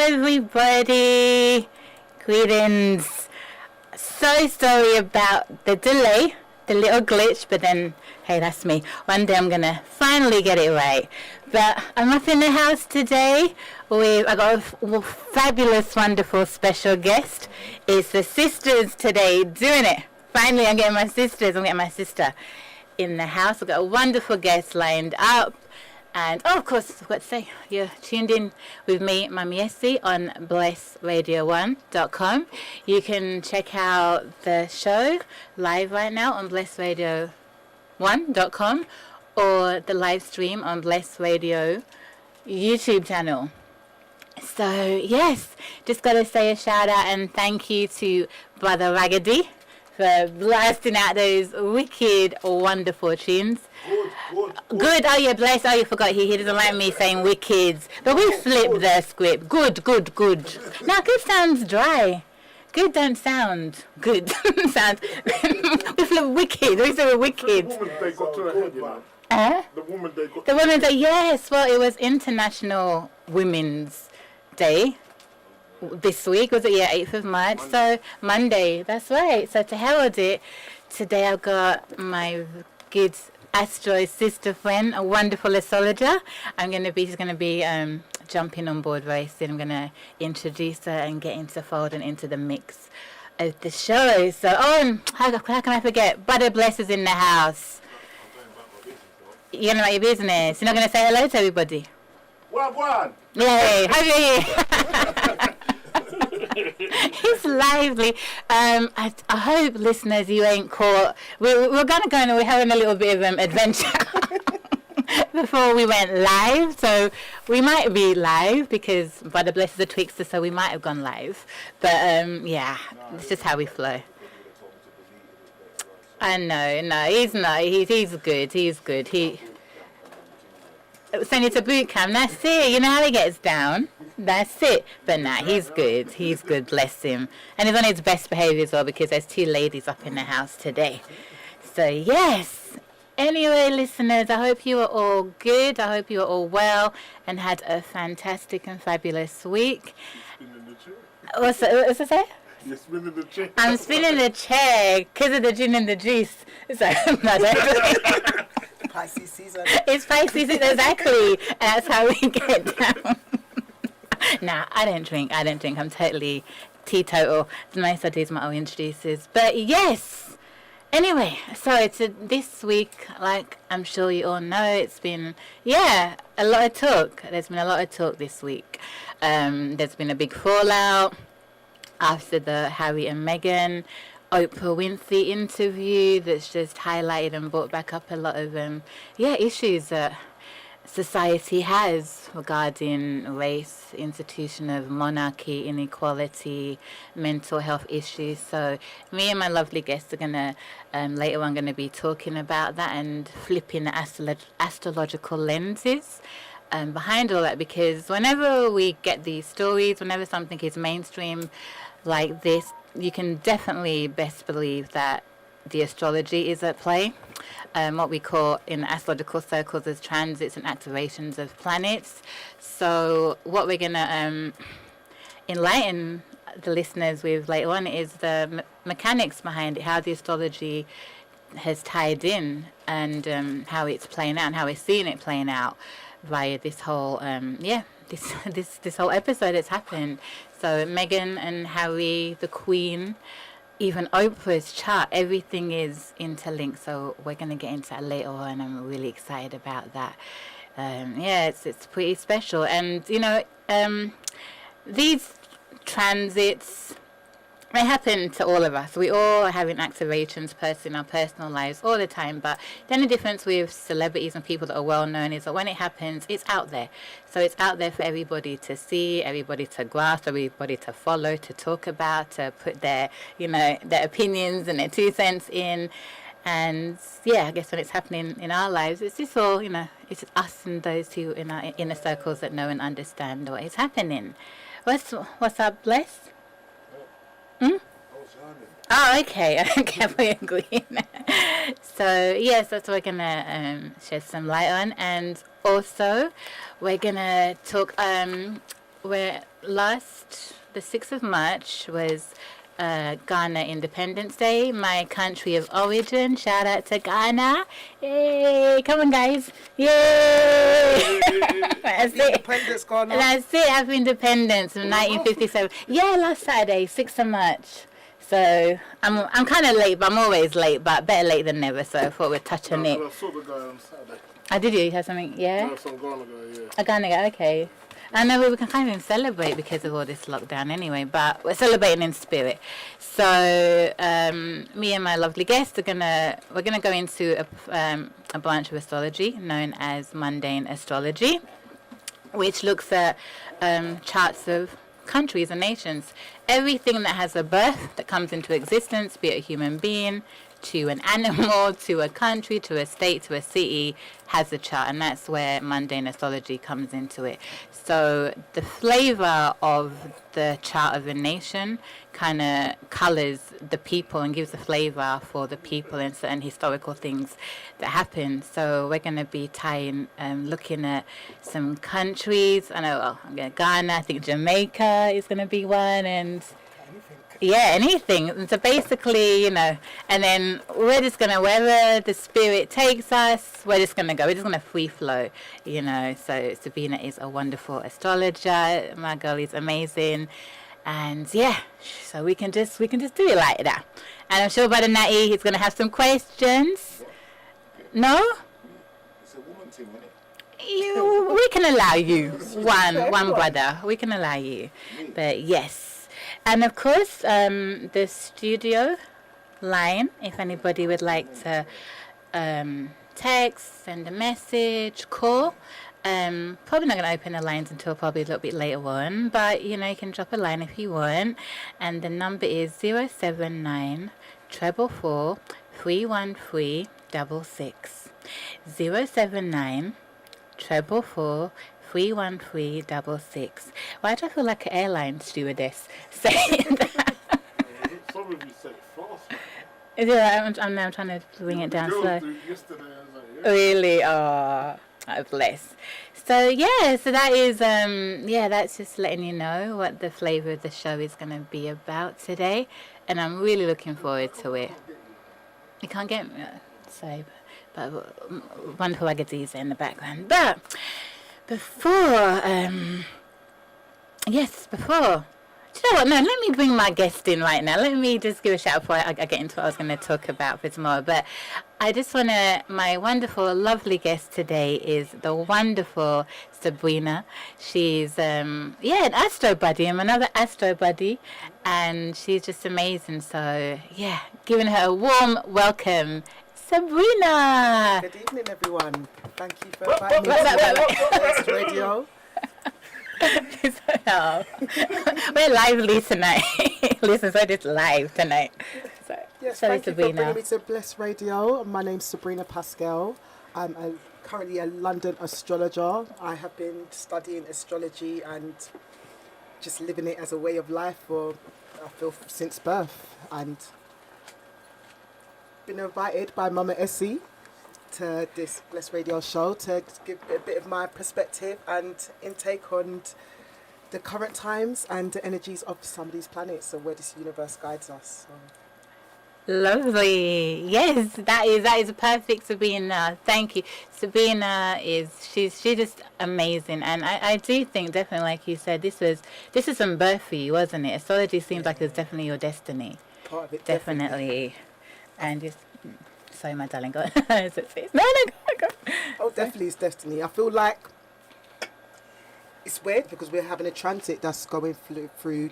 Everybody, greetings. So sorry about the delay, the little glitch, but then, hey, that's me. One day I'm gonna finally get it right. But I'm up in the house today I got a fabulous, wonderful special guest. It's the sisters today doing it. Finally, I'm getting my sister in the house. I've got a wonderful guest lined up. And, of course, I've got to say, you're tuned in with me, Maame, on blessradio1.com. You can check out the show live right now on blessradio1.com or the live stream on Bless Radio YouTube channel. So, yes, just got to say a shout out and thank you to Brother Raggedy for blasting out those wicked, wonderful tunes. Good. Oh, yeah, bless. Oh, you forgot. He doesn't like me saying wicked. But we flipped the script. Good. Now, good sounds dry. Good don't sound good. Sound. We flipped wicked. We said wicked. The woman they got to her head, you know. The woman they got. The woman day. Yes. Well, it was International Women's Day. This week, was it? Yeah, 8th of March. Monday. So, Monday. That's right. So, to herald it, today I've got my good Astro sister friend, a wonderful astrologer. She's going to be jumping on board very soon. I'm going to introduce her and get into fold and into the mix of the show. So, how can I forget? Brother Bless is in the house. You're going to make your business. You're not going to say hello to everybody? One. Yay, how are you? He's lively. I hope, listeners, you ain't caught. We're going to go and we're having a little bit of adventure before we went live. So we might be live because Brother Bless is a Twixter, so we might have gone live. But yeah, it's just how we flow. I know, no, he's not. He's good. He's good. Send it to boot camp. That's it. You know how he gets down. That's it. But nah, he's good. He's good. Bless him. And he's on his best behavior as well because there's 2 ladies up in the house today. So yes. Anyway, listeners, I hope you are all good. I hope you are all well and had a fantastic and fabulous week. What's that say? You're spinning the chair. I'm spinning the chair because of the gin and the juice. So, Pisces season. It's Pisces season, exactly. That's how we get down. Nah, I don't drink. I'm totally teetotal. Most I do is my orange juices. But yes. Anyway, so this week, like I'm sure you all know, it's been, a lot of talk. There's been a lot of talk this week. There's been a big fallout after the Harry and Meghan Oprah Winfrey interview that's just highlighted and brought back up a lot of issues that society has regarding race, institution of monarchy, inequality, mental health issues. So me and my lovely guests are gonna later on gonna be talking about that and flipping the astrological lenses behind all that, because whenever we get these stories, whenever something is mainstream like this, you can definitely best believe that the astrology is at play. What we call in astrological circles as transits and activations of planets. So what we're going to enlighten the listeners with later on is the mechanics behind it, how the astrology has tied in, and how it's playing out and how we're seeing it playing out via this whole this whole episode that's happened. So Meghan and Harry, the Queen, even Oprah's chart, everything is interlinked. So we're going to get into that later on. I'm really excited about that. It's pretty special. And, these transits, they happen to all of us. We all are having activations in our personal lives all the time. But the only difference with celebrities and people that are well known is that when it happens, it's out there. So it's out there for everybody to see, everybody to grasp, everybody to follow, to talk about, to put their opinions and their 2 cents in. And I guess when it's happening in our lives, it's just all, it's us and those who in our inner circles that know and understand what is happening. What's up, Bless? Oh, okay. Okay, we agree. So, yes, that's what we're going to shed some light on. And also, we're going to talk, the 6th of March was Ghana Independence Day, my country of origin. Shout out to Ghana. Yay! Come on, guys. Yay! That's it. Independence, Ghana. That's it. Happy independence from 1957. Yeah, last Saturday, 6th of March. So I'm kind of late, but I'm always late. But better late than never. So I thought we'd touch on it. I saw the guy on Saturday. Oh, did you? You have something? Yeah. No, some Ghana guy, yeah. A Ghana guy. Okay. I know we can kind of celebrate because of all this lockdown anyway, but we're celebrating in spirit. So me and my lovely guests we're gonna go into a branch of astrology known as mundane astrology, which looks at charts of countries and nations. Everything that has a birth that comes into existence, be it a human being, to an animal, to a country, to a state, to a city, has a chart, and that's where mundane astrology comes into it. So the flavor of the chart of a nation kind of colors the people and gives a flavor for the people and certain historical things that happen. So we're going to be looking at some countries. I know Ghana, I think Jamaica is going to be one, and anything. And so basically, and then we're just going to, wherever the spirit takes us, we're just going to go. We're just going to free flow, So Sabrina is a wonderful astrologer. My girl is amazing. And so we can just do it like that. And I'm sure Brother Natty is going to have some questions. No? It's a woman thing, isn't it? We can allow you. One brother. We can allow you. But yes. And of course, the studio line, if anybody would like to text, send a message, call. Probably not going to open the lines until probably a little bit later on, but you can drop a line if you want. And the number is 079 444 313 66. 079 444 31366. Why do I feel like an airline stewardess saying that? Some of you say false. Is it right? I'm now trying to bring it down slow. Yesterday, I was like, Really? Oh, bless. So so that is that's just letting you know what the flavour of the show is going to be about today, and I'm really looking forward to it. You can't get me, sorry, but wonderful Agassiz in the background. But before Do you know what? No, let me bring my guest in right now. Let me just give a shout before I get into what I was going to talk about for tomorrow. But I just want to, my wonderful, lovely guest today is the wonderful Sabrina. She's, an astro buddy. I'm another astro buddy. And she's just amazing. So, yeah, giving her a warm welcome. Sabrina! Good evening, everyone. Thank you for inviting me to Blessed Radio. We're lively tonight. Listen, so it's live tonight. So, Yes, sorry, thank you for Sabrina. bringing me to Blessed Radio. My name's Sabrina Pascal. I'm currently a London astrologer. I have been studying astrology and just living it as a way of life for, I feel, since birth. And been invited by Mama Essie to this Blessed Radio show to give a bit of my perspective and intake on the current times and the energies of some of these planets and where this universe guides us. Lovely. Yes, that is perfect, Sabrina. Thank you. Sabrina she's just amazing, and I do think definitely, like you said, this is some birth for you, wasn't it? Astrology seems like it's definitely your destiny. Part of it, Definitely. And just sorry, my darling, go on. No, go. Oh, definitely, it's destiny. I feel like it's weird because we're having a transit that's going through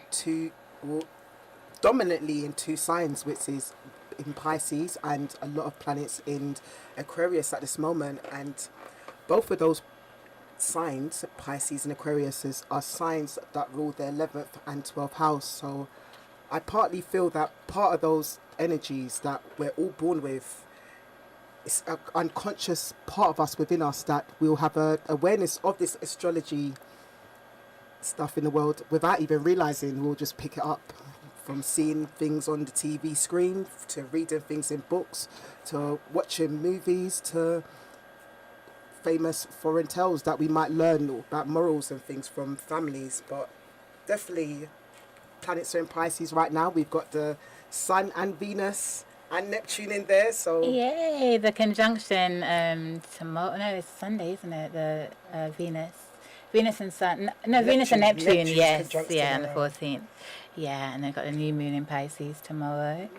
dominantly in two signs, which is in Pisces and a lot of planets in Aquarius at this moment. And both of those signs, Pisces and Aquarius, are signs that rule the 11th and 12th house. So I partly feel that part of those energies that we're all born with, it's an unconscious part of us within us that we'll have a awareness of this astrology stuff in the world without even realizing. We'll just pick it up from seeing things on the TV screen to reading things in books to watching movies to famous foreign tales that we might learn about morals and things from families. But definitely planets are in Pisces right now. We've got the Sun and Venus and Neptune in there, so Yay, the conjunction tomorrow. No, it's Sunday, isn't it? The Venus and Sun. No, Venus and Neptune. Neptune's Yes, conjunct yeah, on the tomorrow. 14th. Yeah, and they've got the new moon in Pisces tomorrow.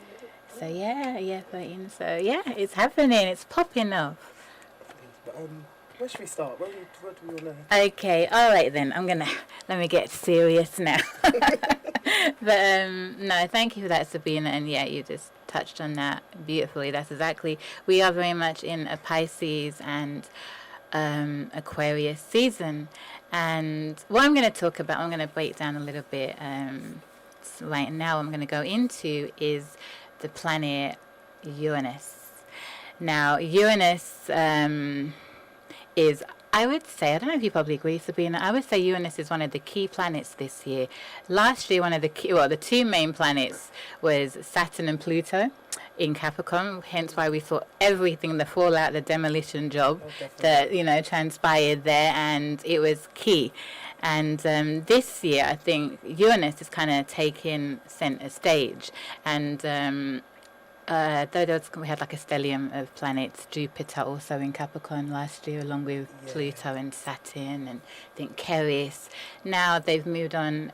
So yeah, 13. So yeah, it's happening. It's popping off. But, where should we start? What do we want to... Okay, all right then. Let me get serious now. But no, thank you for that, Sabrina. And yeah, you just touched on that beautifully. That's exactly. We are very much in a Pisces and Aquarius season. And what I'm going to talk about, I'm going to break down a little bit. Right now, I'm going to go into is the planet Uranus. Now, Uranus is, I would say, I don't know if you probably agree, Sabrina, I would say Uranus is one of the key planets this year. Last year, the two main planets was Saturn and Pluto in Capricorn, hence why we saw everything, the fallout, the demolition job that, transpired there, and it was key. And this year, I think Uranus is kind of taking center stage. And we had like a stellium of planets, Jupiter also in Capricorn last year, along with Pluto and Saturn, and I think Ceres. Now they've moved on.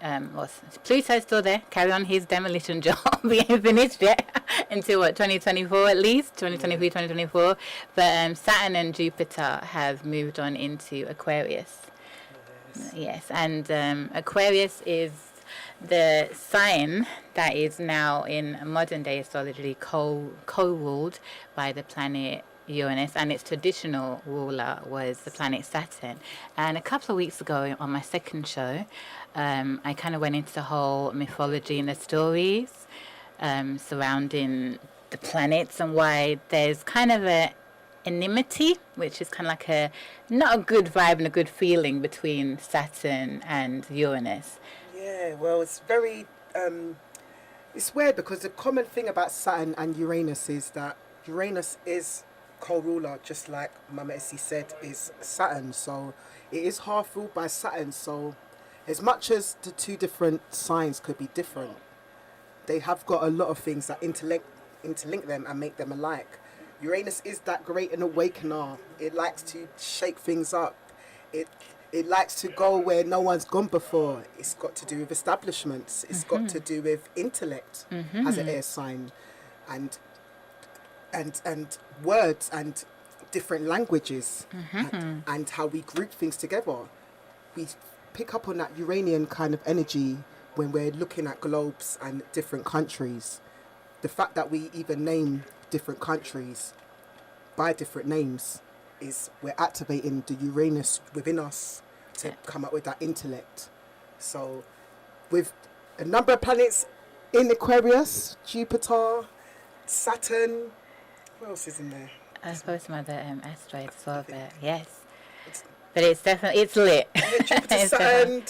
Pluto's still there, carry on his demolition job. We ain't finished yet until 2024 at least, 2023, 2024. But Saturn and Jupiter have moved on into Aquarius. Yes, and Aquarius is the sign that is now in modern day astrology co-ruled by the planet Uranus, and its traditional ruler was the planet Saturn. And a couple of weeks ago on my second show, I kind of went into the whole mythology and the stories surrounding the planets and why there's kind of a enmity, which is kind of like not a good vibe and a good feeling between Saturn and Uranus. Yeah, well, it's very... it's weird because the common thing about Saturn and Uranus is that Uranus is co-ruler, just like Mama Essie said, is Saturn. So it is half ruled by Saturn. So as much as the two different signs could be different, they have got a lot of things that interlink them and make them alike. Uranus is that great and awakener. It likes to shake things up. It It likes to go where no one's gone before. It's got to do with establishments. It's got to do with intellect as an air sign, and words and different languages, and how we group things together. We pick up on that Uranian kind of energy when we're looking at globes and different countries. The fact that we even name different countries by different names is we're activating the Uranus within us to come up with that intellect. So with a number of planets in Aquarius, Jupiter, Saturn, what else is in there? I suppose some other asteroids as well, but yes. But it's definitely, it's lit. Jupiter, It's Saturn,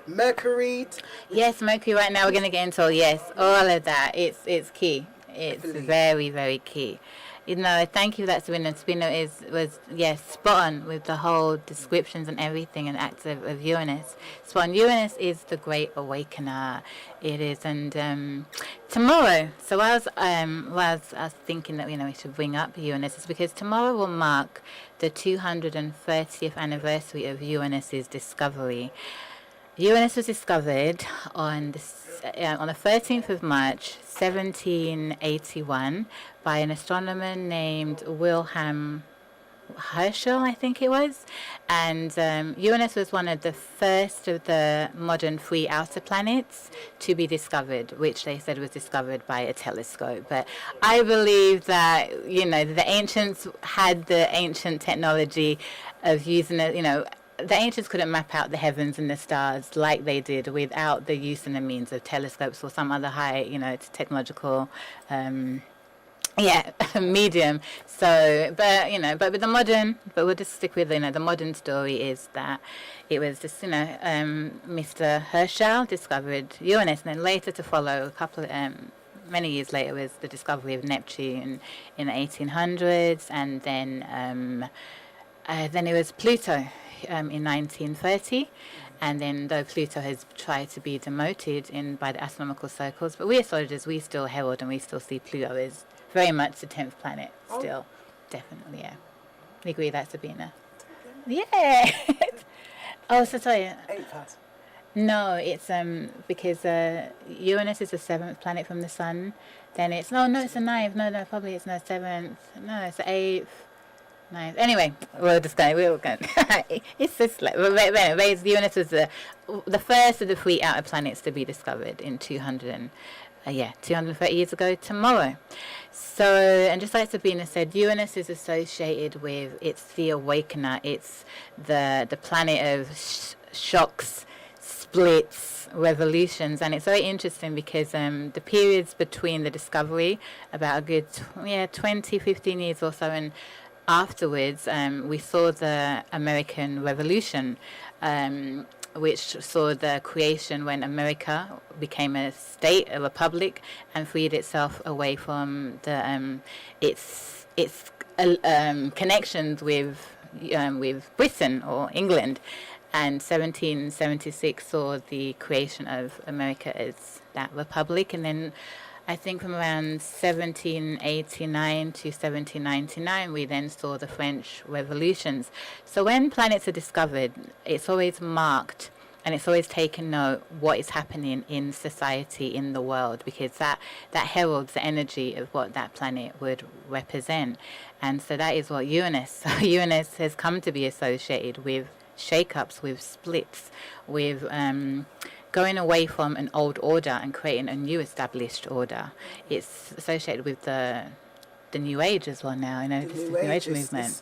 Mercury. Yes, Mercury right now we're going to get into, yes, all of that. It's key. It's Definitely. very, very key. You know, thank you for that, Sabrina. Sabrina was spot on with the whole descriptions and everything and acts of Uranus. Spot on. Uranus is the great awakener. It is, and tomorrow. So I was thinking that we should bring up Uranus, is because tomorrow will mark the 230th anniversary of Uranus's discovery. Uranus was discovered on the 13th of March, 1781, by an astronomer named Wilhelm Herschel, I think it was. And Uranus was one of the first of the modern three outer planets to be discovered, which they said was discovered by a telescope. But I believe that, the ancients had the ancient technology of using it, the ancients couldn't map out the heavens and the stars like they did without the use and the means of telescopes or some other high, technological medium. So, but with the modern, but we'll just stick with, the modern story is that it was just, Mr. Herschel discovered Uranus, and then later to follow, a couple of, many years later, was the discovery of Neptune in the 1800s, and then it was Pluto in 1930. And then though Pluto has tried to be demoted by the astronomical circles, but we astrologers, we still herald and we still see Pluto as very much the 10th planet still. Definitely, yeah. You agree with that, Sabrina? Yeah. Oh, so sorry. 8th. No, it's because Uranus is the 7th planet from the sun. Then it's, it's the 9th. No, probably it's the 7th. No, it's the 8th. Nice. Anyway, we're going. It's just like, Uranus was the first of the three outer planets to be discovered in 230 years ago tomorrow. So, and just like Sabrina said, Uranus is associated with, it's the awakener, it's the planet of shocks, splits, revolutions, and it's very interesting because the periods between the discovery, about a good 15 years or so, and afterwards, we saw the American Revolution, which saw the creation when America became a state, a republic, and freed itself away from its connections with Britain or England. And 1776 saw the creation of America as that republic, and then I think from around 1789 to 1799, we then saw the French revolutions. So when planets are discovered, it's always marked and it's always taken note what is happening in society, in the world, because that heralds the energy of what that planet would represent. And so that is what Uranus has come to be associated with shake-ups, with splits, with going away from an old order and creating a new established order. It's associated with the New Age as well now, the New Age movement.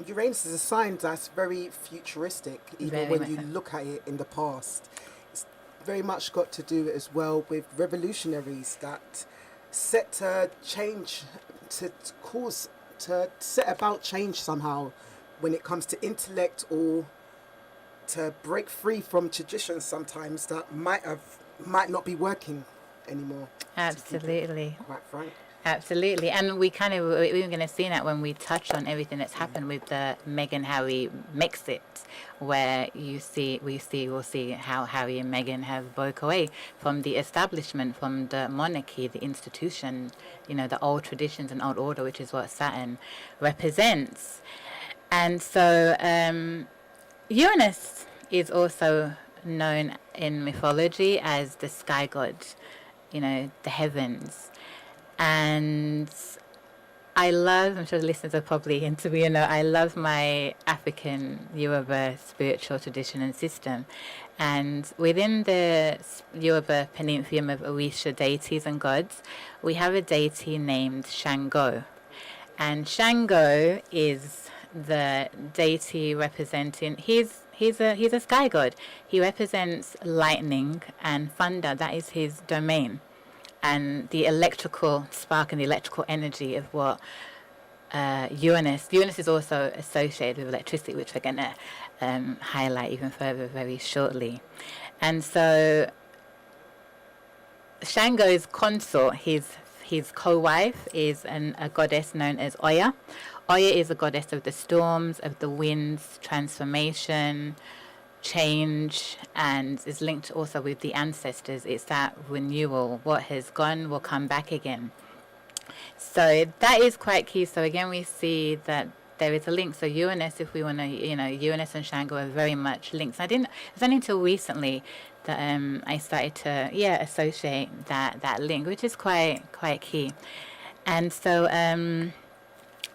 Uranus is a sign that's very futuristic, even when you look at it in the past. It's very much got to do as well with revolutionaries that set to change, to set about change somehow when it comes to intellect, or to break free from traditions sometimes that might not be working anymore. Absolutely. Quite frank. Absolutely. And we're going to see that when we touch on everything that's happened with the Meghan Harry Mexit, where we'll see how Harry and Meghan have broke away from the establishment, from the monarchy, the institution, the old traditions and old order, which is what Saturn represents. And so Uranus is also known in mythology as the sky god, the heavens. And I'm sure the listeners are probably into me, I love my African Yoruba spiritual tradition and system. And within the Yoruba pantheon of Orisha deities and gods, we have a deity named Shango. And Shango is the deity representing, he's a sky god. He represents lightning and thunder. That is his domain. And the electrical spark and the electrical energy of what Uranus is also associated with electricity, which we're going to highlight even further very shortly. And so Shango's consort, his co-wife, is a goddess known as Oya. Oya is a goddess of the storms, of the winds, transformation, change, and is linked also with the ancestors. It's that renewal. What has gone will come back again. So that is quite key. So again, we see that there is a link. So Uranus, if we want to, Uranus and Shango are very much linked. It was only until recently that I started to, associate that link, which is quite key. And so,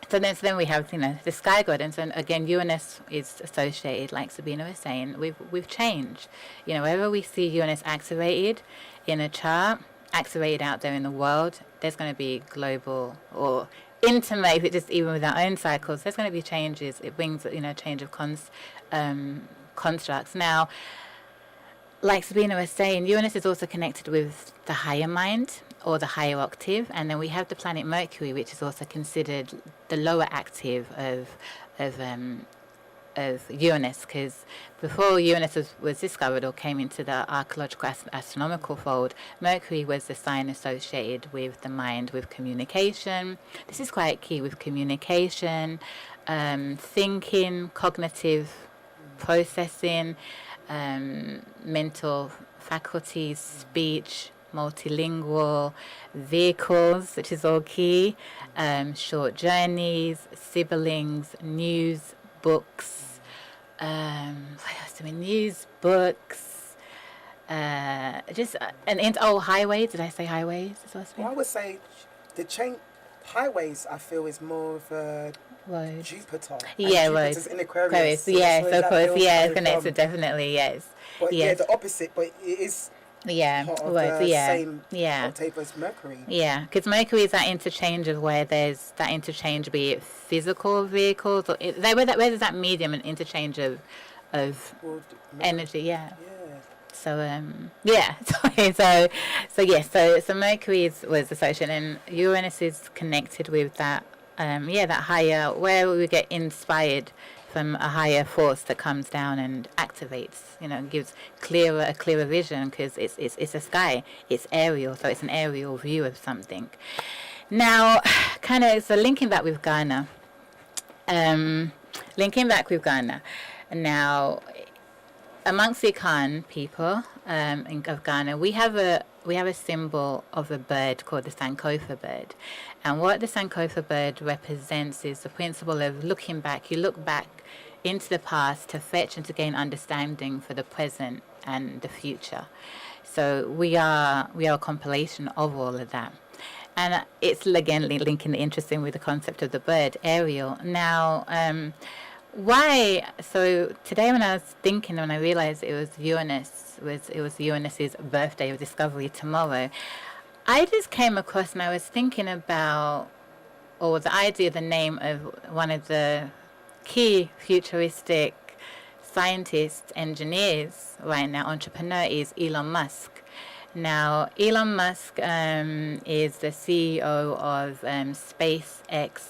so then we have, the sky god. And so again, Uranus is associated, like Sabrina was saying, with change. Wherever we see Uranus activated in a chart, activated out there in the world, there's going to be global or intimate, if it just even with our own cycles, there's going to be changes. It brings, change of constructs. Now, like Sabrina was saying, Uranus is also connected with the higher mind or the higher octave, and then we have the planet Mercury, which is also considered the lower octave of Uranus, because before Uranus was discovered or came into the archaeological astronomical fold, Mercury was the sign associated with the mind, with communication. This is quite key, with communication, thinking, cognitive processing, mental faculties, speech, multilingual, vehicles, which is all key, short journeys, siblings, news, books, what else do we news, books, highways. Did I say highways? Well, I would say highways, I feel, is more of a roads. Jupiter. Yeah, Jupiter's roads. in Aquarius. So Yes, that's where of that course. feels Yeah, coming connected, from. definitely, yes. But yes. yeah, the opposite, but it is part of the same octave as Mercury. Yeah, because Mercury is that interchange of where there's that interchange, be it physical vehicles, or where there's that medium and interchange of energy, yeah. So so Mercury was associated, and Uranus is connected with that that higher, where we get inspired from a higher force that comes down and activates, gives a clearer vision, because it's a sky, it's aerial, so it's an aerial view of something. Now, so linking back with Ghana. Now, amongst the Akan people of Ghana, we have a symbol of a bird called the Sankofa bird. And what the Sankofa bird represents is the principle of looking back. You look back into the past to fetch and to gain understanding for the present and the future. So we are a compilation of all of that. And it's, again, linking the interesting with the concept of the bird, aerial. Now, why? So today when I was thinking, when I realized it was Uranus's birthday of discovery tomorrow, I just came across and I was thinking about, or the idea, the name of one of the key futuristic scientists, engineers right now, entrepreneur, is Elon Musk. Now, Elon Musk is the CEO of SpaceX.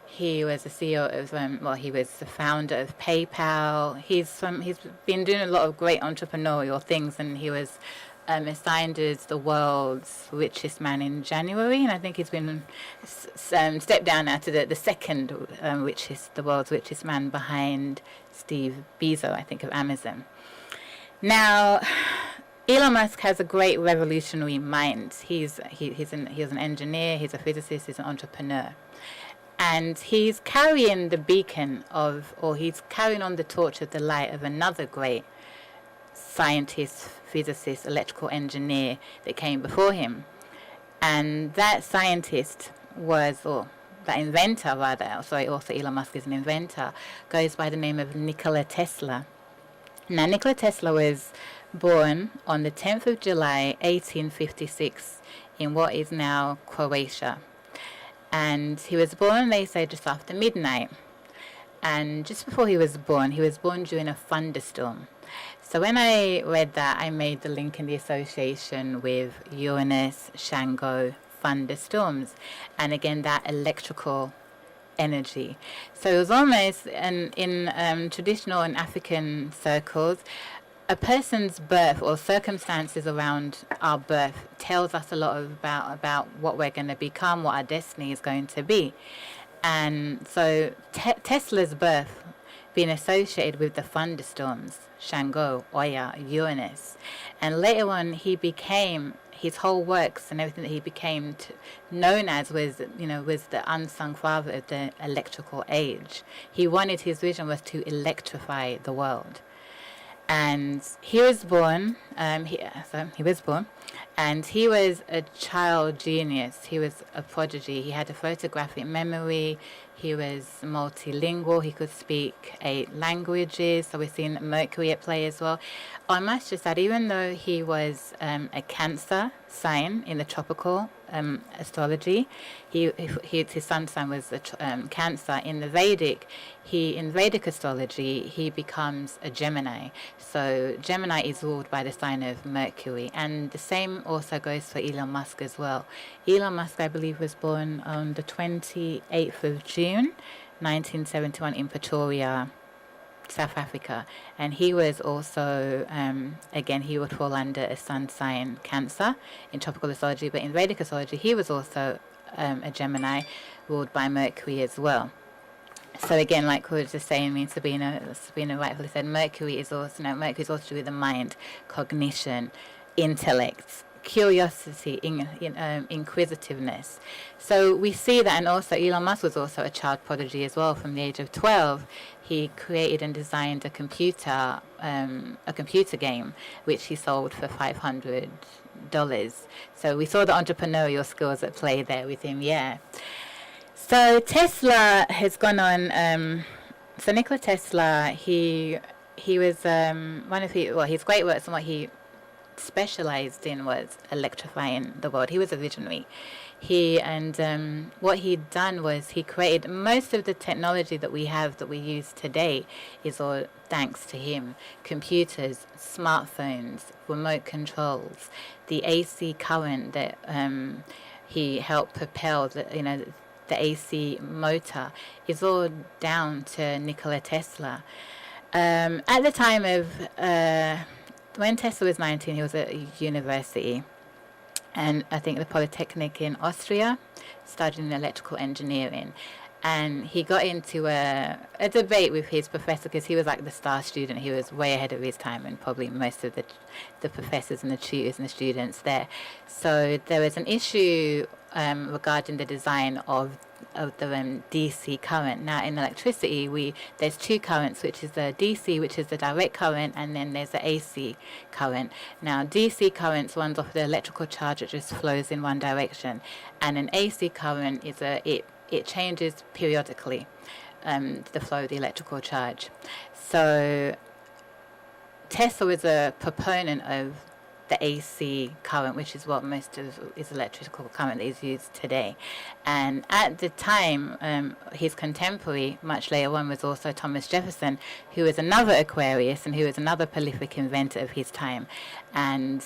He was the CEO of, he was the founder of PayPal. He's been doing a lot of great entrepreneurial things, and he was assigned as the world's richest man in January, and I think he's been stepped down now to the second the world's richest man, behind Steve Bezos, I think, of Amazon. Now, Elon Musk has a great revolutionary mind. He's an engineer, he's a physicist, he's an entrepreneur. and he's carrying the beacon of, or he's carrying on the torch of the light of another great scientist, physicist, electrical engineer that came before him. And that scientist was, or that inventor rather, sorry, also Elon Musk is an inventor, goes by the name of Nikola Tesla. Now, Nikola Tesla was born on the 10th of July, 1856, in what is now Croatia. And he was born, they say, just after midnight. And just before he was born during a thunderstorm. So when I read that, I made the link in the association with Uranus, Shango, thunderstorms, and again that electrical energy. So it was almost, in traditional and African circles, a person's birth or circumstances around our birth tells us a lot about what we're going to become, what our destiny is going to be. And so Tesla's birth being associated with the thunderstorms, Shango, Oya, Uranus. And later on, he became, his whole works and everything that he became known as was the unsung father of the electrical age. He wanted, his vision was to electrify the world. And he was born, he was born, and he was a child genius. He was a prodigy. He had a photographic memory. He was multilingual. He could speak 8 languages. So we're seeing Mercury at play as well. I must just add, even though he was a Cancer sign in the tropical astrology, his sun sign was Cancer. In the Vedic astrology, he becomes a Gemini. So Gemini is ruled by the sign of Mercury, and the same also goes for Elon Musk as well. Elon Musk, I believe, was born on the 28th of June, 1971 in Pretoria, South Africa, and he was also, again, he would fall under a sun sign Cancer in tropical astrology, but in Vedic astrology, he was also a Gemini ruled by Mercury as well. So again, like we were just saying, Sabrina rightfully said, Mercury is also to do with the mind, cognition, intellect, curiosity, inquisitiveness. So we see that, and also Elon Musk was also a child prodigy as well. From the age of 12, he created and designed a computer game, which he sold for $500. So we saw the entrepreneurial skills at play there with him, yeah. So Tesla has gone on. So Nikola Tesla, he was his great works and what he specialized in was electrifying the world. He was a visionary. What he'd done was he created most of the technology that we use today is all thanks to him. Computers, smartphones, remote controls, the AC current that he helped propel, the AC motor is all down to Nikola Tesla. At the time of when Tesla was 19, he was at university, and I think the Polytechnic in Austria, studying electrical engineering. And he got into a debate with his professor because he was like the star student. He was way ahead of his time, and probably most of the professors and the tutors and the students there. So there was an issue regarding the design of the DC current. Now in electricity, there's 2 currents, which is the DC, which is the direct current, and then there's the AC current. Now DC currents runs off the electrical charge that just flows in one direction, and an AC current is it changes periodically, the flow of the electrical charge. So Tesla was a proponent of the AC current, which is what most of his electrical current that is used today. And at the time, his contemporary, much later on, was also Thomas Jefferson, who was another Aquarius and who was another prolific inventor of his time. And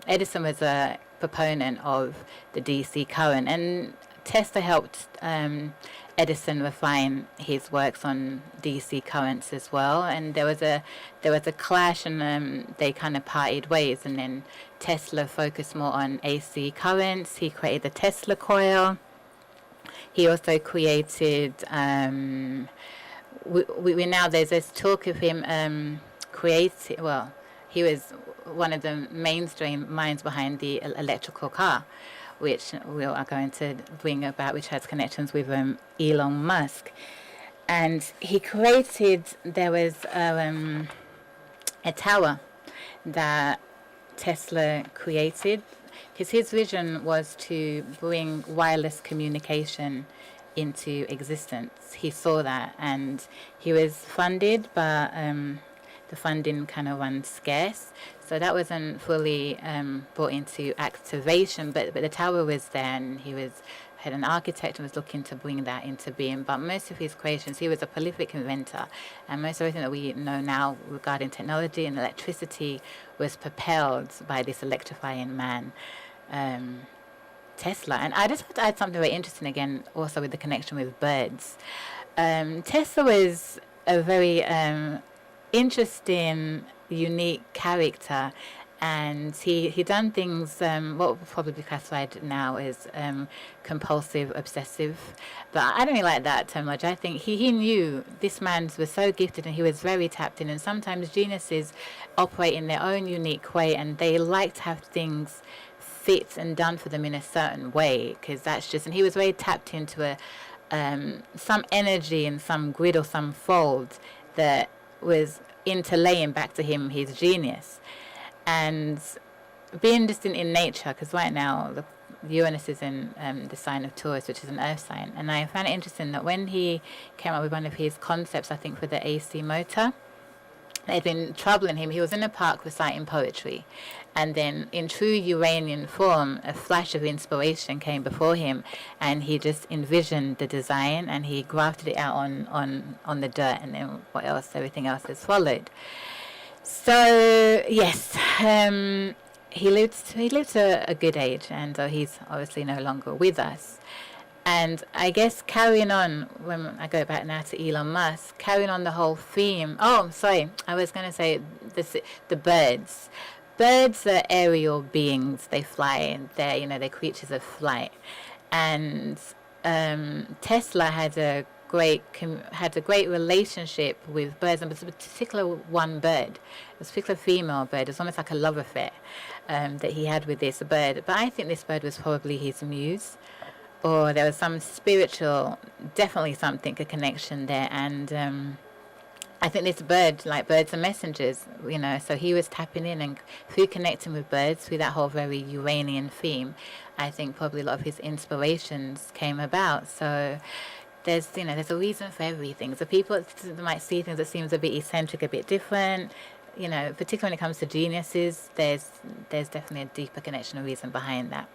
Edison was a proponent of the DC current, and Tesla helped Edison refine his works on DC currents as well, and there was a clash, and they kind of parted ways, and then Tesla focused more on AC currents. He created the Tesla coil. He also created we now there's this talk of him he was one of the mainstream minds behind the electrical car, which we are going to bring about, which has connections with Elon Musk. And he created, there was a tower that Tesla created, because his vision was to bring wireless communication into existence. He saw that, and he was funded, but the funding kind of ran scarce, so that wasn't fully brought into activation. But the tower was there, and he had an architect and was looking to bring that into being. But most of his creations, he was a prolific inventor, and most of everything that we know now regarding technology and electricity was propelled by this electrifying man, Tesla. And I just want to add something very interesting again, also with the connection with birds. Tesla was a very interesting, unique character, and he done things what would probably be classified now as compulsive obsessive, but I don't really like that terminology. I think he knew this man was so gifted, and he was very tapped in, and sometimes geniuses operate in their own unique way, and they like to have things fit and done for them in a certain way, because that's just, and he was very tapped into a some energy and some grid or some fold that was interlaying back to him his genius. And being distant in nature, because right now the Uranus is in the sign of Taurus, which is an earth sign, and I found it interesting that when he came up with one of his concepts, I think for the AC motor, it had been troubling him. He was in a park reciting poetry, and then in true Uranian form, a flash of inspiration came before him, and he just envisioned the design, and he grafted it out on the dirt, and then what else? Everything else has followed. So yes, he lived to a good age, and he's obviously no longer with us. And I guess carrying on, when I go back now to Elon Musk, carrying on the whole theme. Oh, sorry, I was going to say the birds. Birds are aerial beings. They fly. They're creatures of flight. And Tesla had a great relationship with birds, and a particular one bird, a particular female bird. It's almost like a love affair that he had with this bird. But I think this bird was probably his muse, or there was some spiritual, definitely something, a connection there. And I think this bird, like birds are messengers, so he was tapping in, and through connecting with birds, through that whole very Uranian theme, I think probably a lot of his inspirations came about. So there's a reason for everything. So people might see things that seems a bit eccentric, a bit different, particularly when it comes to geniuses, there's definitely a deeper connection or reason behind that.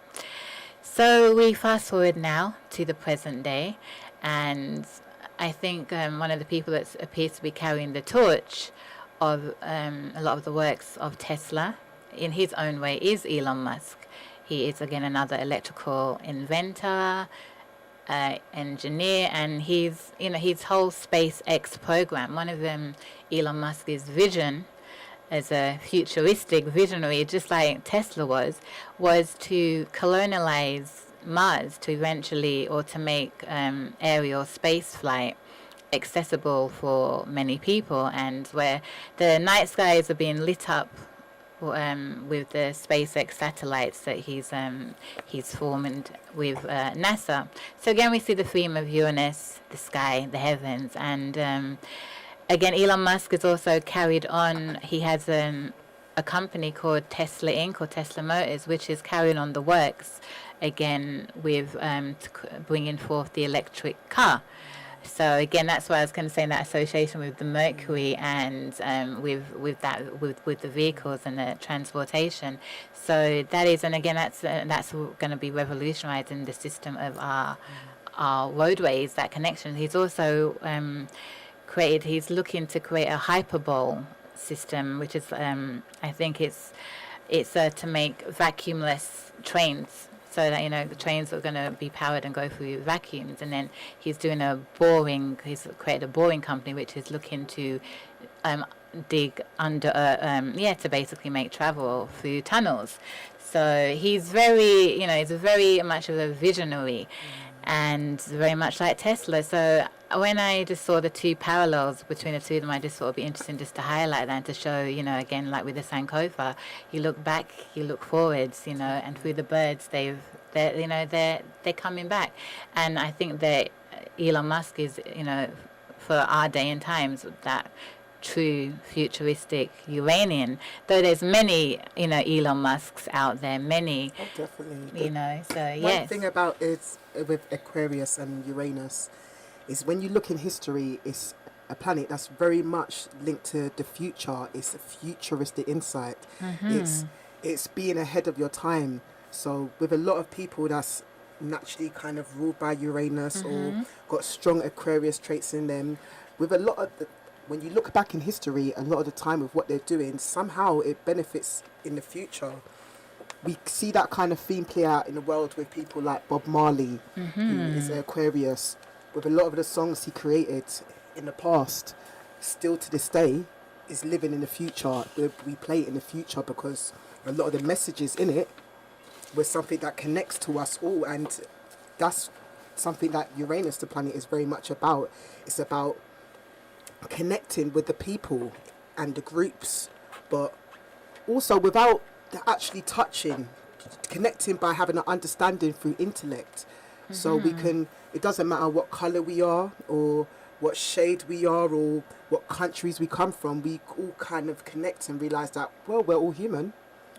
So we fast forward now to the present day, and I think one of the people that appears to be carrying the torch of a lot of the works of Tesla in his own way is Elon Musk. He is again another electrical inventor, engineer, and he's his whole SpaceX program. One of them, Elon Musk's vision as a futuristic visionary, just like Tesla was to colonialize Mars, to eventually, or to make aerial space flight accessible for many people, and where the night skies are being lit up with the SpaceX satellites that he's formed with NASA. So again, we see the theme of Uranus, the sky, the heavens, and again, Elon Musk is also carried on. He has a company called Tesla Inc. or Tesla Motors, which is carrying on the works again with bringing forth the electric car. So again, that's why I was going to say, in that association with the Mercury and with the vehicles and the transportation. So that is, and again, that's going to be revolutionizing the system of our roadways. That connection. He's also he's looking to create a hyperbole system, which is I think it's to make vacuumless trains, so that the trains are going to be powered and go through vacuums. And then he's created a boring company which is looking to dig under to basically make travel through tunnels. So he's he's very much of a visionary, and very much like Tesla. So when I just saw the two parallels between the two of them, I just thought it would be interesting just to highlight that and to show, again, like with the Sankofa, you look back, you look forwards, and through the birds, they've They're coming back, and I think that Elon Musk is, for our day and times, that true futuristic Uranian. Though there's many, Elon Musks out there, many, Oh, definitely. So One yes. thing about it with Aquarius and Uranus is when you look in history, it's a planet that's very much linked to the future. It's a futuristic insight. It's being ahead of your time. So with a lot of people that's naturally kind of ruled by Uranus or got strong Aquarius traits in them, with a lot of when you look back in history, a lot of the time with what they're doing, somehow it benefits in the future. We see that kind of theme play out in the world with people like Bob Marley, who is an Aquarius. With a lot of the songs he created in the past, still to this day, is living in the future. We play it in the future because a lot of the messages in it was something that connects to us all, and that's something that Uranus, the planet, is very much about. It's about connecting with the people and the groups, but also without actually touching, connecting by having an understanding through intellect. So we can, it doesn't matter what colour we are or what shade we are or what countries we come from, we all kind of connect and realise that, well, we're all human.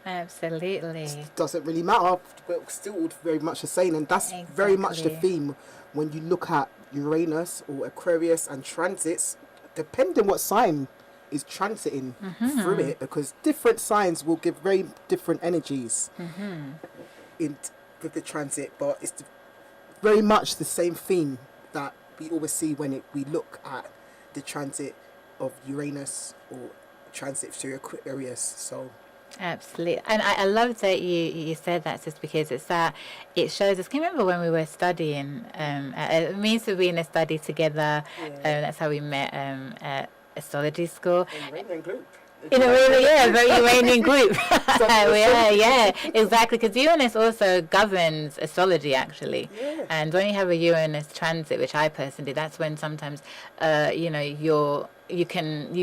Absolutely. It doesn't really matter, we're still all very much the same, and that's very much the theme when you look at Uranus or Aquarius and transits, depending what sign is transiting through it, because different signs will give very different energies in with the transit, but it's very much the same theme that we always see when we look at the transit of Uranus or transit through Aquarius. So absolutely, and I love that you said that, just because it's that it shows us. Can you remember when we were studying? Me and Sabrina studied together. That's how we met at astrology school. Iranian group. In a really, very Iranian group. yeah, exactly. Because Uranus also governs astrology, actually. Yeah. And when you have a Uranus transit, which I personally, that's when sometimes, you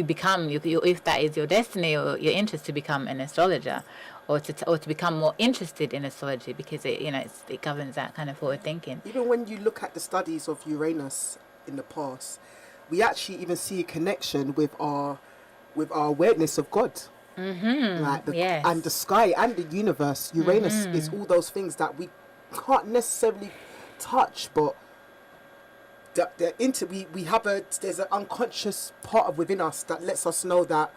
become, if that is your destiny or your interest, to become an astrologer, or to become more interested in astrology, because it governs that kind of forward thinking. Even when you look at the studies of Uranus in the past, we actually even see a connection with our awareness of God, like and the sky and the universe. Uranus is all those things that we can't necessarily touch, but there's an unconscious part of within us that lets us know that,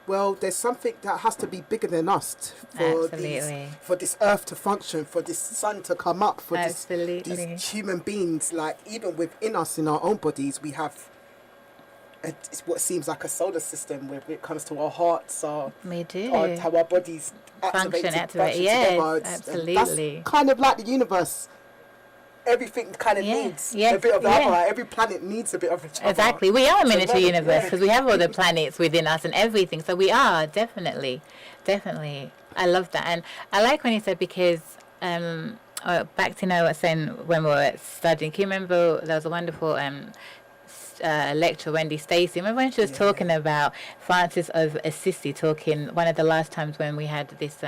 well, there's something that has to be bigger than us for this earth to function, for this sun to come up, for these human beings. Like, even within us, in our own bodies, we have it's what seems like a solar system when it comes to our hearts, how our bodies function together. Absolutely. That's kind of like the universe. Everything kind of needs a bit of the other. Every planet needs a bit of each other. Exactly. We are a miniature universe because we have all the planets within us and everything. So we are definitely. I love that, and I like when you said, because back to what I was saying when we were studying. Can you remember there was a wonderful lecturer, Wendy Stacy? Remember when she was talking about Francis of Assisi, talking one of the last times when we had this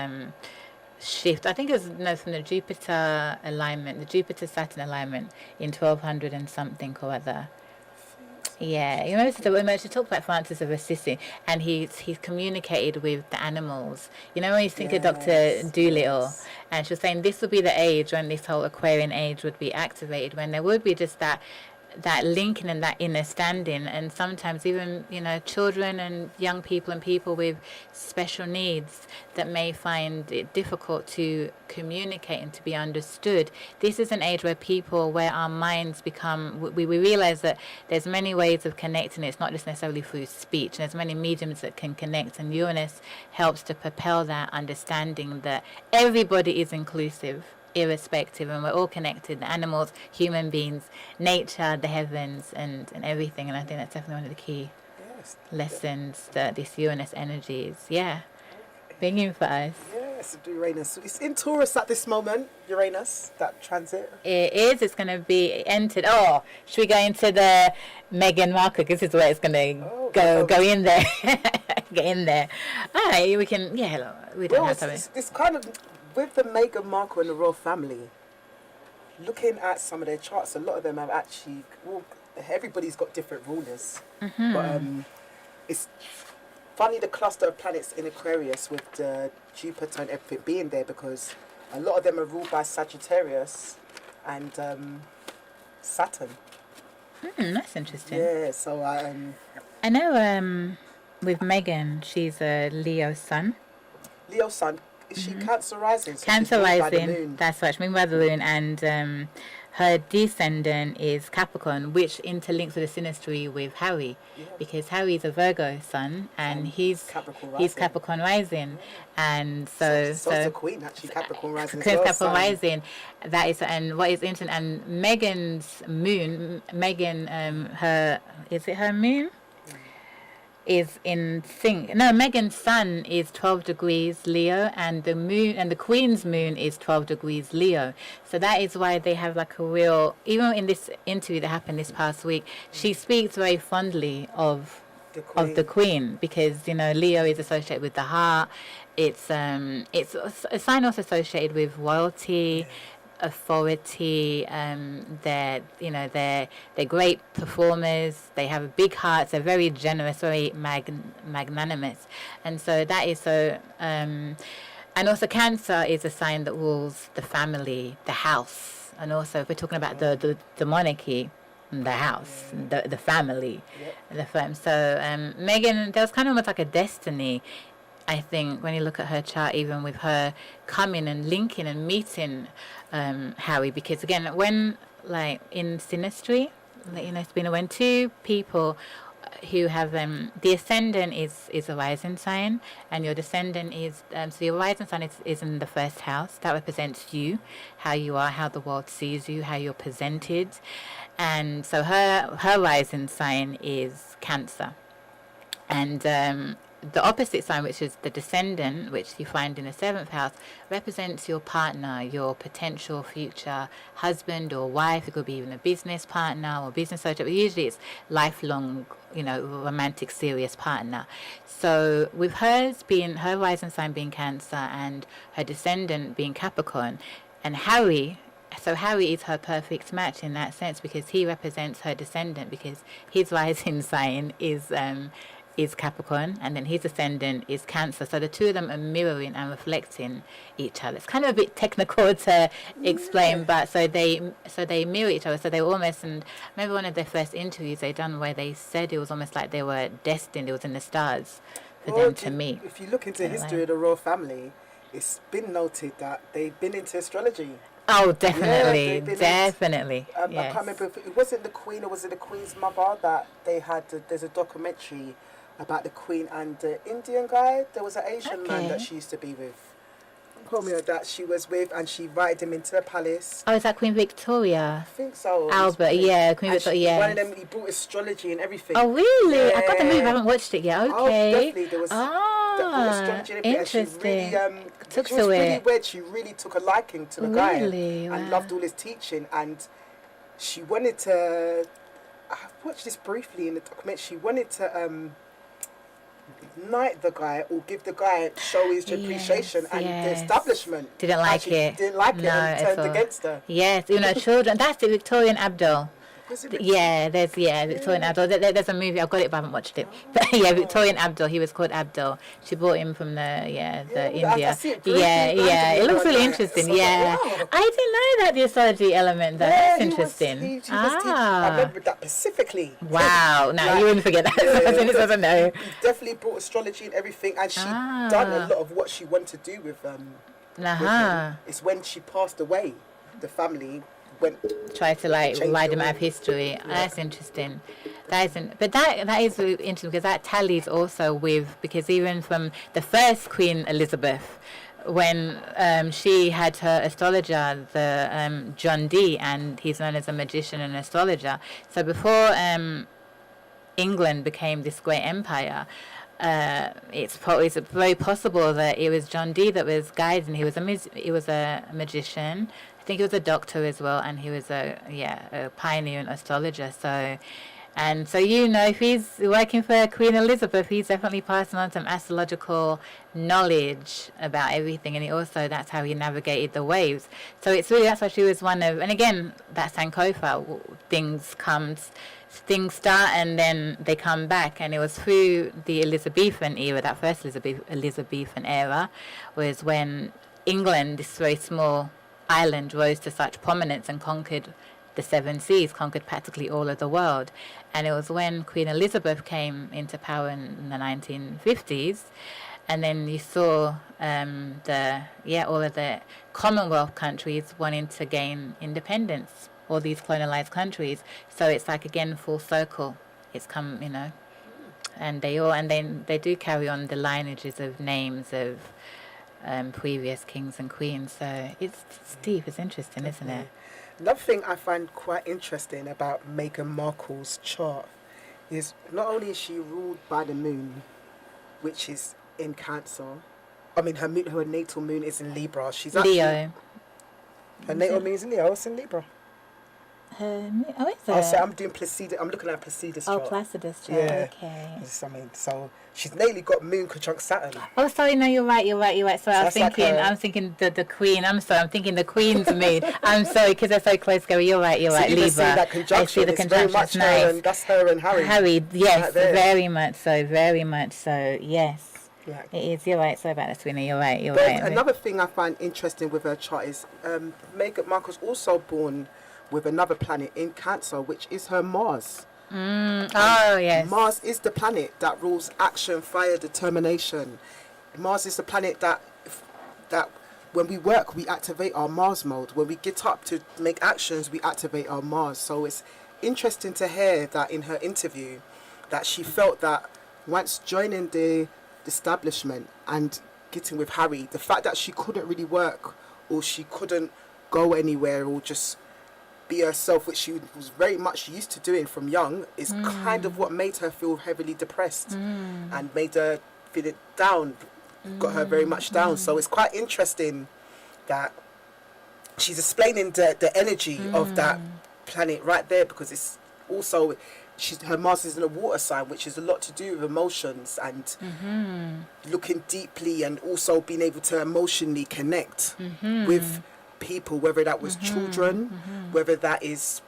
shift, I think it was from the Jupiter alignment, the Jupiter-Saturn alignment in 1200 and something or other. Yeah, you remember she talked about Francis of Assisi, and he's communicated with the animals. You know, when you think of Dr. Dolittle, and she was saying this would be the age when this whole Aquarian age would be activated, when there would be just that linking and that understanding, and sometimes even children and young people and people with special needs that may find it difficult to communicate and to be understood. This is an age where our minds become, we realize that there's many ways of connecting. It's not just necessarily through speech, and there's many mediums that can connect, and Uranus helps to propel that understanding that everybody is inclusive, irrespective, and we're all connected, the animals, human beings, nature, the heavens, and everything. And I think that's definitely one of the key lessons that this Uranus energy is bringing for us. Yes, Uranus. It's in Taurus at this moment, Uranus, that transit. It is. It's going to be entered. Oh, should we go into the Meghan Markle? This is where it's going to go in there. Get in there. All right, we can, we don't have time. It's kind of, with the Meghan Markle and the royal family, looking at some of their charts, a lot of them have actually, well, everybody's got different rulers. But it's funny the cluster of planets in Aquarius with the Jupiter and everything being there, because a lot of them are ruled by Sagittarius and Saturn. That's interesting. Yeah, so I know with Megan, she's a Leo sun. Leo sun, is she Cancer rising? So Cancer she's ruled by the rising, moon. that's right, she's moved by the moon, and her descendant is Capricorn, which interlinks with the synastry with Harry, because Harry's a Virgo sun, and he's Capricorn rising, and so it's the Queen actually, Capricorn rising. Queen's as well, Capricorn so- rising, that is, and what is interesting, and Megan's moon, her, is it her moon? Is in sync. No, Megan's sun is 12 degrees Leo, and the moon and the Queen's moon is 12 degrees Leo. So that is why they have like a real. Even in this interview that happened this past week, she speaks very fondly of the Queen, because Leo is associated with the heart. It's a sign also associated with royalty. Authority, they're great performers, they have big hearts, they're very generous, very magnanimous, and so that is so and also Cancer is a sign that rules the family, the house, and also if we're talking about the monarchy, the house, the family, the firm. So Megan, there was kind of almost like a destiny, I think, when you look at her chart, even with her coming and linking and meeting Harry, because again, when like in synastry, it's been when two people who have the ascendant is a rising sign, and your descendant is so your rising sign is in the first house. That represents you, how you are, how the world sees you, how you're presented, and so her rising sign is Cancer, and the opposite sign, which is the descendant, which you find in the 7th house, represents your partner, your potential future husband or wife. It could be even a business partner or business associate, but usually it's lifelong, romantic, serious partner. So with her rising sign being Cancer and her descendant being Capricorn, and Harry is her perfect match in that sense, because he represents her descendant, because his rising sign is Capricorn, and then his ascendant is Cancer. So the two of them are mirroring and reflecting each other. It's kind of a bit technical to explain, but so they mirror each other. So they were almost, and I remember one of their first interviews they done where they said it was almost like they were destined. It was in the stars for them to meet. If you look into the history of the royal family, it's been noted that they've been into astrology. Oh, definitely, Yeah, definitely. I Yes. can't remember if it wasn't the Queen or was it the Queen's mother that they had. There's a documentary about the Queen and the Indian guy. There was an Asian man that she used to be with. Call me that she was with, and she invited him into the palace. Oh, is that Queen Victoria? I think so. Albert, yeah, Queen And Victoria. Yeah. One of them, he brought astrology and everything. Oh, really? Yeah. I got the movie. I haven't watched it yet. Okay. Oh, definitely. There was that brought astrology and everything. Interesting. And she really, Took it was to really it. weird. She really took a liking to the guy Really? and Wow. loved all his teaching. And she wanted to. I watched this briefly in the documentary. She wanted to knight the guy or give the guy show his appreciation, and the establishment didn't like actually it. didn't like it No, and at turned all. against her. Yes, children. That's it, Victorian Abdul. Was it Yeah, Victorian Abdul. There's a movie. I've got it, but I haven't watched it. But yeah, Victorian Abdul. He was called Abdul. She brought him from the India. I see it briefly It looks one really night. interesting. So I was Yeah, like, wow. I didn't know that, the astrology element. Though. That's interesting. He was teaching. I remember that specifically. Wow. No, Like, you wouldn't forget that. It doesn't know. He definitely brought astrology and everything, and she done a lot of what she wanted to do with with him. It's when she passed away, the family went. Try to Change ride the them out of way. history. That's interesting. But that is really interesting, because that tallies also with, because even from the first Queen Elizabeth, when she had her astrologer, the John Dee, and he's known as a magician and astrologer. So before England became this great empire, it's very possible that it was John Dee that was guiding. He was a magician. I think he was a doctor as well, and he was a pioneer and astrologer. So And so, you know, if he's working for Queen Elizabeth, he's definitely passing on some astrological knowledge about everything. And he also, that's how he navigated the waves. So it's really, that's why she was one of, and again, that's Sankofa, things start and then they come back. And it was through the Elizabethan era, that first Elizabethan era, was when England, this very small island, rose to such prominence and conquered the seven seas, conquered practically all of the world. And it was when Queen Elizabeth came into power in the 1950s, and then you saw all of the Commonwealth countries wanting to gain independence, all these colonized countries. So it's like, again, full circle. It's come, you know, and they do carry on the lineages of names of previous kings and queens. So it's deep, it's interesting, isn't it? Another thing I find quite interesting about Meghan Markle's chart is not only is she ruled by the moon, which is in Cancer. I mean, her natal moon is in Libra. She's actually, Leo. Her natal moon is in Leo. It's in Libra. Is it? Oh, so I'm doing Placidus. I'm looking at Placidus chart. Oh, Placidus chart. Yeah. Okay. I mean, so she's nearly got moon conjunct Saturn. Oh, sorry, no, you're right. Sorry, So I was thinking the Queen. I'm sorry, I'm thinking the Queen's moon. I'm sorry, because they're so close together. You're right, So you Libra. can see that conjunction. I see the it's conjunction. very much It's nice. her, and that's her and Harry. Harry, yes, Right there. very much so, yes. Yeah. It is, you're right, sorry about that, Sweeney, you're right. But another thing I find interesting with her chart is Meghan Markle's also born with another planet in Cancer, which is her Mars. Oh, yes. Mars is the planet that rules action, fire, determination. Mars is the planet that when we work, we activate our Mars mode. When we get up to make actions, we activate our Mars. So it's interesting to hear that in her interview, that she felt that once joining the establishment and getting with Harry, the fact that she couldn't really work or she couldn't go anywhere or just be herself, which she was very much used to doing from young, is kind of what made her feel heavily depressed and made her feel it down, got her very much down. So it's quite interesting that she's explaining the energy of that planet right there, because it's also her Mars is in a water sign, which is a lot to do with emotions and looking deeply and also being able to emotionally connect with people, whether that was children, whether that is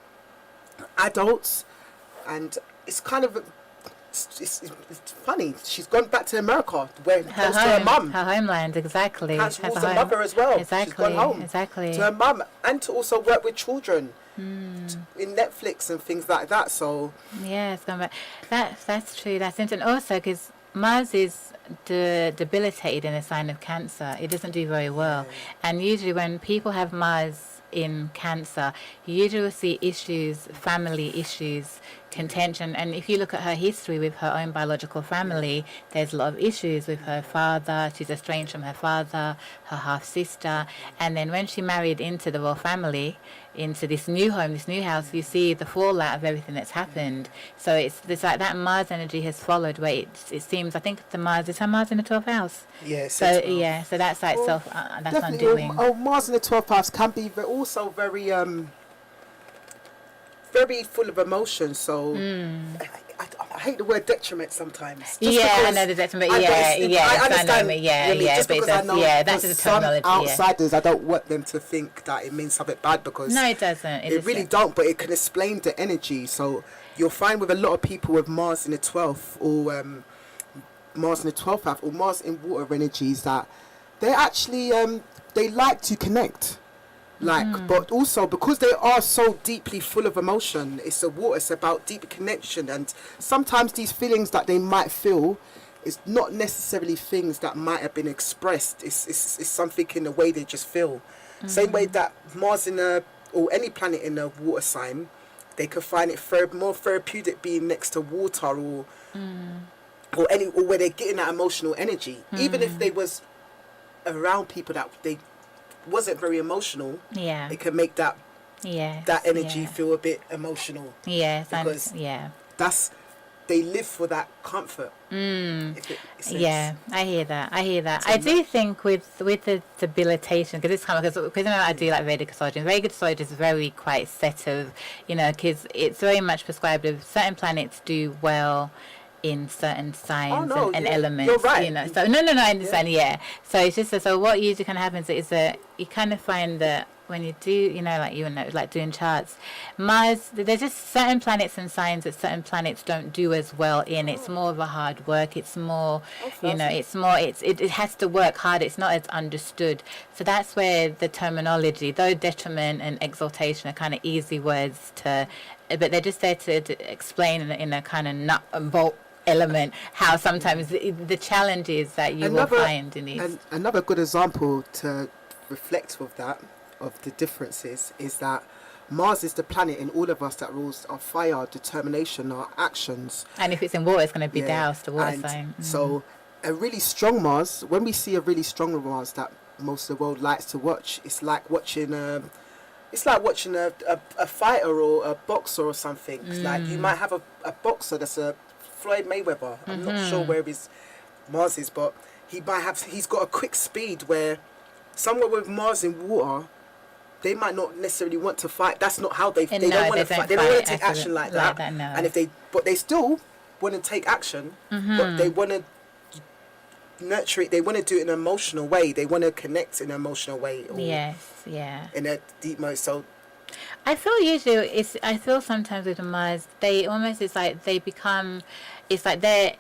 adults. And it's kind of it's funny, she's gone back to America where close to her mum, her homeland, exactly. Has a mother as well. Exactly, she's gone home exactly to her mum, and to also work with children in Netflix and things like that. So yeah, it's gone back. That's true. That's interesting. Also, because Mars is debilitated in a sign of Cancer. It doesn't do very well, and usually when people have Mars in Cancer, you usually will see issues, family issues, contention. And if you look at her history with her own biological family, there's a lot of issues with her father. She's estranged from her father, her half sister, and then when she married into the royal family, into this new home, this new house, you see the fallout of everything that's happened. So it's like that Mars energy has followed where it seems, I think the Mars, is her Mars in the 12th house? yes. So yeah, so that's like that's undoing. Mars in the 12th house can be also very very full of emotion. So I hate the word detriment sometimes. Just I know the detriment. I understand. Just because I know that's the some terminology. outsiders, I don't want them to think that it means something bad, because No, it doesn't. It really don't. But it can explain the energy. So you'll find with a lot of people with Mars in the 12th or Mars in the 12th house or Mars in water energies, that they actually they like to connect. But also because they are so deeply full of emotion, it's about deep connection, and sometimes these feelings that they might feel is not necessarily things that might have been expressed. It's something in the way they just feel. Same way that Mars or any planet in a water sign, they could find it more therapeutic being next to water or where they're getting that emotional energy, even if they was around people that they wasn't very emotional, it can make that energy feel a bit emotional. Yes, because that's they live for that comfort. Yeah, I hear that. I do think with the debilitation, because it's kind of because I do like Vedic astrology. Vedic astrology is very quite set of, because it's very much prescribed of certain planets do well in certain signs and elements. You're right. So no, I understand. Yeah. So it's just so what usually kind of happens is that you kind of find that when you do, like doing charts, Mars, there's just certain planets and signs that certain planets don't do as well in. It's more of a hard work. It's more, it has to work hard. It's not as understood. So that's where the terminology, though detriment and exaltation are kind of easy words but they're just there to explain in a kind of nut and bolt element how sometimes the challenges that you will find in these. Another good example to reflect with that, of the differences, is that Mars is the planet in all of us that rules our fire, determination, our actions. And if it's in water, it's going to be doused, the water sign. So a really strong Mars, when we see a really strong Mars that most of the world likes to watch, it's like watching a fighter or a boxer or something. It's like you might have a boxer that's a Floyd Mayweather. I'm not sure where his Mars is, but he's got a quick speed where someone with Mars in water, they might not necessarily want to fight. That's not how they don't want to fight. They don't want to take action like that. No. And they still want to take action, but they want to nurture it. They want to do it in an emotional way. They want to connect in an emotional way. In a deep mode. So I feel sometimes with the Mars, it's like they're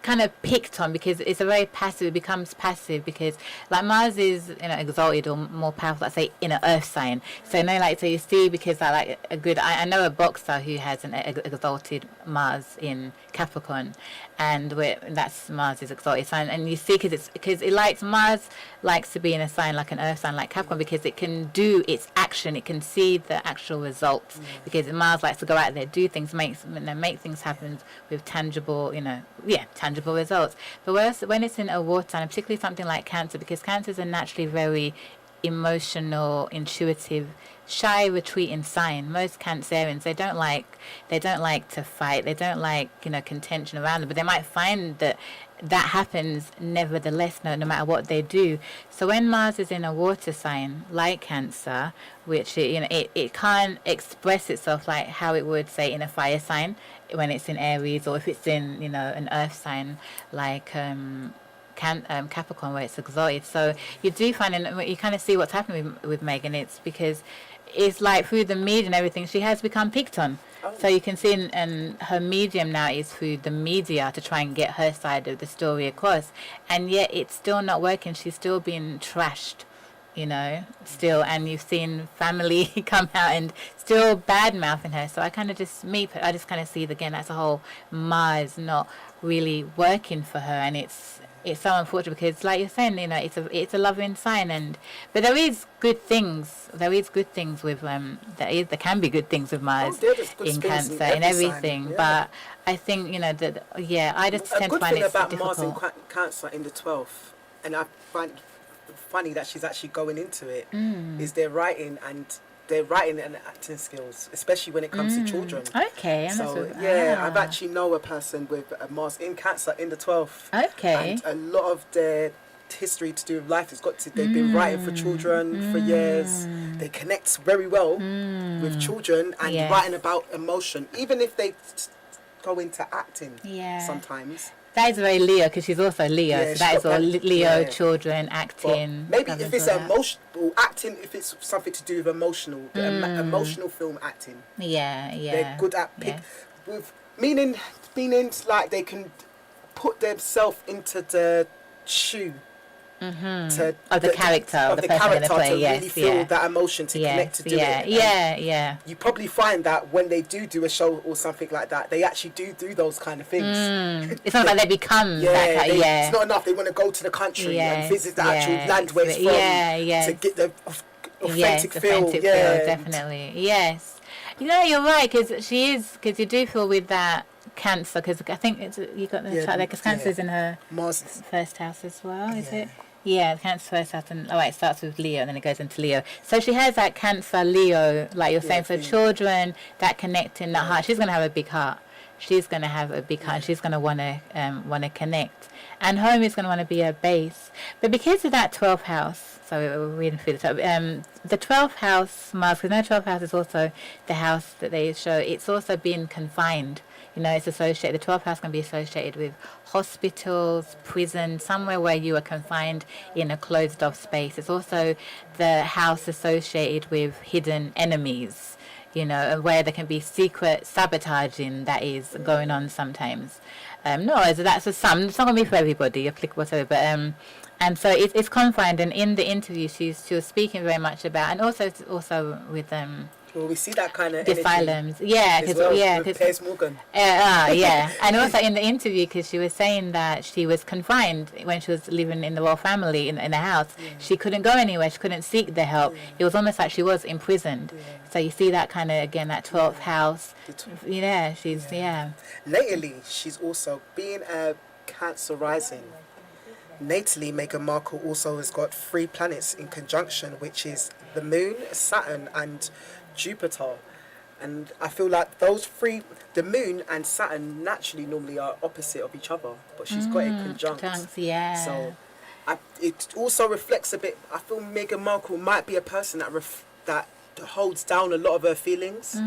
kind of picked on because it's it becomes passive because like Mars is exalted or more powerful, let's say in an earth sign. So you see, because I know a boxer who has an exalted Mars in Capricorn, and that's Mars' exalted sign, and you see because Mars likes to be in a sign like an earth sign like Capricorn because it can do its action, it can see the actual results, because Mars likes to go out there, do things, make things happen with tangible results. But when it's in a water sign, particularly something like Cancer, because Cancers are naturally very emotional, intuitive, shy, retreating sign. Most Cancerians, they don't like to fight. They don't like contention around them. But they might find that happens nevertheless, no matter what they do. So when Mars is in a water sign like Cancer, which it can't express itself like how it would say in a fire sign when it's in Aries, or if it's in an earth sign like Capricorn where it's exalted. So you do find, and you kind of see what's happening with Megan. It's because it's like through the media and everything, she has become picked on. So you can see and her medium now is through the media to try and get her side of the story across, and yet it's still not working. She's still being trashed, still, and you've seen family come out and still bad mouthing her. So I just kind of see it again, that's a whole Mars not really working for her, and it's so unfortunate because, like you're saying, it's a loving sign, but there is good things. There with there can be good things with Mars in Cancer and everything. Sign, But I think I just tend to find it difficult. A good thing about Mars in Cancer in the 12th, and I find it funny that she's actually going into it, is their writing and acting skills, especially when it comes to children. Okay. I've actually know a person with a Mars in Cancer in the 12th. Okay. And a lot of their history to do with life they've been writing for children for years. They connect very well with children and writing about emotion, even if they go into acting sometimes. That is very Leo, because she's also Leo. Yeah, so that is all Leo, children, acting. But maybe if it's emotional acting, if it's something to do with emotional film acting. Yeah. They're good at meaning like they can put themselves into the shoe. Of the character of the person going to play, to really feel that emotion, to connect to do it. Yeah. You probably find that when they do a show or something like that, they actually do those kind of things. It's not like they become that kind. It's not enough. They want to go to the country and visit the actual land where it's from to get the authentic feel. Authentic feel, definitely. Yes. You're right, because you do feel with that Cancer, because I think you got the chart there, because Cancer's in her Mars' first house as well, is it? Yeah, Cancer first house, and it starts with Leo and then it goes into Leo. So she has that Cancer Leo, like you're saying, for children, that connecting, that heart. She's going to have a big heart. she's going to have a big heart, and she's going to want to connect. And home is going to want to be her base. But because of that 12th house, so we're reading through this up, the 12th house, Mars, because no 12th house is also the house that they show, it's also being confined. You know, it's associated, the 12th house can be associated with hospitals, prison, somewhere where you are confined in a closed off space. It's also the house associated with hidden enemies, you know, where there can be secret sabotaging that is going on sometimes. No, so that's it's not going to be for everybody, applicable to it, but and so it's confined. And in the interview, she was speaking very much about, and also with Well, we see that kind of the asylums, yeah, with Piers Morgan. Yeah, and also in the interview, because she was saying that she was confined when she was living in the royal family in the house. She couldn't go anywhere. She couldn't seek the help. It was almost like she was imprisoned. So you see that kind of, again, that 12th house. Yeah, she's Lately, she's also being a Cancer rising. Natally, Meghan Markle also has got 3 planets in conjunction, which is the Moon, Saturn, and Jupiter. And I feel like those 3, the Moon and Saturn, naturally normally are opposite of each other, but she's got it conjunct. So it also reflects a bit. I feel Meghan Markle might be a person that holds down a lot of her feelings.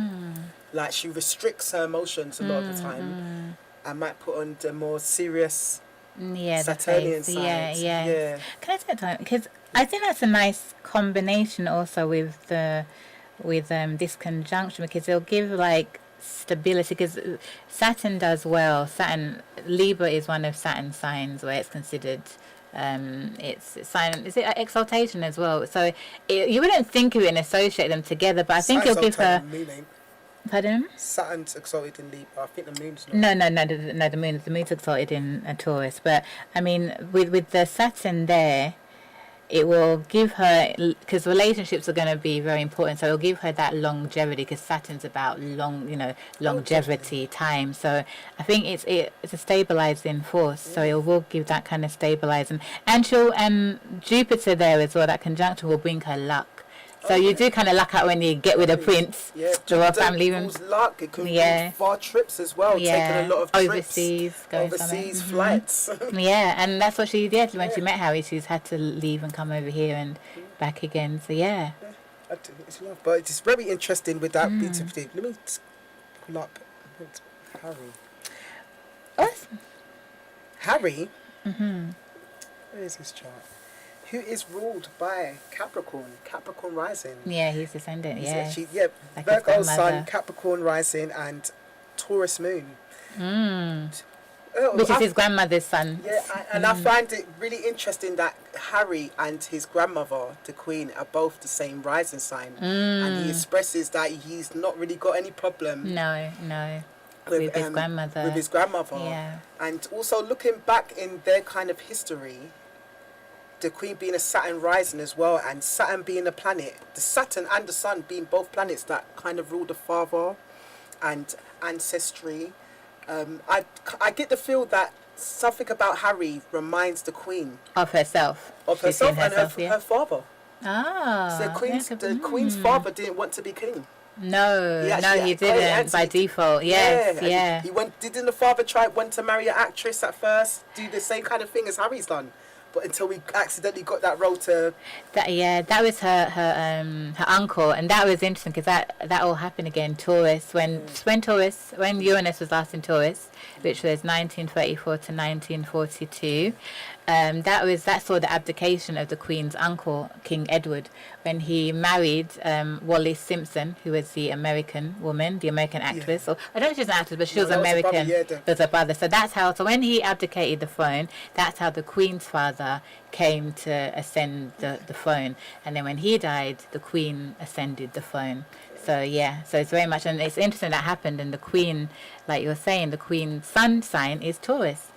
Like she restricts her emotions a lot of the time, and might put on the more serious Saturnian side. Yeah. Can I take time? Because I think that's a nice combination also with this conjunction, because it'll give like stability, because Saturn does well. Libra is one of Saturn's signs where it's considered it's sign, is it exaltation as well? So you wouldn't think of it and associate them together, but I think it'll give her. Pardon? Saturn's exalted in Libra. I think the moon's not. No. The moon's exalted in Taurus. But I mean, with the Saturn there, it will give her, because relationships are going to be very important. So it'll give her that longevity, because Saturn's about longevity, time. So I think it's a stabilizing force. So it will give that kind of stabilizing, and Jupiter there as well. That conjunction will bring her luck. So you do kind of luck out when you get with a prince. Yeah, the royal family. Luck. It can be far trips as well. Taking a lot of trips. Overseas flights. Yeah, and that's what she did when she met Harry. She's had to leave and come over here and back again. So yeah. I do. It's love, but it's very interesting with that bit of thing. Let me pull up Harry. What? Harry. Where is his chart? Who is ruled by Capricorn rising. Yeah, he's ascendant. Like Virgo sun, Capricorn rising, and Taurus moon. Which is his grandmother's son. Yeah, and I find it really interesting that Harry and his grandmother, the Queen, are both the same rising sign, and he expresses that he's not really got any problem. No. With his grandmother. Yeah. And also looking back in their kind of history, the Queen being a Saturn rising as well, and Saturn being a planet, the Saturn and the Sun being both planets that kind of rule the father and ancestry. I get the feel that something about Harry reminds the Queen of herself. And her father. So the Queen's father didn't want to be king. No, he didn't by default. Yes. Didn't the father want to marry an actress at first, do the same kind of thing as Harry's done? But until we accidentally got that role to... That was her uncle, and that was interesting, because that all happened again, Taurus, when Uranus was last in Taurus, which was 1934 to 1942. That saw the abdication of the Queen's uncle, King Edward, when he married Wallis Simpson, who was the American woman, the American actress. Or, I don't know if she's an actress, but she was American. It was her brother. So when he abdicated the throne, that's how the Queen's father came to ascend the throne. And then when he died, the Queen ascended the throne. So it's very much, and it's interesting that happened, and the Queen, like you're saying, the Queen's sun sign is Taurus.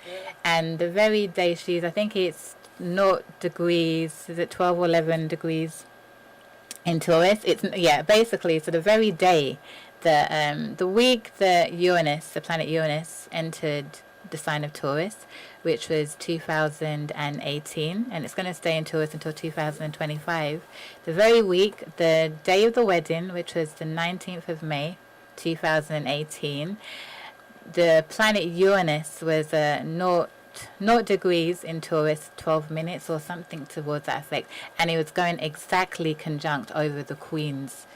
And the very day I think it's 0 degrees, is it 12 or 11 degrees in Taurus? Basically, so the very day, the week that the planet Uranus entered the sign of Taurus, which was 2018, and it's going to stay in Taurus until 2025. The very week, the day of the wedding, which was the 19th of May, 2018, the planet Uranus was 0 degrees in Taurus, 12 minutes or something towards that effect, and it was going exactly conjunct over the Queen's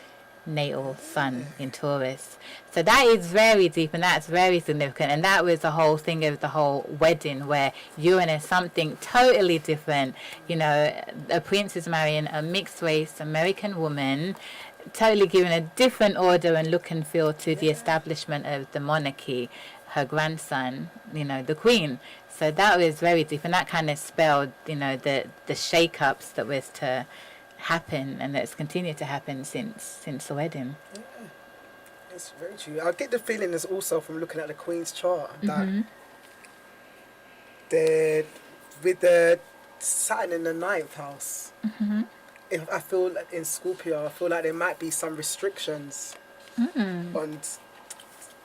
natal sun in Taurus. So that is very deep, and that's very significant, and that was the whole thing of the whole wedding, where Uranus, something totally different, you know, a prince is marrying a mixed race American woman, totally giving a different order and look and feel to the establishment of the monarchy, her grandson, you know, the Queen. So that was very deep, and that kind of spelled, you know, the shake-ups that was to happen, and that's continued to happen since the wedding. Yeah, it's very true. I get the feeling is also from looking at the Queen's chart that with the Saturn in the ninth house, if I feel like in Scorpio, I feel like there might be some restrictions on.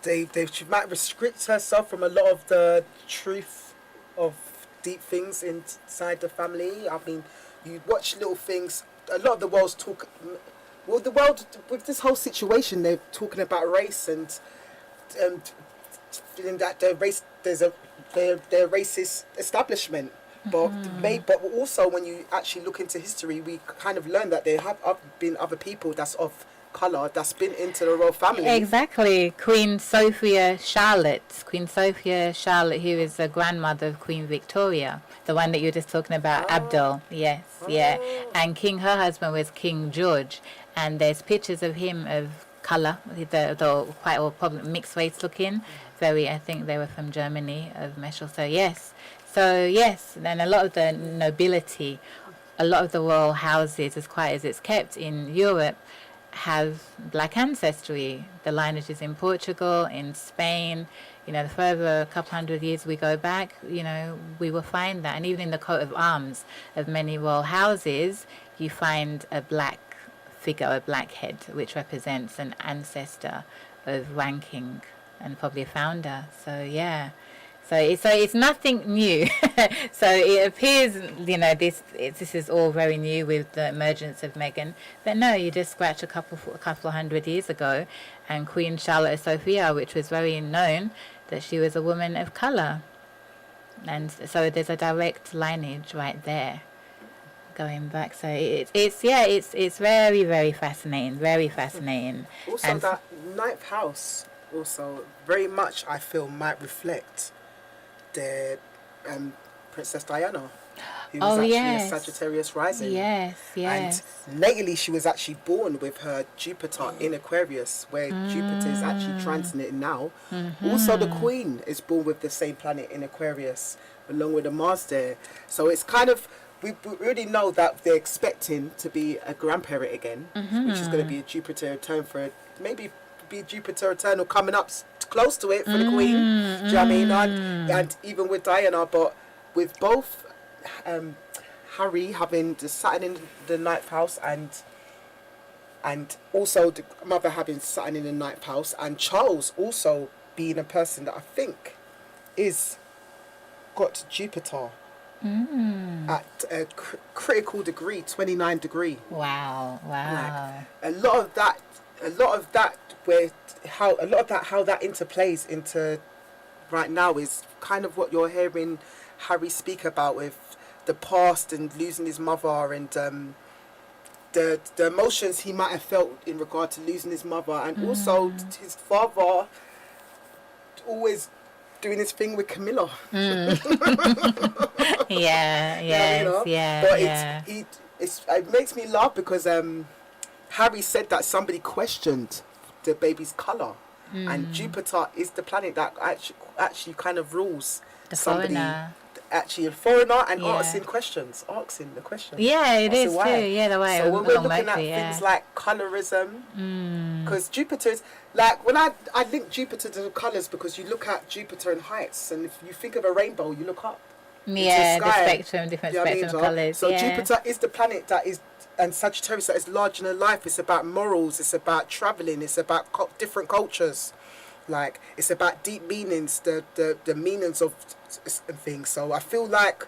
She might restrict herself from a lot of the truth of deep things inside the family. I mean, you watch little things. A lot of the world's talk. Well, the world with this whole situation, they're talking about race and feeling that their race there's their racist establishment. But also when you actually look into history, we kind of learn that there have been other people that's of colour that's been into the royal family. Exactly. Queen Sophia Charlotte, who is the grandmother of Queen Victoria, the one that you were just talking about, Abdul. Yes, yeah. And her husband was King George, and there's pictures of him of colour, the quite all probably mixed race looking. Very, I think they were from Germany, of Meshel. So yes, and a lot of the nobility, a lot of the royal houses, as quiet as it's kept in Europe, have black ancestry. The lineages in Portugal, in Spain, you know, the further a couple hundred years we go back, you know, we will find that. And even in the coat of arms of many royal houses, you find a black figure, a black head, which represents an ancestor of ranking and probably a founder. So yeah. So it's nothing new. So it appears, you know, this is all very new with the emergence of Meghan. But no, you just scratch a couple of hundred years ago, and Queen Charlotte Sophia, which was very known, that she was a woman of colour, and so there's a direct lineage right there, going back. So it's very, very fascinating, very fascinating. Also, and that ninth house also very much I feel might reflect the Princess Diana, who was actually a Sagittarius rising. Yes. And lately she was actually born with her Jupiter in Aquarius, where Jupiter is actually transiting now. Also, the Queen is born with the same planet in Aquarius, along with the Mars there. So it's kind of, we already know that they're expecting to be a grandparent again, which is going to be a Jupiter return for maybe be Jupiter return or coming up close to it for the Queen. Do you know what I mean? And even with Diana, but with both Harry having the Saturn in the ninth house and also the mother having Saturn in the ninth house, and Charles also being a person that I think is got Jupiter at a critical degree, 29 degree. Wow. Like, a lot of that how that interplays into right now is kind of what you're hearing Harry speak about with the past and losing his mother, and the emotions he might have felt in regard to losing his mother, and also his father always doing his thing with Camilla. But it makes me laugh because Harry said that somebody questioned the baby's colour, and Jupiter is the planet that actually kind of rules the somebody, foreigner. actually a foreigner, and asking the questions. Yeah, it is too. Yeah, the way. So when we're looking at things like colorism, because Jupiter is like, when I link Jupiter to the colours, because you look at Jupiter in heights, and if you think of a rainbow, you look up. Yeah, the spectrum, different spectrum of colours. So Jupiter is the planet that is, and Sagittarius, that is large in her life. It's about morals, it's about travelling, it's about different cultures. Like, it's about deep meanings, the meanings of things. So I feel like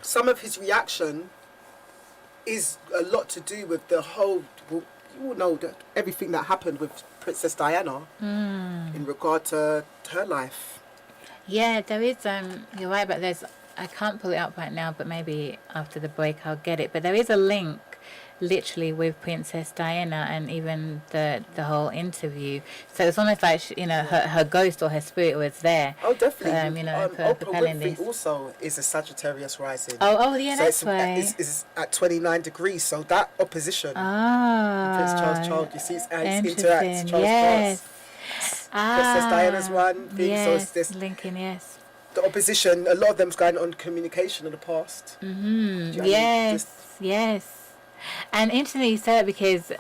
some of his reaction is a lot to do with the whole, you all know that everything that happened with Princess Diana in regard to her life. Yeah, there is. You're right, but there's. I can't pull it up right now, but maybe after the break I'll get it. But there is a link, literally, with Princess Diana and even the whole interview. So it's almost like her ghost or her spirit was there. Oh, definitely. Oprah propelling Winfrey this. also is a Sagittarius rising. Oh yeah, So that's right. it's at 29 degrees. So that opposition, Prince Charles, you see, it's interesting. Charles Yes. Princess Diana's one thing. Yes. So it's this Lincoln. Yes. the opposition. A lot of them's going on communication in the past. Yes. And interestingly you said it because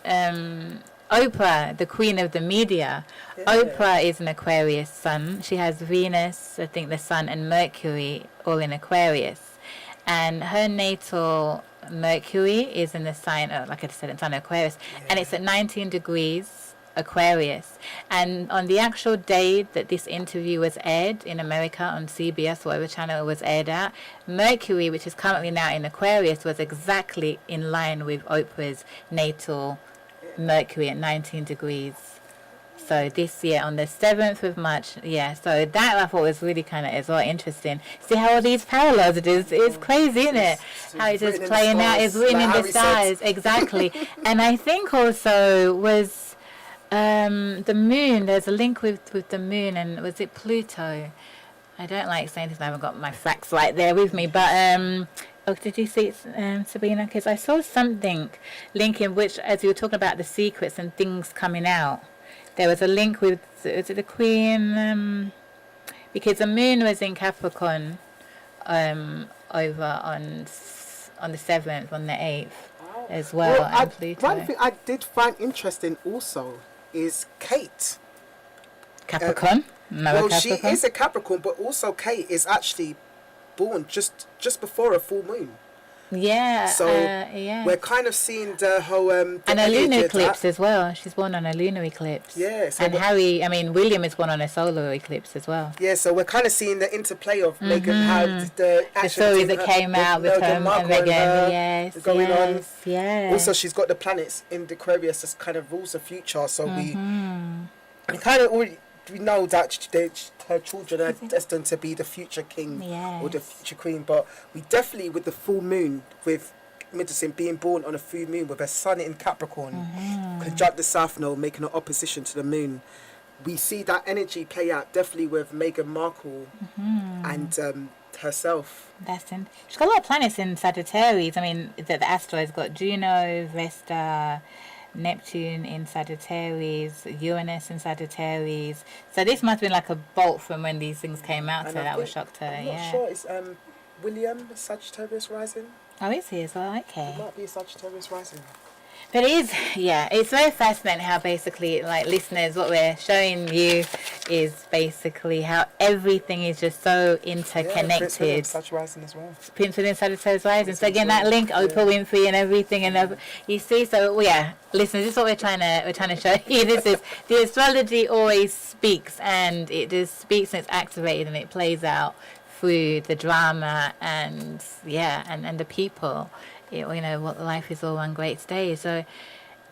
Oprah, the queen of the media, Oprah is an Aquarius sun. She has Venus, I think the sun, and Mercury all in Aquarius. And her natal Mercury is in the sign, like I said, it's on Aquarius. And it's at 19 degrees Aquarius. And on the actual day that this interview was aired in America on CBS, whatever channel it was aired at, Mercury, which is currently now in Aquarius, was exactly in line with Oprah's natal Mercury at 19 degrees. So this year on the 7th of March, so that I thought was really kind of as well interesting. See how all these parallels it is. It's crazy, isn't it? How it's just playing out. It's written in the stars. Exactly. And I think also was the moon. There's a link with the moon, and was it Pluto? I don't like saying this. I haven't got my facts right there with me, but did you see it, Sabrina? Because I saw something linking, which, as you were talking about the secrets and things coming out, there was a link with, is it the Queen? Because the moon was in Capricorn over on the 7th, on the 8th as well. And Pluto. One thing I did find interesting also is Kate. Capricorn? Capricorn? She is a Capricorn, but also Kate is actually born just before a full moon. Yeah. So we're kind of seeing the whole and a lunar eclipse as well. She's born on a lunar eclipse. Yeah. So and William is born on a solar eclipse as well. Yeah. So we're kind of seeing the interplay of Meghan, how the stories that came out with her and Meghan. Yes. Going on. Yeah. Also, she's got the planets in the Aquarius as kind of rules the future. So we kind of already. We know that her children are destined to be the future king or the future queen, but we definitely, with the full moon, with Middleton being born on a full moon with her sun in Capricorn, conjunct the South Node, making an opposition to the moon, we see that energy play out definitely with Meghan Markle and herself. She's got a lot of planets in Sagittarius. I mean, the asteroids got Juno, Vesta, Neptune in Sagittarius, Uranus in Sagittarius. So this must have been like a bolt from when these things came out. So that was shocked her. I'm not sure. Is William Sagittarius rising? Oh, is he as well? Okay. It might be a Sagittarius rising. But it is, it's very fascinating how basically, like, listeners, what we're showing you is basically how everything is just so interconnected. Prince William Sagittarius rising as well. Prince William Sagittarius rising. So again, that link, Oprah Winfrey and everything, and you see. So listeners, this is what we're trying to show you. This is the astrology always speaks, and it just speaks and it's activated and it plays out through the drama and the people. What life is all one great stage. So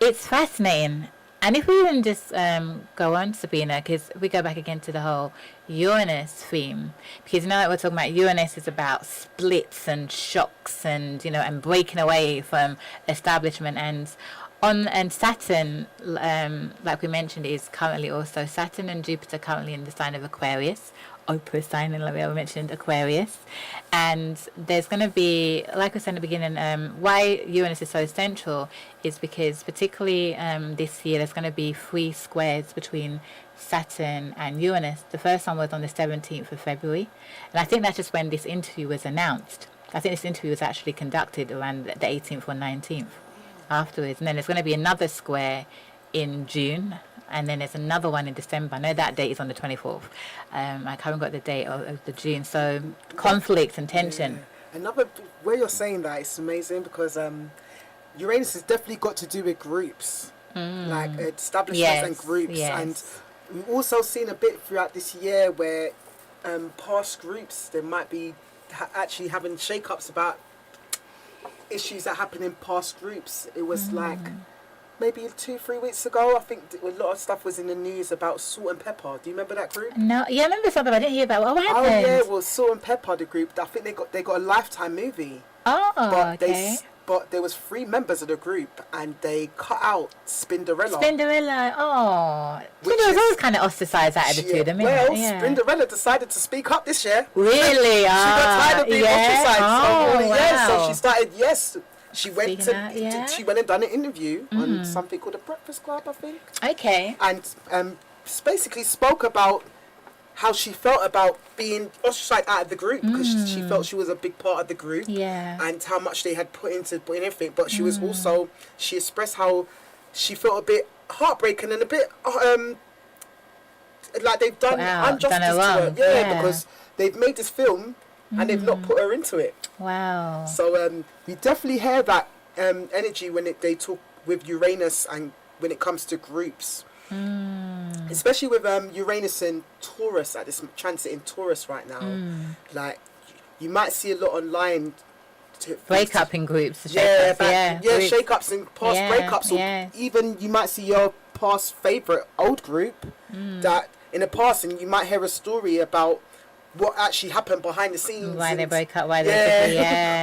it's fascinating. And if we even just go on, Sabrina, because we go back again to the whole Uranus theme, because that we're talking about Uranus is about splits and shocks and and breaking away from establishment, and Saturn, like we mentioned, is currently also Saturn and Jupiter currently in the sign of Aquarius. Oprah sign, and like we mentioned, Aquarius. And there's going to be, like I said in the beginning, why Uranus is so central is because particularly this year there's going to be 3 squares between Saturn and Uranus. The first one was on the 17th of February, and I think that's just when this interview was announced. I think this interview was actually conducted around the 18th or 19th afterwards. And then there's going to be another square in June, and then there's another one in December. I know that date is on the 24th. I haven't got the date of the June. So conflict and tension. Yeah. Another way you're saying that is amazing because Uranus has definitely got to do with groups, like establishments and groups. And we've also seen a bit throughout this year where past groups, they might be actually having shake-ups about issues that happen in past groups. It was like maybe 2-3 weeks ago. I think a lot of stuff was in the news about Salt and Pepper. Do you remember that group? No, yeah, I remember something, but I didn't hear about what Oh happened. yeah, well, Salt and Pepper, the group. I think they got a Lifetime movie. Oh, But okay. but there was 3 members of the group, and they cut out Spinderella. Spinderella, oh. Which Spinderella's is- always kind of ostracized that attitude, I mean. Well, Yeah. Spinderella decided to speak up this year. Really? She got tired of being ostracized. Oh, So wow. she started. Yes, she went Speaking out, yeah. she went and done an interview on something called the Breakfast Club, I think, Okay. and basically spoke about how she felt about being ostracized out of the group because she felt she was a big part of the group. Yeah. And how much they had put into putting everything, but she was also, she expressed how she felt a bit heartbroken and a bit like they've done Wow, injustice done her to her. wrong. Yeah, Yeah. because they've made this film and they've not put her into it. Wow. So we definitely hear that energy when they talk with Uranus and when it comes to groups. Especially with Uranus and Taurus at this transit in Taurus right now. Like you might see a lot online. Break up in groups. Yeah, Yeah. Groups. shake-ups and past Yeah, breakups. Or yes. even you might see your past favourite old group that in the past, and you might hear a story about what actually happened behind the scenes. Why they and- broke up, why Yeah.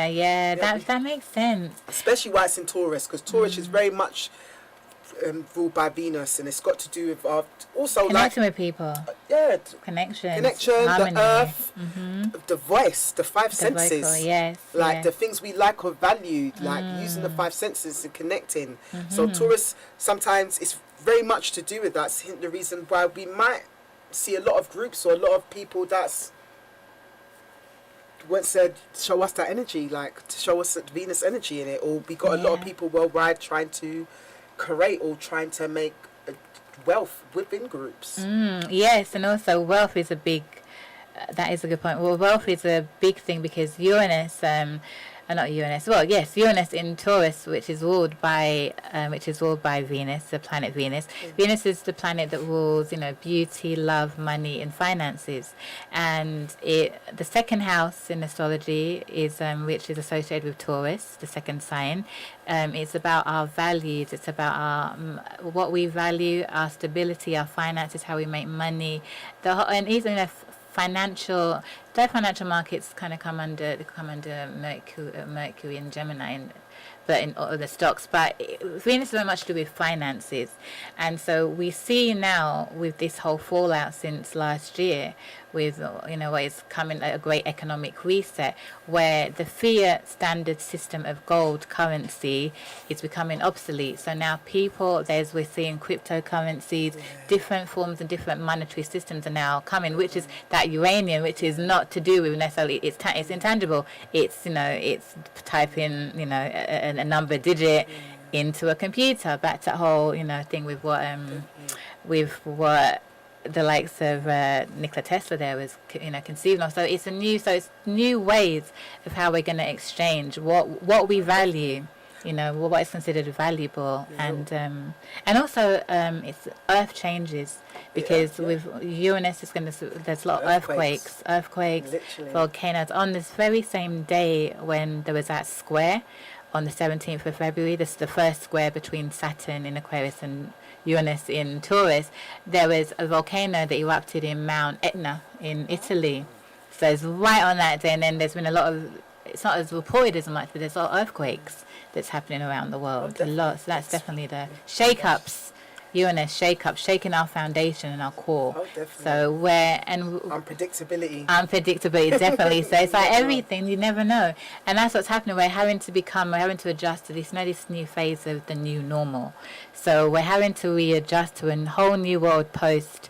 they yeah. That makes sense. Especially why it's in Taurus, because Taurus is very much ruled by Venus, and it's got to do with also Connecting with people. connection, Harmony. the earth, the voice, the 5 The senses. vocal, yes. Like yes. the things we like or value, like using the 5 senses and connecting. So Taurus sometimes it's very much to do with that. It's the reason why we might see a lot of groups or a lot of people that's once said show us that energy, like to show us that Venus energy in it. Or we got a lot of Yeah. people worldwide trying to create or trying to make wealth within groups. Yes, and also wealth is a big. That is a good point. Well, wealth is a big thing because Uranus, not Uranus. Well, yes, Uranus in Taurus, which is ruled by Venus, the planet Venus. Venus is the planet that rules, beauty, love, money, and finances. And the second house in astrology is which is associated with Taurus, the second sign. It's about our values. It's about our what we value, our stability, our finances, how we make money, and even if financial markets kind of come under Mercury and Gemini, but in all the stocks. But Venus is very much to do with finances, and so we see now with this whole fallout since last year, with what is coming a great economic reset, where the fiat standard system of gold currency is becoming obsolete. So now we're seeing cryptocurrencies, different forms and different monetary systems are now coming, which is that uranium, which is not to do with necessarily it's intangible. It's it's typing a number digit into a computer. Back to that whole thing with what the likes of Nikola Tesla there was conceived of. So it's new ways of how we're going to exchange what we value, what is considered valuable, and also it's earth changes because with Uranus there's a lot of earthquakes, Literally. volcanoes on this very same day when there was that square on the 17th of February. This is the first square between Saturn in Aquarius and Uranus in Taurus. There was a volcano that erupted in Mount Etna in Italy. So it's right on that day, and then there's been a lot of, it's not as reported as much, but there's a lot of earthquakes that's happening around the world. A lot. So that's definitely the shake-ups. Uranus shaking our foundation and our core. Oh, definitely. So Unpredictability. Unpredictability, definitely. So it's like everything, you never know. And that's what's happening. We're having to adjust to this new phase of the new normal. So we're having to readjust to a whole new world post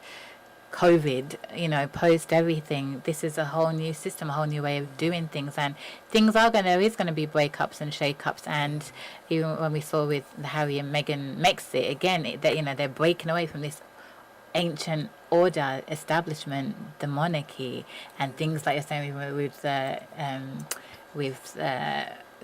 COVID, post everything. This is a whole new system, a whole new way of doing things, and there is going to be breakups and shake-ups. And even when we saw with Harry and Meghan Brexit again, they're breaking away from this ancient order establishment, the monarchy, and things like you're saying with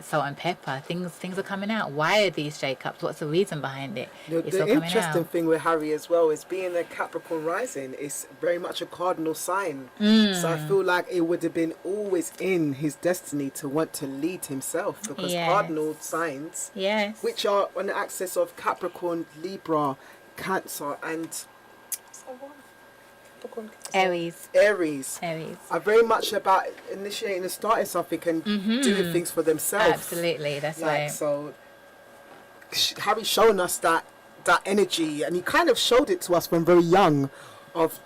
salt and pepper. Things are coming out. Why are these shake-ups? What's the reason behind it? It's The all coming interesting out. thing with Harry as well is being a Capricorn rising is very much a cardinal sign. So I feel like it would have been always in his destiny to want to lead himself, because Yes. cardinal signs, Yes. which are on the axis of Capricorn, Libra, Cancer, and Aries. Aries Aries. are very much about initiating and starting something and doing things for themselves. Absolutely. That's Like, right. so Harry's shown us that energy, and he kind of showed it to us from very young, of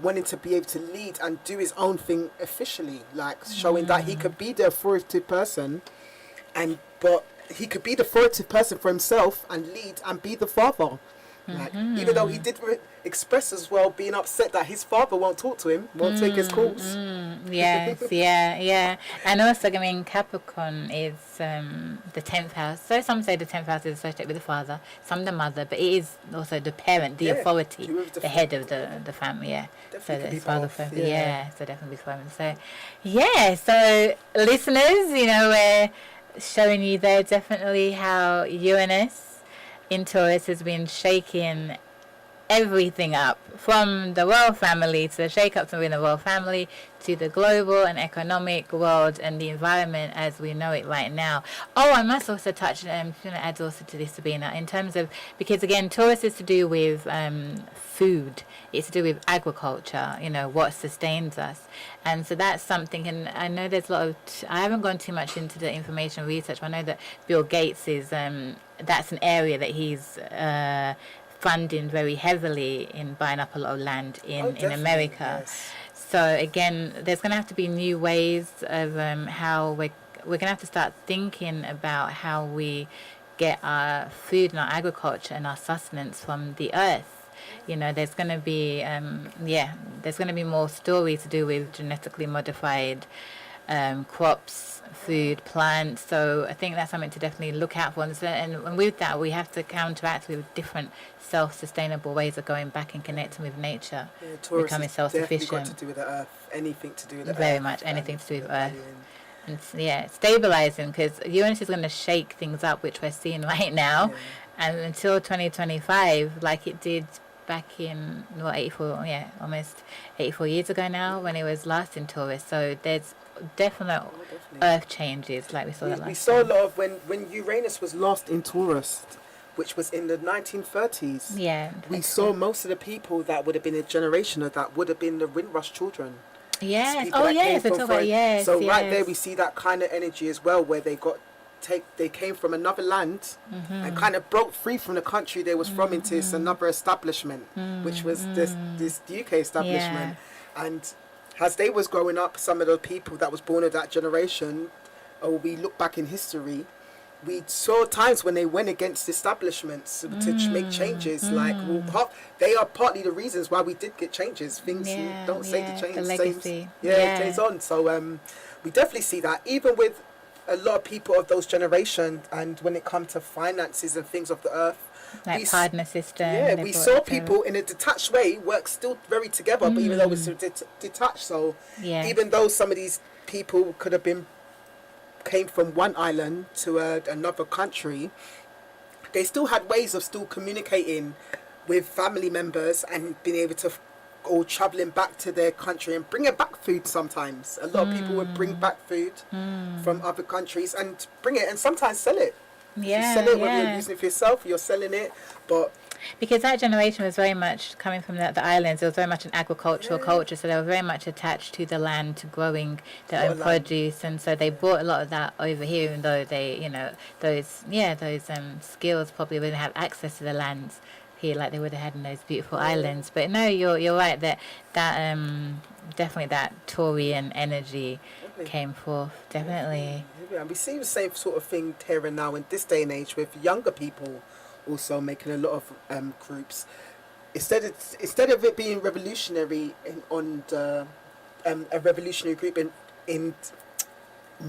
wanting to be able to lead and do his own thing officially, like showing that he could be the authoritative person, but he could be the authoritative person for himself and lead and be the father. Like, even though he did express as well being upset that his father won't talk to him, won't take his calls. Yes, yeah. And also, I mean, Capricorn is the 10th house. So some say the 10th house is associated with the father, some the mother, but it is also the parent, the authority, the head of the family, So Definitely could that's be father both, family, so definitely family. So, so listeners, we're showing you there definitely how Uranus in Taurus has been shaking everything up, from the royal family to the shake-ups within the royal family to the global and economic world and the environment as we know it right now. Oh, I must also touch, I'm going to add also to this, Sabrina, in terms of, because again, Taurus is to do with food. It's to do with agriculture, what sustains us. And so that's something, and I know there's a lot of, I haven't gone too much into the information research, but I know that Bill Gates is, that's an area that he's funding very heavily in buying up a lot of land in America. Yes. So again, there's going to have to be new ways of how we're going to have to start thinking about how we get our food and our agriculture and our sustenance from the earth. There's going to be there's going to be more stories to do with genetically modified crops, food, plants. So I think that's something to definitely look out for. And with that, we have to counteract with different self-sustainable ways of going back and connecting with nature, Taurus becoming has definitely self-sufficient. got to do with the earth. Anything to do with the Very earth. much, anything to do with earth. valuing. And stabilizing, because Uranus is going to shake things up, which we're seeing right now. Yeah. And until 2025, like it did back in, almost 84 years ago now, when it was last in Taurus. So there's definite earth changes, like we saw that last We saw a time. lot of when Uranus was lost in Taurus, which was in the 1930s. Yeah. We saw most of the people that would have been a generation of that would have been the Windrush children. Yes. People Oh, that yes. came I from talk about, yes. So yes. right there we see that kind of energy as well, where they came from another land and kind of broke free from the country they was from into this another establishment, which was this UK establishment. And as they was growing up, some of the people that was born of that generation, or we look back in history, we saw times when they went against establishments to make changes. They are partly the reasons why we did get changes. Things you don't say to change. The legacy. It stays on. So we definitely see that, even with a lot of people of those generations, and when it comes to finances and things of the earth, like partner system. yeah, we saw people in a detached way work still very together, but even though it was detached, so even though some of these people could have came from one island to another country, they still had ways of still communicating with family members and being able to or traveling back to their country and bringing back food. Sometimes a lot of people would bring back food from other countries and bring it and sometimes sell it. You sell it, whether you're using it for yourself, you're selling it, but because that generation was very much coming from the islands. It was very much an agricultural culture, so they were very much attached to the land, to growing their own produce, and so they brought a lot of that over here. Even though they, those skills probably wouldn't have access to the lands here like they would have had in those beautiful islands. But no, you're right that definitely that Taurian energy came forth. Definitely. Yeah, we see the same sort of thing here and now in this day and age with younger people also making a lot of groups. Instead of it being revolutionary a revolutionary group in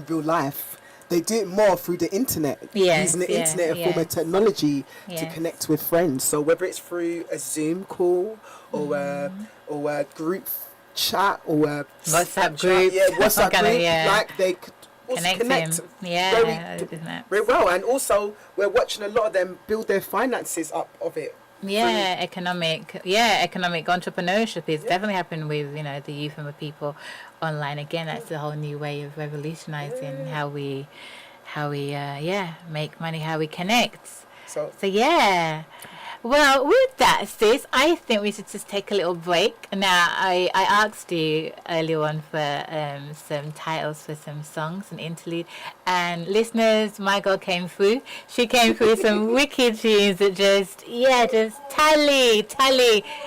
real life, they do it more through the internet, using the internet as a form of technology to connect with friends. So whether it's through a Zoom call or a group chat or a WhatsApp group, WhatsApp group, like they could also Connecting. connect Yeah, very well. And also, we're watching a lot of them build their finances up of it. Yeah, economic entrepreneurship is definitely happening with, you know, the youth and the people online. Again, that's a whole new way of revolutionizing how we make money, how we connect. So Yeah. Well, with that, sis, I think we should just take a little break. Now, I asked you earlier on for some titles for some songs, an interlude, and listeners, my girl came through. She came through some wicked tunes that just tally.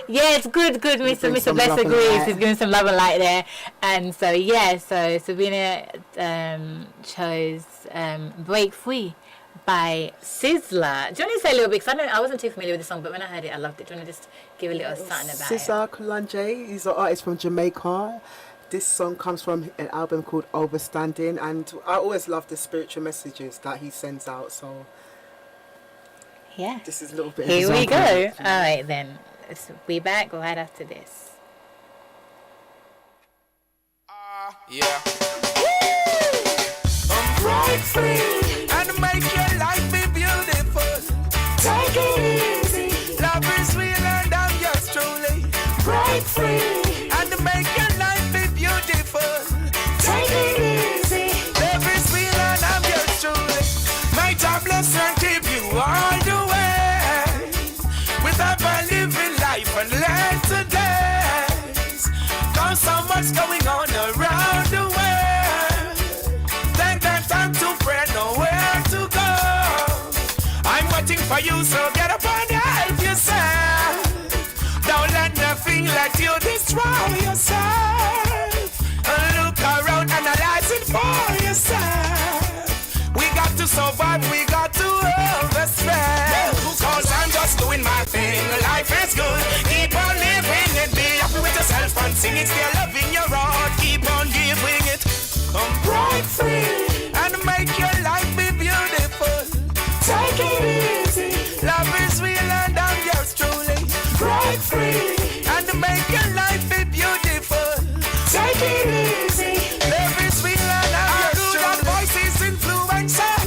Yeah, it's good. Mr. Bless agrees. He's giving some love and light there. And so Sabrina chose Break Free by Sizzler. Do you want to say a little bit? Because I wasn't too familiar with the song, but when I heard it, I loved it. Do you want to just give a little something about Sizzler Kalanje, he's an artist from Jamaica. This song comes from an album called Overstanding, and I always love the spiritual messages that he sends out. So yeah, this is a little bit. Here we go. All right then, be back right after this. Yeah. Break free and make your life be beautiful. Take it easy. Love is real and I'm yours truly. Break free and make your life be beautiful. Take it easy. Love is real and I'm yours truly. My job bless and keep you all the way. Without living life and learn to dance. Cause so much going on around the world. For you, so get up and help yourself. Don't let nothing let you destroy yourself. Look around, analyze it for yourself. We got to survive, we got to overspend. Cause I'm just doing my thing, life is good. Keep on living it, be happy with yourself and sing it. Still loving your heart, keep on giving it. Break free and make your life be beautiful. Take it easy. Love is real and I'm yours truly. Break free and make your life be beautiful. Take it easy. Love is real and I'm yours truly. That voice is influential.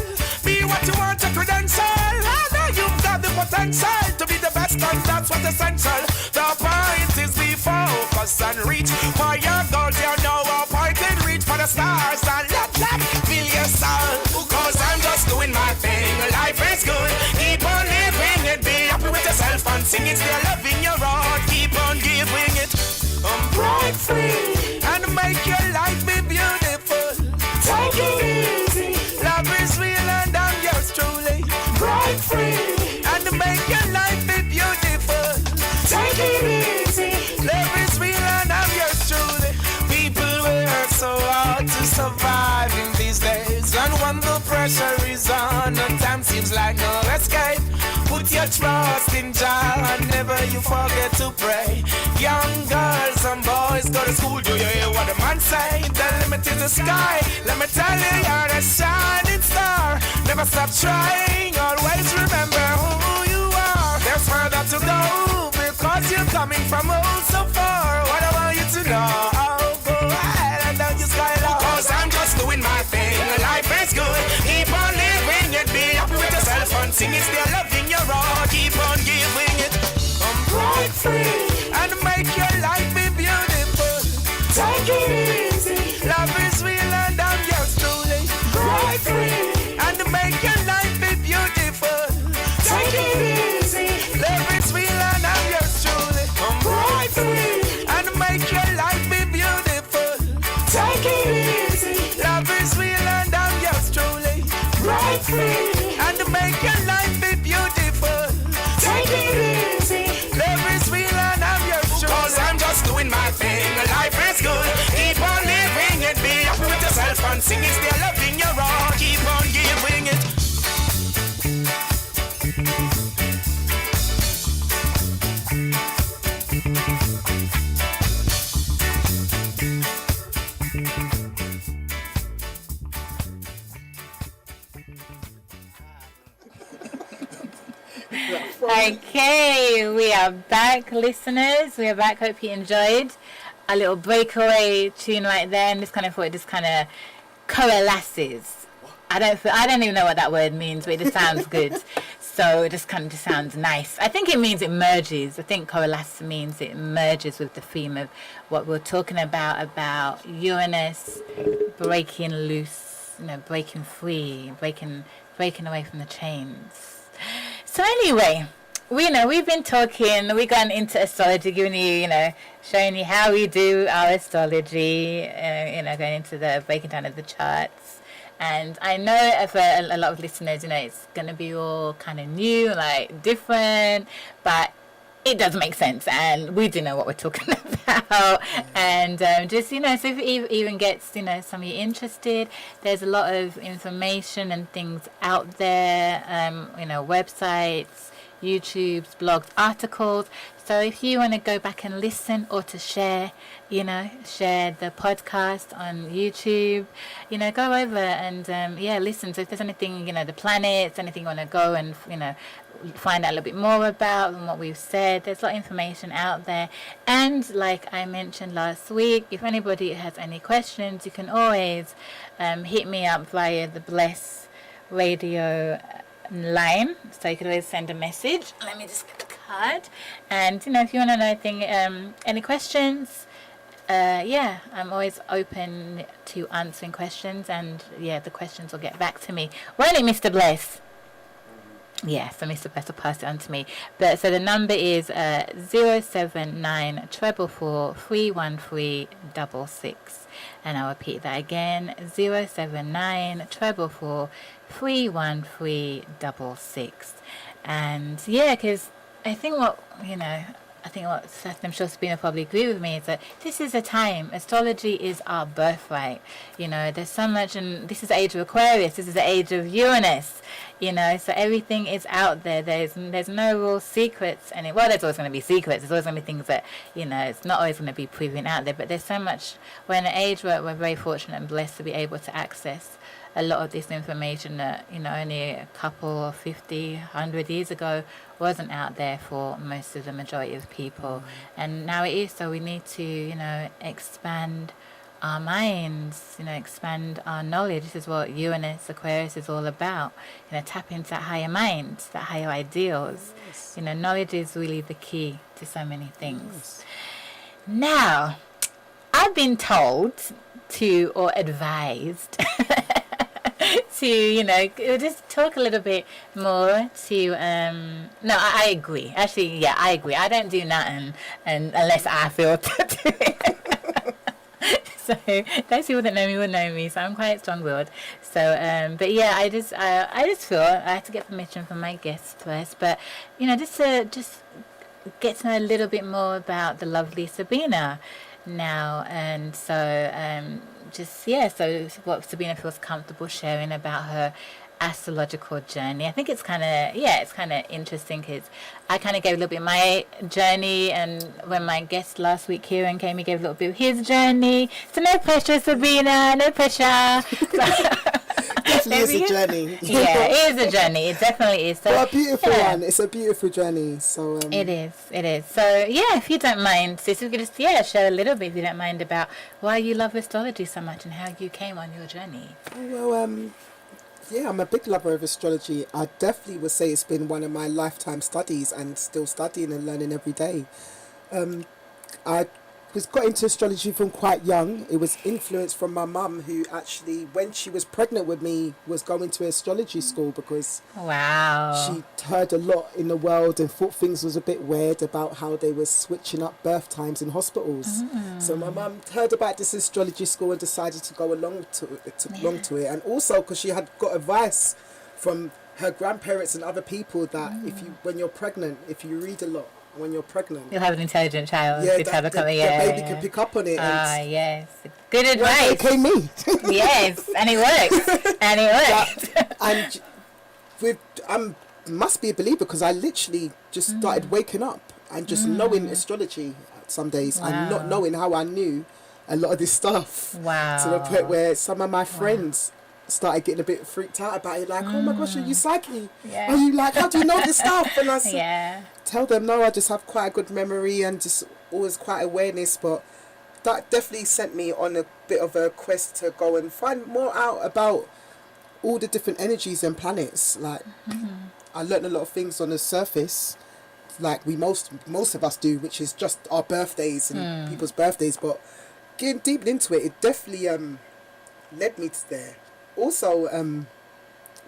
Be what you want, a credential. I know you've got the potential to be the best, and that's what's essential. The point is be focused and reach for your goals. You know a point and reach for the stars and let that fill your soul. Cause I'm just doing my thing. Life is good. Keep on living it. Be happy with yourself and sing it. Still loving your heart. Keep on giving it. Break free and make your life be beautiful. Take it easy. Love is real and I'm yours truly. Break free and make your life be beautiful. Take it easy. Love is real and I'm yours truly. People work so hard to survive in these days, and when the pressure is on and time seems like no escape, put your trust in Jah and never you forget to pray. Young girls and boys go to school, do you hear what the man say? The limit is the sky. Let me tell you, you're a shining star. Never stop trying, always remember who you are. There's further to go because you're coming from oh so far. What I want you to know, go ahead and down your skyline. Cause I'm just doing my thing, life is good. Keep on living it, be happy with yourself and sing it. Still loving your heart, keep on giving it. Break free and make your life be beautiful. Take it easy. Love is real and I'm yours truly. Break free and make your life be beautiful. Take it easy. Love is real and I'm yours truly. Break free and make your life be beautiful. Take it easy. Love is real and I'm yours truly. Break free and make your life be beautiful. Take it easy. Love is real and I'm yours truly. Cause I'm just doing my thing. Life is good. Keep on living it. Be happy with yourself and sing it. Still loving your heart. Keep on giving it. Okay, we are back, listeners. We are back. Hope you enjoyed a little breakaway tune right there. And just kind of thought it just kind of coalesces. I don't even know what that word means, but it just sounds good. So it just kind of just sounds nice. I think it means it merges. I think coalesce means it merges with the theme of what we're talking about Uranus breaking loose, breaking free, breaking away from the chains. So anyway, we've been talking, we've gone into astrology, giving you, showing you how we do our astrology, going into the breaking down of the charts. And I know for a lot of listeners, it's going to be all kind of new, like different, but it does make sense, and we do know what we're talking about. And just, so if it even gets, some of you interested, there's a lot of information and things out there, websites, YouTube's, blogs, articles. So if you want to go back and listen or to share the podcast on YouTube, go over and, listen. So if there's anything, the planets, anything you want to go and, find out a little bit more about than what we've said, there's a lot of information out there. And like I mentioned last week, if anybody has any questions, you can always hit me up via the Bless Radio line, so you could always send a message. Let me just get the card. And if you want to know any questions, I'm always open to answering questions, and the questions will get back to me. Won't it, Mr. Bless? Yeah, so Mr. Bless will pass it on to me. But so the number is 079 444 31366, and I'll repeat that again, 079 444 31366. And because I think what I'm sure Sabrina probably agree with me, is that this is a time, astrology is our birthright. There's so much, and this is the age of Aquarius, this is the age of Uranus, so everything is out there. There's no real secrets, and there's always going to be secrets, there's always going to be things that, it's not always going to be proven out there, but there's so much. We're in an age where we're very fortunate and blessed to be able to access a lot of this information that, only a couple, 50, 100 years ago wasn't out there for most of the majority of people. And now it is, so we need to, expand our minds, expand our knowledge. This is what Uranus, Aquarius is all about. Tap into that higher mind, that higher ideals. Yes. Knowledge is really the key to so many things. Yes. Now, I've been told or advised to, just talk a little bit more to, no, I agree. Actually, I agree. I don't do nothing unless I feel to do it. So those people that know me will know me, so I'm quite strong-willed. So, but I just feel I have to get permission from my guests first, but, just to get to know a little bit more about the lovely Sabrina now. And so, so what Sabrina feels comfortable sharing about her astrological journey. I think it's kind of interesting, because I kind of gave a little bit of my journey, and when my guest last week Kieran came, he gave a little bit of his journey. So no pressure, Sabrina, no pressure. Definitely is a journey. Yeah, it is a journey. It definitely is. So, a beautiful one. It's a beautiful journey. So it is. So if you don't mind, sis, we could just share a little bit, if you don't mind, about why you love astrology so much and how you came on your journey. Well, I'm a big lover of astrology. I definitely would say it's been one of my lifetime studies, and still studying and learning every day. I got into astrology from quite young. It was influenced from my mum, who actually, when she was pregnant with me, was going to astrology school, because she heard a lot in the world and thought things was a bit weird about how they were switching up birth times in hospitals. So my mum heard about this astrology school and decided to go along to it, and also because she had got advice from her grandparents and other people that when you're pregnant, if you read a lot when you're pregnant, you'll have an intelligent child. The baby can pick up on it. Yes, good advice. Well, it came me. Yes, and it works. And must be a believer, because I literally just started waking up and just knowing astrology some days, and not knowing how I knew a lot of this stuff. Wow. To the point where some of my friends started getting a bit freaked out about it, like, oh my gosh, are you psychic? Are you like, how do you know this stuff? And I said, tell them, no, I just have quite a good memory and just always quite awareness, but that definitely sent me on a bit of a quest to go and find more out about all the different energies and planets. Like, I learned a lot of things on the surface, like most of us do, which is just our birthdays and people's birthdays. But getting deep into it, it definitely led me to there. Also,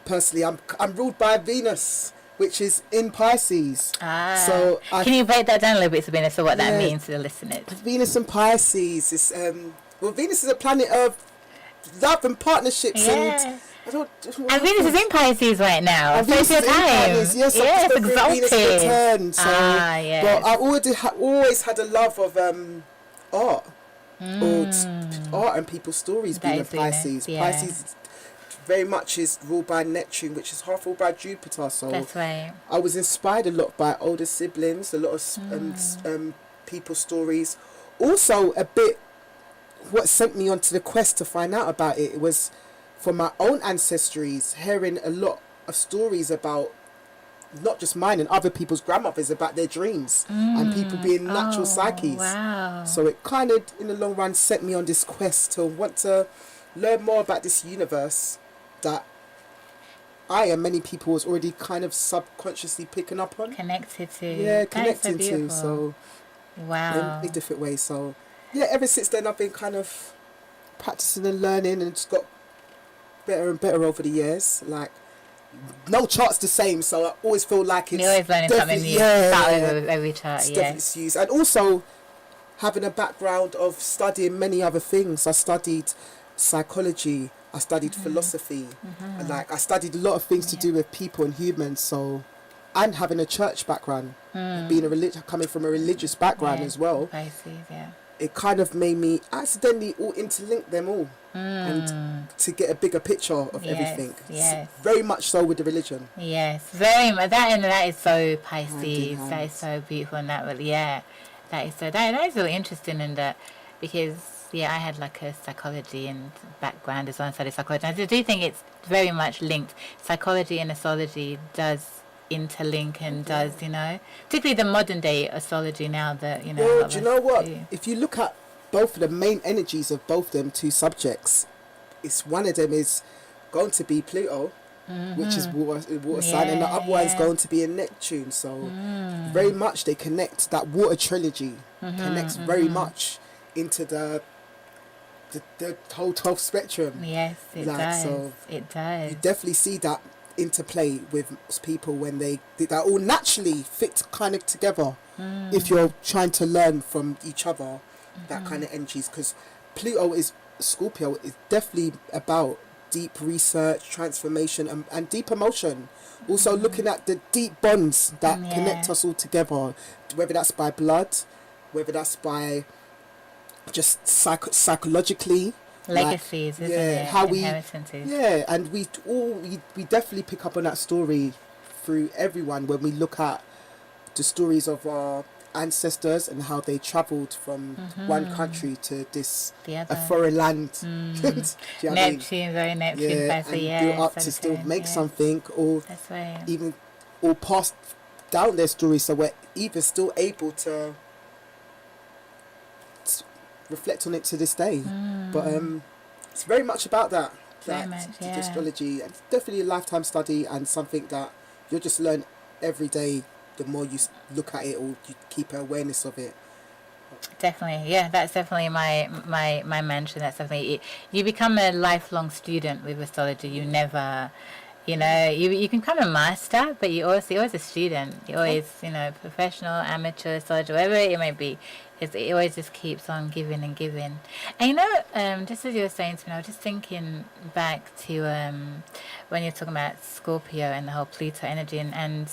personally, I'm ruled by Venus, which is in Pisces. So can you break that down a little bit, Sabrina, so what that Yeah. means to the listeners? Venus and Pisces is well, Venus is a planet of love and partnerships, Yeah. and And Venus is in Pisces right now. And So it's Venus your is in time. Pisces, yes, Yes, I'm discovering Venus exalted. return. So, yes. but I always had a love of art, art and people's stories. That Being a is Venus, Pisces, yeah. Pisces very much is ruled by Neptune, which is half ruled by Jupiter. So That's right. I was inspired a lot by older siblings, a lot of people's stories. Also, a bit what sent me onto the quest to find out about it was from my own ancestries, hearing a lot of stories about not just mine and other people's grandmothers about their dreams and people being natural psyches. Wow. So it kind of, in the long run, set me on this quest to want to learn more about this universe that I and many people was already kind of subconsciously picking up on. Connected to. Yeah, That is connecting to. beautiful. So Wow. in different ways. So yeah, ever since then I've been kind of practicing and learning, and just got better and better over the years. Like, no chart's the same, so I always feel like it's You're always learning something definitely- new. Start over with every chart, it's yeah. definitely used. And also having a background of studying many other things. I studied psychology, I studied philosophy, and like I studied a lot of things to do with people and humans. So, and having a church background, being coming from a religious background Yeah, as well, Pisces, yeah. it kind of made me accidentally all interlink them all, and to get a bigger picture of Yes, everything. yes. Very much so with the religion. Yes, very much. That is so Pisces. Hand in That hand. is so beautiful, and that really, yeah, that is really interesting in that, because I had like a psychology and background as well. I studied psychology. I do think it's very much linked. Psychology and astrology does interlink and does, particularly the modern day astrology now that a Well, lot do you of know us what? do. If you look at both of the main energies of both them two subjects, it's one of them is going to be Pluto, which is water sign, and the other one is going to be in Neptune. So very much they connect. That water trilogy connects very much into the whole 12 spectrum. Yes, it Like, does. so It does. You definitely see that interplay with people when they all naturally fit kind of together. If you're trying to learn from each other, that kind of energies, because Pluto is Scorpio is definitely about deep research, transformation, and deep emotion. Also looking at the deep bonds that connect us all together, whether that's by blood, whether that's by just psychologically. Legacies, isn't it? How Inheritances. and we definitely pick up on that story through everyone when we look at the stories of our ancestors and how they travelled from one country to this The a other. foreign land. Do you know what I mean? Neptune, very Neptune. Yeah, Pisces, and built up to still Sagittarius, make yeah. something, or That's right. even or passed down their story, so we're even still able to reflect on it to this day. But it's very much about that. Very That much, the yeah. astrology, and it's definitely a lifetime study, and something that you'll just learn every day. The more you look at it, or you keep awareness of it. Definitely, yeah. That's definitely my mantra. That's definitely it. You become a lifelong student with astrology. You never, you can become a master, but you're always a student. You're always, professional, amateur, astrologer, whatever it may be. It always just keeps on giving and giving. And just as you were saying to me, I was just thinking back to when you're talking about Scorpio and the whole Pluto energy and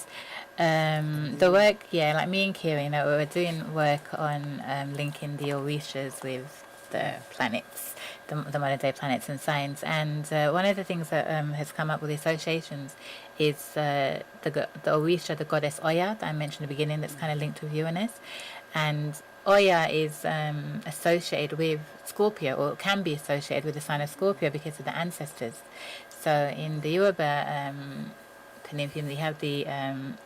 the work, like me and Kira, we were doing work on linking the Orishas with the planets, the modern day planets and signs. And one of the things that has come up with the associations is the Orisha, the goddess Oya that I mentioned at the beginning, that's kind of linked with Uranus. And Oya is associated with Scorpio, or can be associated with the sign of Scorpio because of the ancestors. So in the Yoruba acronym. You have the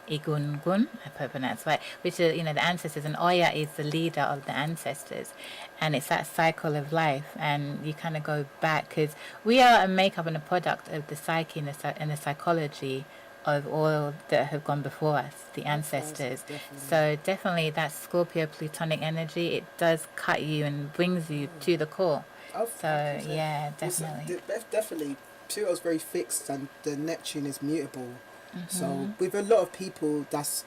Igungun, I hope I pronounced right, which are, you know, the ancestors, and Oya is the leader of the ancestors, and it's that cycle of life, and you kind of go back, because we are a makeup and a product of the psyche and the psychology of all that have gone before us, the ancestors. So definitely that Scorpio Plutonic energy, it does cut you and brings you to the core. So yeah, definitely. Definitely. Pluto's very fixed and the Neptune is mutable. So with a lot of people that's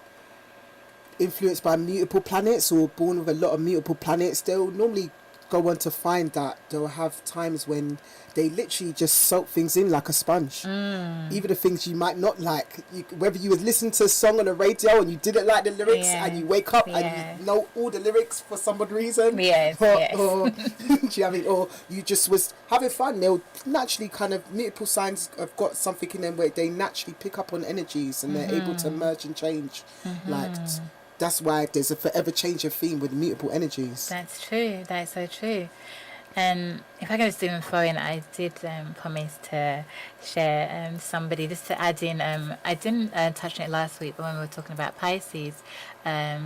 influenced by mutable planets or born with a lot of mutable planets, they'll normally go on to find that they'll have times when they literally just soak things in like a sponge. Even the things you might not like, whether you would listen to a song on the radio and you didn't like the lyrics, and you wake up and you know all the lyrics for some odd reason, or do you know what I mean? Or you just was having fun, they'll naturally kind of, mutable signs have got something in them where they naturally pick up on energies and they're able to merge and change. Like, that's why there's a forever changing theme with mutable energies. That's true. That's so true. And if I go to even throw in, I did promise to share somebody, just to add in, I didn't touch on it last week, but when we were talking about Pisces, I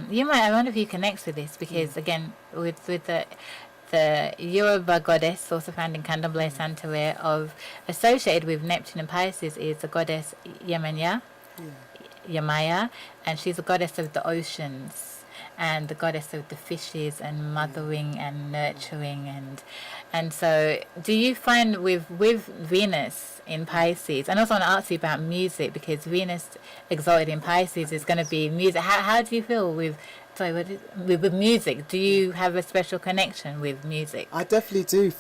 wonder if you connect with this, because again, with the Yoruba goddess, also found in Candomblé Santeria, associated with Neptune and Pisces, is the goddess Yamaya, and she's a goddess of the oceans and the goddess of the fishes and mothering and nurturing, and so do you find with Venus in Pisces, and also I want to ask you about music, because Venus exalted in Pisces is going to be music. How do you feel with music? Do you have a special connection with music? I definitely do.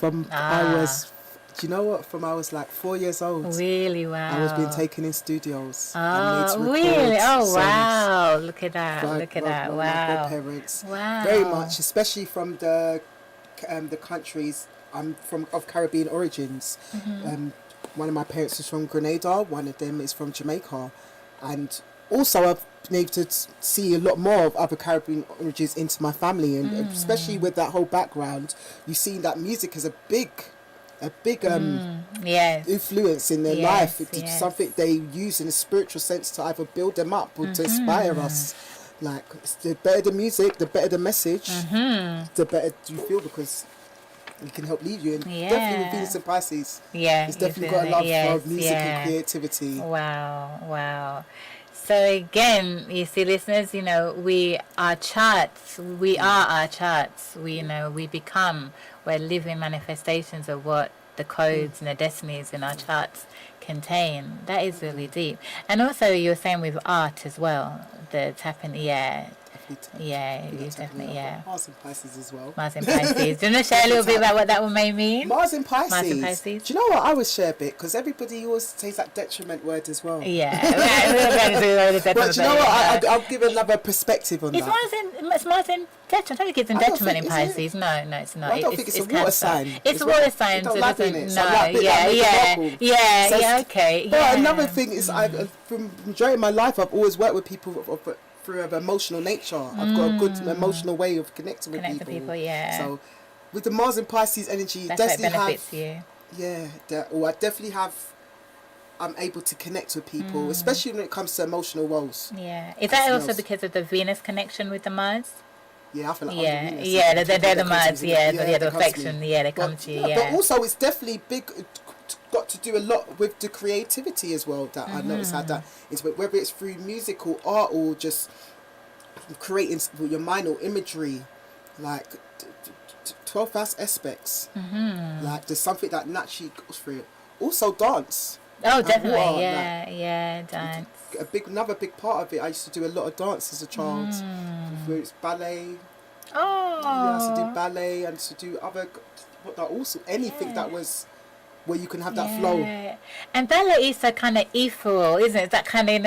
Do you know what? From I was like 4 years old. Really? Wow. I was being taken in studios. Really? Oh, wow. Look at that. Look at that. Wow. My grandparents. Wow. Very much, especially from the countries I'm from, of Caribbean origins. One of my parents is from Grenada. One of them is from Jamaica. And also I've been able to see a lot more of other Caribbean origins into my family. And especially with that whole background, you see that music is a big influence in their life. It's something they use in a spiritual sense to either build them up or to inspire us. Like, the better the music, the better the message, the better you feel, because it can help lead you. And definitely with Venus and Pisces, it's definitely got a love for music and creativity. Wow. So again, you see, listeners, we are charts. We are our charts. We become, we're living manifestations of what the codes and the destinies in our charts contain. That is really deep. And also, you were saying with art as well, the tapping, Mars and Pisces as well. Mars and Pisces. Do you want to share a little bit about what that may mean? Mars and Pisces. Do you know what? I would share a bit, because everybody always says that detriment word as well. Yeah. But do you know what? I'll give another perspective on that. It's Mars in detriment. I don't think it's in detriment in Pisces. No, it's not. I don't think it's a water sign. It's a water sign. Don't laugh in it. Okay. But another thing is, from majority of my life, I've always worked with people through an emotional nature. I've got a good emotional way of connecting with people. So with the Mars and Pisces energy, that's what benefits you. I definitely have. I'm able to connect with people, especially when it comes to emotional woes. Yeah, is that also because of the Venus connection with the Mars? Yeah, I feel like they're the Mars. The affection. They come to you. But also, it's definitely got to do a lot with the creativity as well. That I noticed how that is, whether it's through music or art or just creating with your mind or imagery, like 12 aspects. Like, there's something that naturally goes through it. Also, dance. Oh, definitely, dance. Another big part of it. I used to do a lot of dance as a child. Whether it's ballet. I used to do ballet. I used to do anything that was where you can have that flow. And ballet is so kind of ethereal, isn't it? That kind of,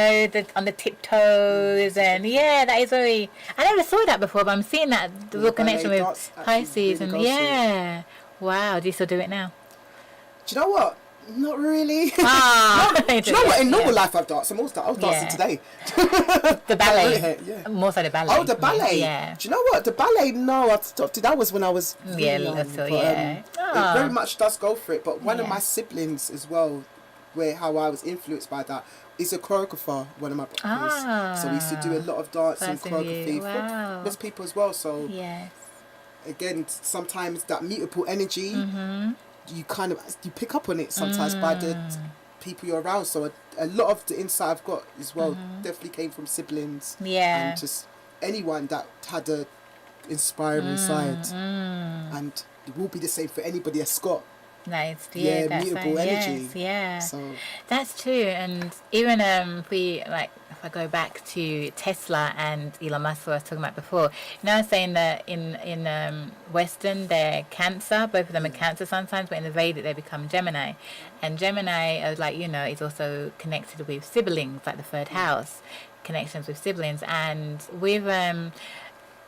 on the tiptoes, and that is very. I never saw that before, but I'm seeing that real connection with Pisces, really, and wow. Do you still do it now? Do you know what? Not really. Do you know what? In normal life, I've danced. I was dancing today. The ballet. More so the ballet. Oh, the ballet. Yeah. Do you know what? The ballet, no, I stopped. That was when I was young. It very much does go for it. But one of my siblings as well, how I was influenced by that, He's a choreographer, one of my brothers. So we used to do a lot of dance and choreography for those people as well. So Yes. again, sometimes that mutable energy, you kind of you pick up on it sometimes by the people you're around. So a lot of the insight I've got as well definitely came from siblings and just anyone that had a inspiring side, and it will be the same for anybody that's got Nice. that's mutable energy. Yes, yeah. So That's true. And even if I go back to Tesla and Elon Musk, who I was talking about before, I was saying that in Western, they're Cancer. Both of them are Cancer sometimes, but in the Vedic, they become Gemini. And Gemini, is also connected with siblings, like the third house, connections with siblings. And with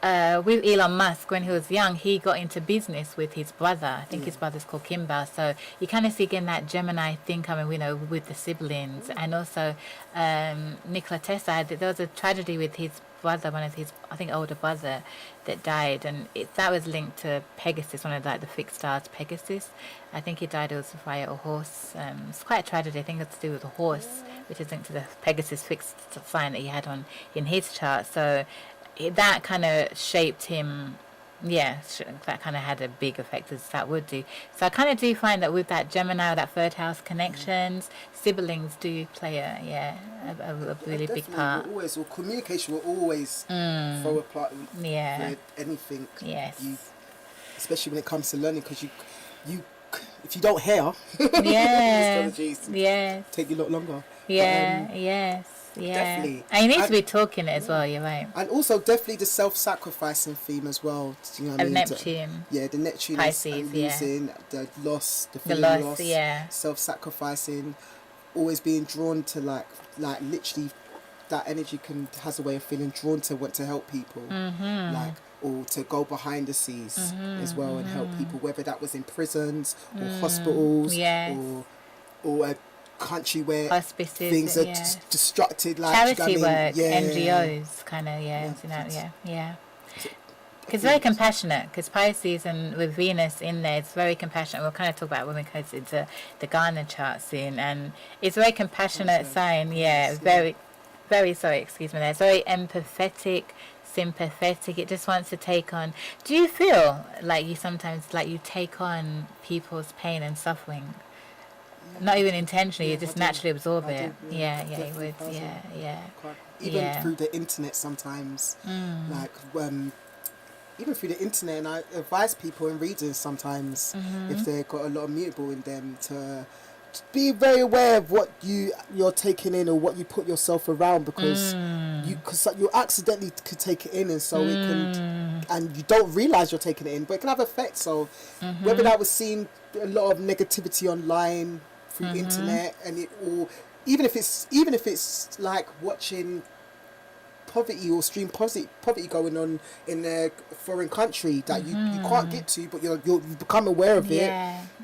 Elon Musk, when he was young, he got into business with his brother. I think his brother's called Kimball. So you kind of see again that Gemini thing coming, with the siblings. And also, Nikola Tesla, there was a tragedy with his brother, one of his, I think, older brother that died. And that was linked to Pegasus, one of the fixed stars, Pegasus. I think he died, it was via a horse. It's quite a tragedy. I think it's to do with a horse, which is linked to the Pegasus fixed sign that he had in his chart. So that kind of shaped him, that kind of had a big effect as that would do. So I kind of do find that with that Gemini, that third house connections, siblings do play a really big part. Communication will always throw a part in anything. Yes. Especially when it comes to learning, because you if you don't hear, take you a lot longer. Yes. Yeah, definitely. And you need to be talking it as well. You're right. And also definitely the self-sacrificing theme as well. You know what I mean? Neptune. The Neptune, Pisces, losing, the loss, the feeling of loss, self-sacrificing, always being drawn to like literally, that energy has a way of feeling drawn to want to help people, or to go behind the scenes as well and help people, whether that was in prisons or hospitals or a country where hospices, things are destructed, like charity work, NGOs, kind of, Because very compassionate, because Pisces and with Venus in there, it's very compassionate. We'll kind of talk about women because it's the Ghana chart soon, and it's a very compassionate sign. Very, very sorry, excuse me. It's very empathetic, sympathetic. It just wants to take on. Do you feel like you sometimes you take on people's pain and suffering? Not even intentionally, you just naturally absorb it. You would. Even through the internet sometimes, even through the internet, and I advise people in readings sometimes if they've got a lot of mutable in them to be very aware of what you're taking in or what you put yourself around, because you accidentally could take it in, and so it can, and you don't realize you're taking it in, but it can have effects. So whether that was seeing a lot of negativity online through internet, and even if it's like watching poverty or extreme poverty going on in a foreign country that you can't get to, but you've become aware of it. It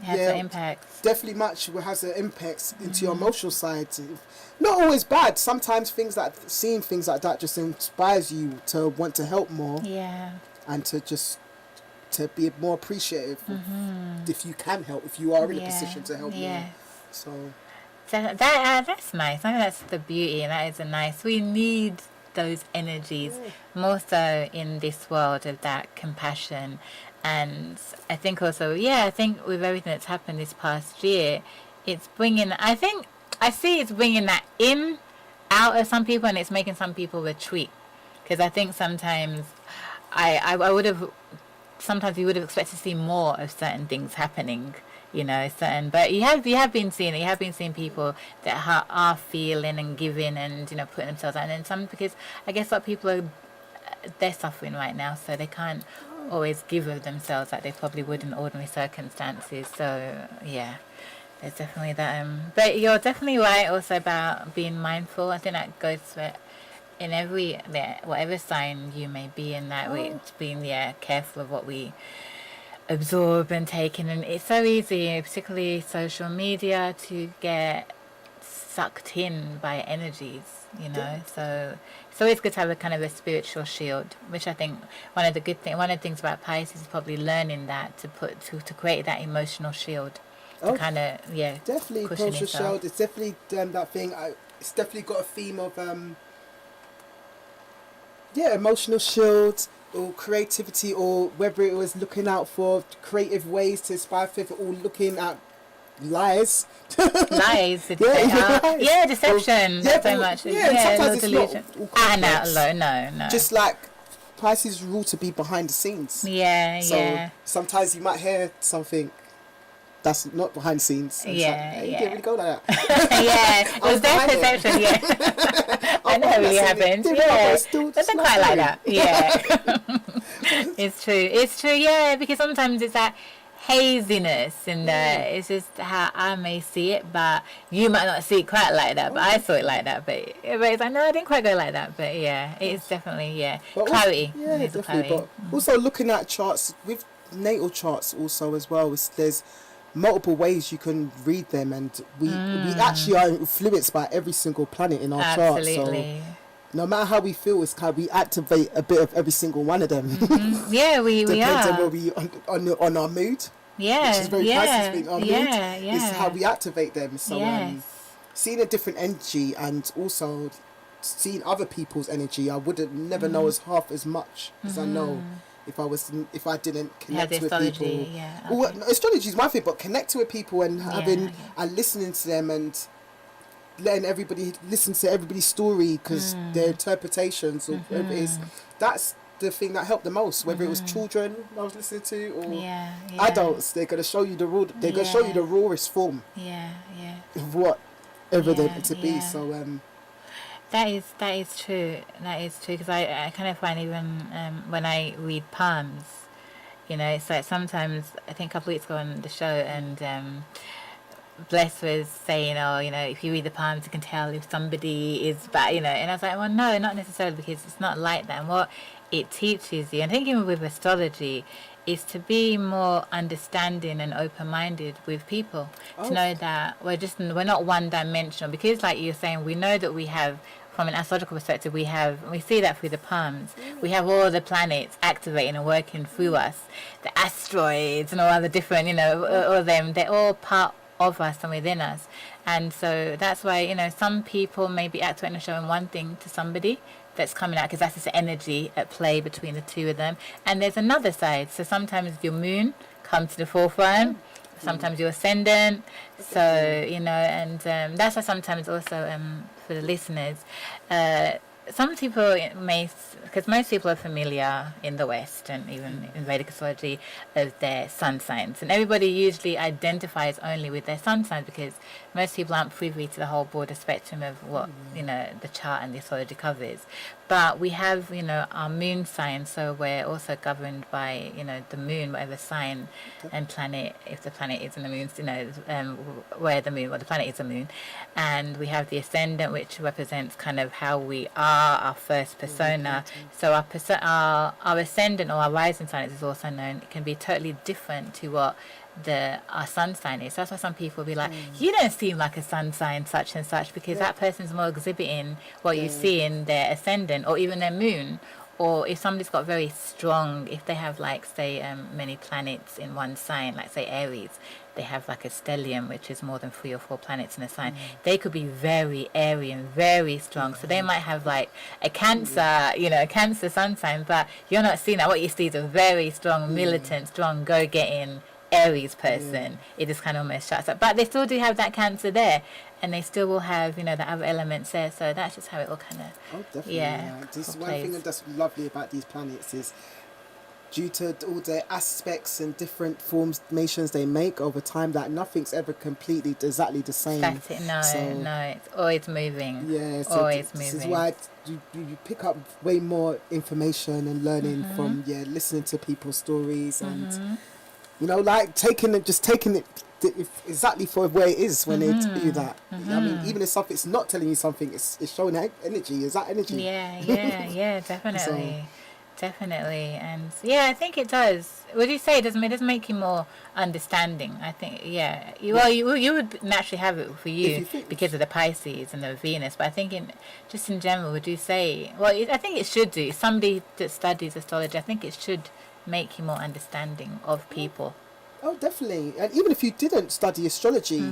has an impact. Definitely has an impact into your emotional side. Not always bad. Sometimes seeing things like that just inspires you to want to help more. And to be more appreciative if you can help, if you are in a position to help more. So that's nice. I think that's the beauty, and that is we need those energies more so in this world of that compassion. And I think also with everything that's happened this past year, it's bringing I see it's bringing that out of some people, and it's making some people retreat, because I think sometimes sometimes you would have expected to see more of certain things happening, but you have been seeing people that are feeling and giving and putting themselves out, and then some, because I guess what people they're suffering right now, so they can't always give of themselves like they probably would in ordinary circumstances. So there's definitely that. But you're definitely right also about being mindful. I think that goes for in whatever sign you may be in, that way, being careful of what we absorb and take in. And it's so easy, particularly social media, to get sucked in by energies, so it's always good to have a kind of a spiritual shield, which I think one of the things about Pisces is probably learning that to create that emotional shield to kind of definitely cushion emotional shield. It's definitely that thing. it's definitely got a theme of emotional shield or creativity, or whether it was looking out for creative ways to inspire people, or looking at lies. Lies, did you Yeah, say? even lies. Yeah, deception. Or- Not so but- much. yeah, and sometimes no it's delusion. not all complex. No. Just like Pisces rule to be behind the scenes. Yeah, So yeah. sometimes you might hear something that's not behind the scenes. And it's like, Yeah, hey, you yeah. didn't really go like that. Yeah, it was their behind it. perception, yeah. I know I'm it really not saying happens. it didn't, but Yeah. it's still But just they're not quite like true. that. Yeah. It's true, yeah, because sometimes it's that haziness in there. It's just how I may see it, but you might not see it quite like that, but I saw it like that. But it's like, no, I didn't quite go like that. But yeah, it's definitely, But also- clarity. yeah, It's a definitely. clarity. But also looking at charts with natal charts also as well. There's multiple ways you can read them, and we actually are influenced by every single planet in our chart. So Absolutely. no matter how we feel, it's how we activate a bit of every single one of them. Yeah, we Depends on where are. we on our mood, Yeah, which is very yeah, Pisces thing. Our mood yeah. is how we activate them. So Yes. seeing a different energy and also seeing other people's energy, I would never know as half as much as I know if I didn't Yeah, connect the with astrology, people. yeah. Well, Okay. astrology is one thing, but connecting with people and having okay. and listening to them and letting everybody listen to everybody's story because their interpretations or whatever it is, that's the thing that helped the most. Whether it was children I was listening to or Yeah. adults, they're gonna show you the raw. They're gonna show you the rawest form Yeah. of whatever they're Yeah, meant to be. yeah. So That is true. That is true because I kind of find even when I read palms, it's like sometimes I think a couple of weeks ago on the show and Bless was saying, if you read the palms, you can tell if somebody is bad, and I was like, well, no, not necessarily, because it's not like that. And what it teaches you, and I think even with astrology, is to be more understanding and open-minded with people, to know that we're not one-dimensional, because like you're saying, we know that we have, from an astrological perspective, we see that through the palms. We have all the planets activating and working through us, the asteroids and all other different, all them, they're all part of us and within us. And so that's why, some people may be activating and showing one thing to somebody that's coming out, because that's just the energy at play between the two of them. And there's another side. So sometimes your moon comes to the forefront, sometimes your ascendant. So, and that's why sometimes also for the listeners, some people may, because most people are familiar in the West and even in Vedic astrology of their sun signs, and everybody usually identifies only with their sun signs because most people aren't privy to the whole broader spectrum of what the chart and the astrology covers. But we have our moon sign, so we're also governed by the moon, whatever sign and planet, if the planet is in the moon, where the moon or the planet is the moon. And we have the ascendant, which represents kind of how we are, our first persona. So our ascendant or our rising sign is also known. It can be totally different to what our sun sign is. So that's why some people will be like, you don't seem like a sun sign such and such, because that person's more exhibiting what you see in their ascendant or even their moon. Or if somebody's got very strong, if they have like say many planets in one sign, like say Aries, they have like a stellium, which is more than 3 or 4 planets in a sign. They could be very airy and very strong. So they might have like a Cancer, a Cancer sun sign, but you're not seeing that. What you see is a very strong, militant, strong, go-getting Aries person. It just kind of almost shuts up. But they still do have that Cancer there, and they still will have, the other elements there. So that's just how it all kind of, oh, definitely. yeah, This is one plays. thing that's lovely about these planets is due to all their aspects and different formations they make over time, that nothing's ever completely exactly the same. Static. No, it's always moving. Yeah, so always this moving. is why you pick up way more information and learning from listening to people's stories and like taking it exactly for where it is when they tell you that. I mean, even if something's not telling you something, it's showing that energy. Is that energy? Yeah, definitely. Definitely. And yeah, I think it does. Would you say it does make you more understanding? I think, yeah. You would naturally have it for you because of the Pisces and the Venus, but I think just in general, would you say, well, I think it should do. Somebody that studies astrology, I think it should make you more understanding of people. Oh, definitely. And even if you didn't study astrology,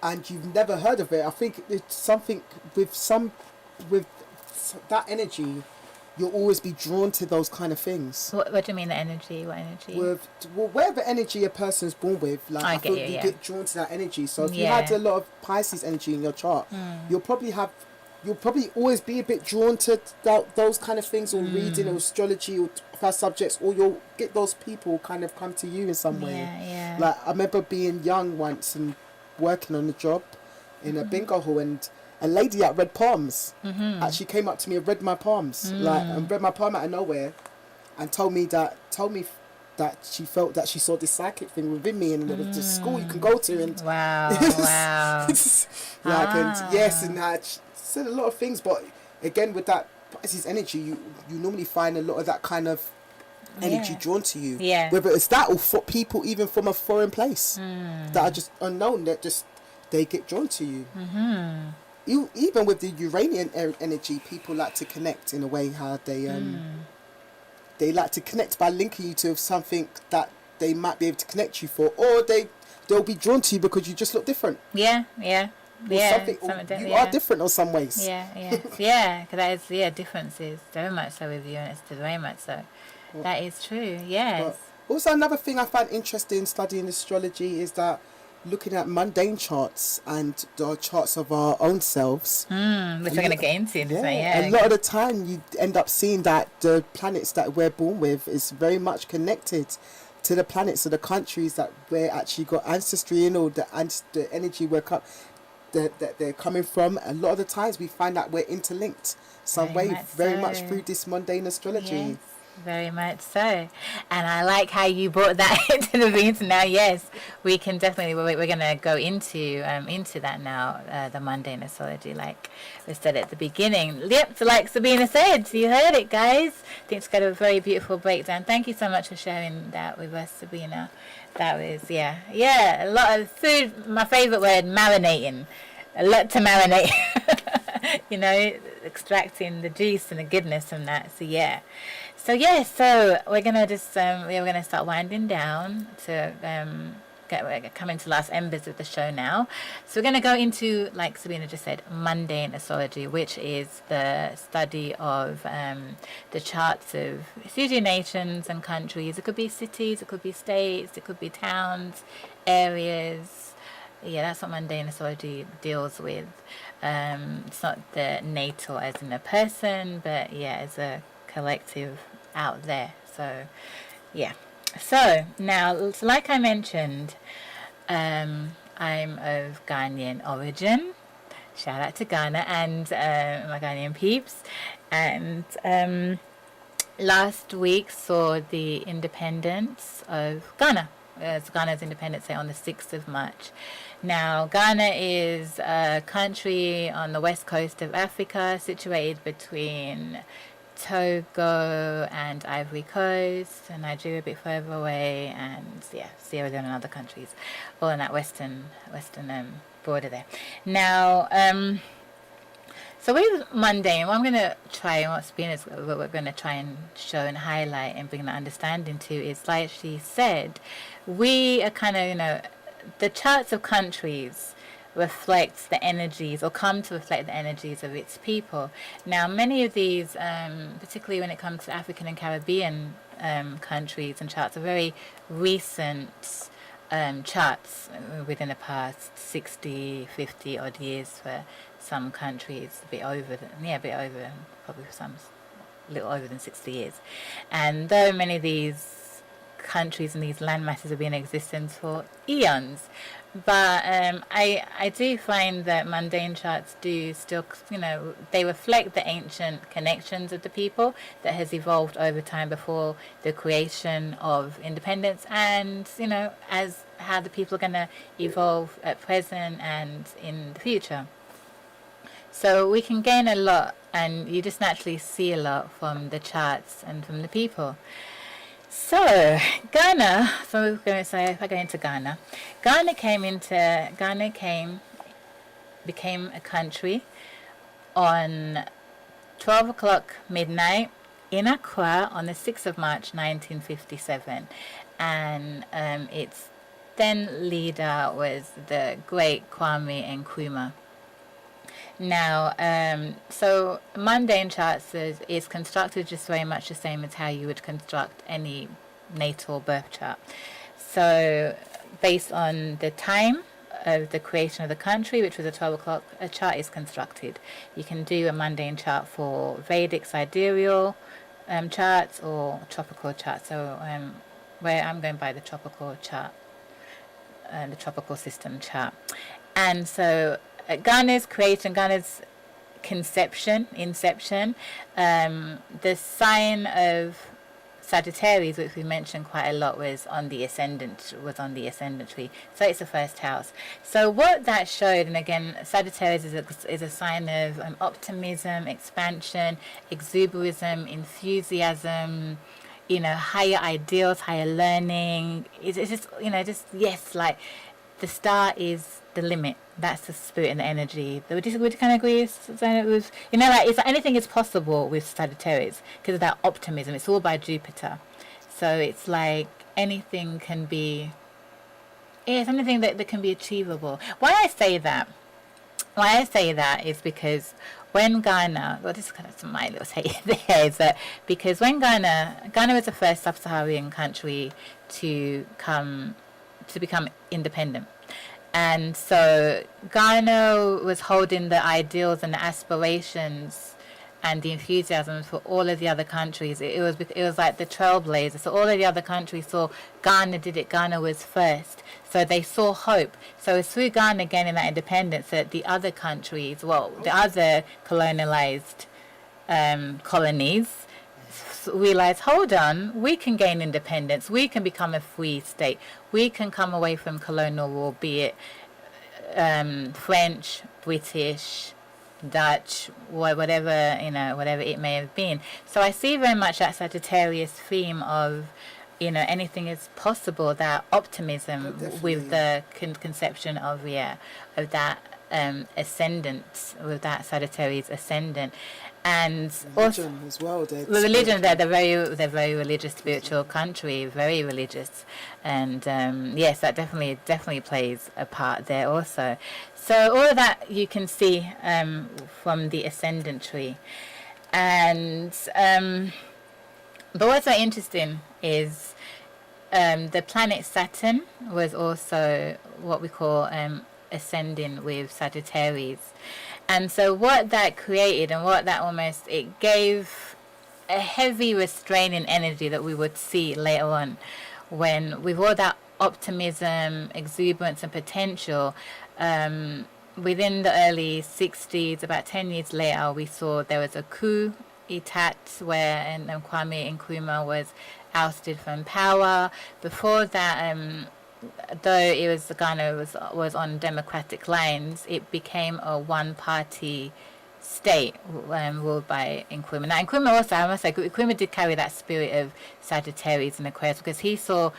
and you've never heard of it. I think it's something with that energy, you'll always be drawn to those kind of things. What do you mean, the energy? What energy? Whatever energy a person's born with, like I think you get drawn to that energy. So if you had a lot of Pisces energy in your chart, you'll probably always be a bit drawn to those kind of things, or reading, or astrology, or past subjects, or you'll get those people kind of come to you in some way. Yeah. Like I remember being young once and working on a job in a bingo hall, and a lady that read palms actually came up to me and read my palms, and read my palm out of nowhere, and told me that she felt that she saw this psychic thing within me, and there was this school you can go to, and wow. and yes, and that said a lot of things. But again, with that Pisces energy, you normally find a lot of that kind of energy drawn to you. Yeah. Whether it's that or for people even from a foreign place that are just unknown, that just they get drawn to you. Even with the Uranian energy, people like to connect in a way how they like to connect by linking you to something that they might be able to connect you for, or they'll be drawn to you because you just look different. Yeah. You are different in some ways. Yeah, because that is differences very much so with you, and it's very much so. That is true. Yes. But also, another thing I find interesting studying astrology is that looking at mundane charts and the charts of our own selves, which we're going to get into. A lot of the time you end up seeing that the planets that we're born with is very much connected to the planets of the countries that we're actually got ancestry in, or the energy that they're coming from. A lot of the times we find that we're interlinked some way, very much through this mundane astrology. Yes. Very much so. And I like how you brought that into the Venus. Now, yes, we can definitely, we're going to go into that now, the mundane astrology, like we said at the beginning. Yep, so like Sabrina said, you heard it, guys. I think it's got a very beautiful breakdown. Thank you so much for sharing that with us, Sabrina. That was, a lot of food. My favourite word, marinating. A lot to marinate. Extracting the juice and the goodness from that. So we're gonna just we're gonna start winding down to come into last embers of the show now. So we're gonna go into, like Sabrina just said, mundane astrology, which is the study of the charts of, it's usually nations and countries. It could be cities, it could be states, it could be towns, areas. Yeah, that's what mundane astrology deals with. It's not the natal as in a person, but as a collective out there. So now, like I mentioned, I'm of Ghanaian origin. Shout out to Ghana and my Ghanaian peeps. And last week saw the independence of Ghana. Ghana's Independence Day on the 6th of March. Now, Ghana is a country on the west coast of Africa, situated between Togo and Ivory Coast, and Nigeria a bit further away, and Sierra Leone and other countries, all in that western border there. Now, so with mundane, what I'm going to try, what we're going to try and show and highlight and bring that understanding to is, like she said, we are kind of, the charts of countries reflects the energies, or come to reflect the energies of its people. Now, many of these, particularly when it comes to African and Caribbean countries and charts, are very recent charts within the past 60, 50 odd years for some countries, a bit over, probably some a little over than 60 years. And though many of these countries and these land masses have been in existence for eons, but I do find that mundane charts do still, they reflect the ancient connections of the people that has evolved over time before the creation of independence, and as how the people are going to evolve at present and in the future. So we can gain a lot, and you just naturally see a lot from the charts and from the people. So Ghana, so we're going to say, if I go into Ghana, became a country on 12 o'clock midnight in Accra on the 6th of March 1957, and its then leader was the great Kwame Nkrumah. Now, so mundane charts is constructed just very much the same as how you would construct any natal birth chart. So, based on the time of the creation of the country, which was at 12 o'clock, a chart is constructed. You can do a mundane chart for Vedic sidereal charts or tropical charts. So, where I'm going by the tropical chart, the tropical system chart. And so, Ghana's creation, Ghana's inception, the sign of Sagittarius, which we mentioned quite a lot, was on the ascendant tree. So it's the first house. So what that showed, and again, Sagittarius is a sign of optimism, expansion, exuberism, enthusiasm, higher ideals, higher learning. It's just, yes, like the star is the limit. That's the spirit and the energy. Would you kind of agree? It's like anything is possible with Sagittarius because of that optimism. It's all by Jupiter. So it's like anything can be, something that can be achievable. Why I say that is because when Ghana, this is kind of my little say there, is that because when Ghana was the first sub-Saharan country to become independent. And so Ghana was holding the ideals and the aspirations and the enthusiasm for all of the other countries. It was like the trailblazer. So all of the other countries saw Ghana did it. Ghana was first. So they saw hope. So it's through Ghana gaining that independence that the other countries, the other colonialized colonies, realize, hold on, we can gain independence, we can become a free state, we can come away from colonial rule, be it French, British, Dutch, whatever it may have been. So I see very much that Sagittarius theme of anything is possible, that optimism with the conception of that ascendant, with that Sagittarius ascendant. And religion also as well. The religion, they're very religious, spiritual country, very religious, and yes, that definitely plays a part there also. So all of that you can see from the ascendant tree, and but what's so interesting is the planet Saturn was also what we call ascending with Sagittarius. And so what that created and what that it gave a heavy restraining energy that we would see later on when with all that optimism, exuberance and potential, within the early 60s, about 10 years later, we saw there was a coup etat where Kwame Nkrumah was ousted from power. Before that, though Ghana was on democratic lines, it became a one-party state ruled by Nkrumah. Now, Nkrumah also, I must say, Nkrumah did carry that spirit of Sagittarius and Aquarius because he saw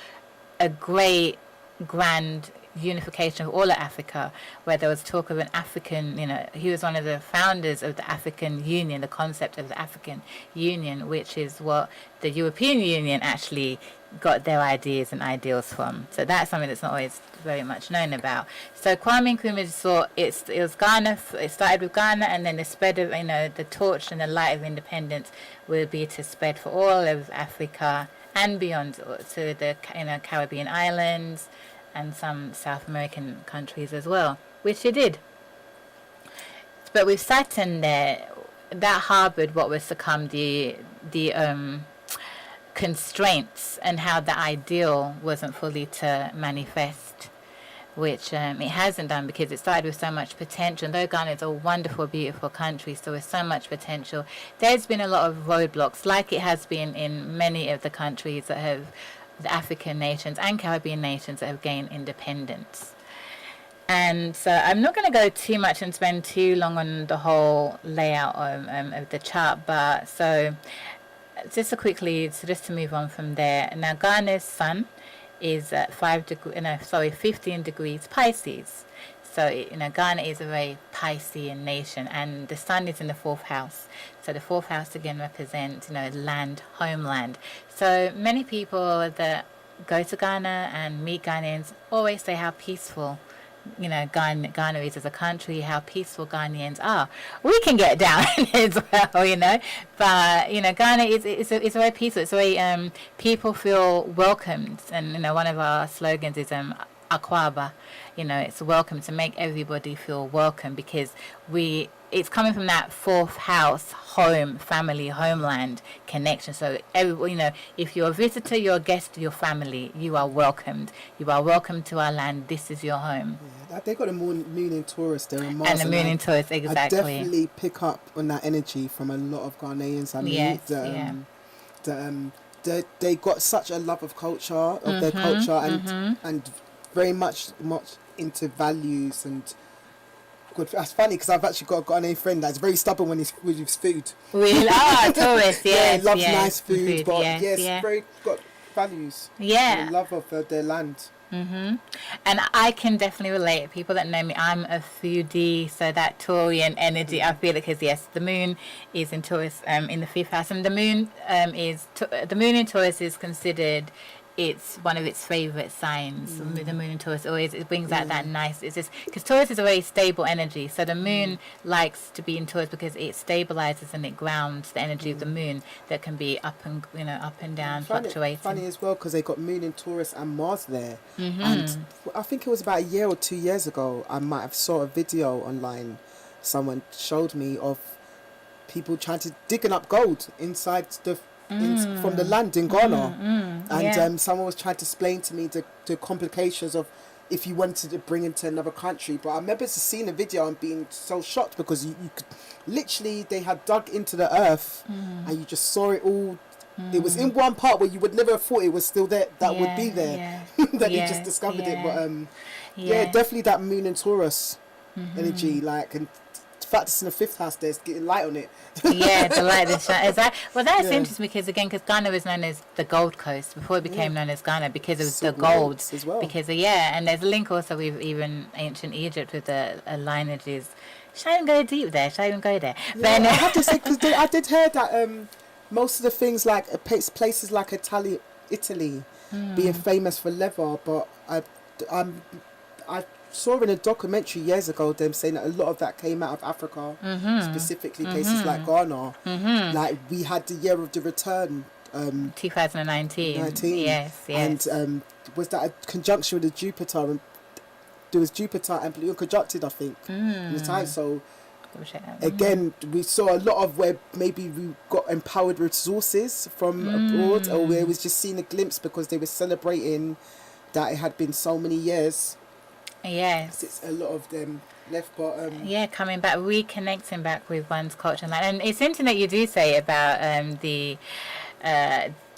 a great, grand unification of all of Africa, where there was talk of an African, he was one of the founders of the African Union, the concept of the African Union, which is what the European Union actually got their ideas and ideals from. So that's something that's not always very much known about. So Kwame Nkrumah saw it was Ghana. It started with Ghana, and then the spread of the torch and the light of independence will be to spread for all of Africa and beyond to the Caribbean islands and some South American countries as well, which it did. But with Saturn there, that harbored what was to come, the constraints and how the ideal wasn't fully to manifest, which it hasn't done because it started with so much potential. And though Ghana is a wonderful, beautiful country, so with so much potential, there's been a lot of roadblocks, like it has been in many of the countries that have, the African nations and Caribbean nations that have gained independence. And so I'm not going to go too much and spend too long on the whole layout of the chart, but so just to move on from there. Now Ghana's sun is at 15 degrees Pisces. So Ghana is a very Piscean nation, and the sun is in the 4th house. So the 4th house again represents land, homeland. So many people that go to Ghana and meet Ghanaians, always say how peaceful, Ghana is as a country, how peaceful Ghanaians are. We can get down as well, but Ghana it's very peaceful. It's very people feel welcomed, and one of our slogans is Akwaba. It's welcome, to make everybody feel welcome, because it's coming from that fourth house, home, family, homeland connection. So if you're a visitor, you're a guest, your family, you are welcomed. You are welcome to our land. This is your home. Yeah, they got a moon in Taurus there and Mars. And the moon in Taurus, exactly. I definitely pick up on that energy from a lot of Ghanaians I meet. They got such a love of culture, of their culture, and very much into values and good. That's funny because I've actually got a Ghanaian friend that's very stubborn with his food. Really? Taurus, yes. Loves nice food, but yes, very got values. Yeah. The love of their land. And I can definitely relate. People that know me, I'm a foodie, so that Taurian energy, I feel it, because yes, the moon is in Taurus, in the 5th house, and the moon in Taurus is considered, it's one of its favourite signs. The moon in Taurus always, it brings out that nice, it's just because Taurus is a very stable energy, so the moon likes to be in Taurus because it stabilizes and it grounds the energy of the moon that can be up and down, fluctuating. Funny as well, because they got moon in Taurus and Mars there, and I think it was about a year or 2 years ago, I might have saw a video online, someone showed me, of people trying to digging up gold inside from the land in Ghana, and someone was trying to explain to me the complications of if you wanted to bring it to another country. But I remember seeing a video and being so shocked, because you could literally, they had dug into the earth and you just saw it all. It was in one part where you would never have thought it was still there, would be there, that you just discovered it. But definitely that moon and Taurus energy, and the fact it's in the 5th house, there's getting light on it. The light is shining. Well, that's interesting, because Ghana was known as the Gold Coast before it became known as Ghana, because of the gold. As well. And there's a link also with even ancient Egypt with the lineages. Shall I even go deep there? Shall I even go there? Yeah, I have to say, because I did hear that most of the things like places like Italy being famous for leather, but I saw in a documentary years ago them saying that a lot of that came out of Africa, specifically places like Ghana. Like we had the year of the return, 2019. Yes. And was that a conjunction with the Jupiter? And there was Jupiter and Pluto conjuncted, I think, in the time. So again, we saw a lot of where maybe we got empowered resources from abroad, or where it was just seeing a glimpse because they were celebrating that it had been so many years. Yes. It's a lot of them left, but coming back, reconnecting back with one's culture and land. And it's interesting that you do say about the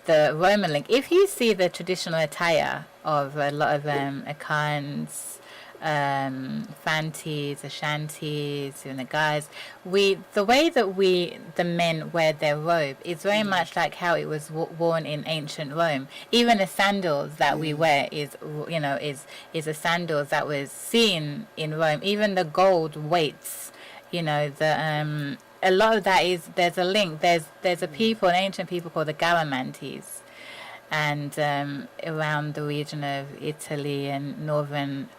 Roman link. If you see the traditional attire of a lot of Akans, Fantis, Ashantis, and the guys, the way that the men wear their robe is very much like how it was worn in ancient Rome. Even the sandals that we wear is a sandals that was seen in Rome. Even the gold weights, a lot of that is, there's a link. There's a people, an ancient people called the Garamantes, and around the region of Italy and Northern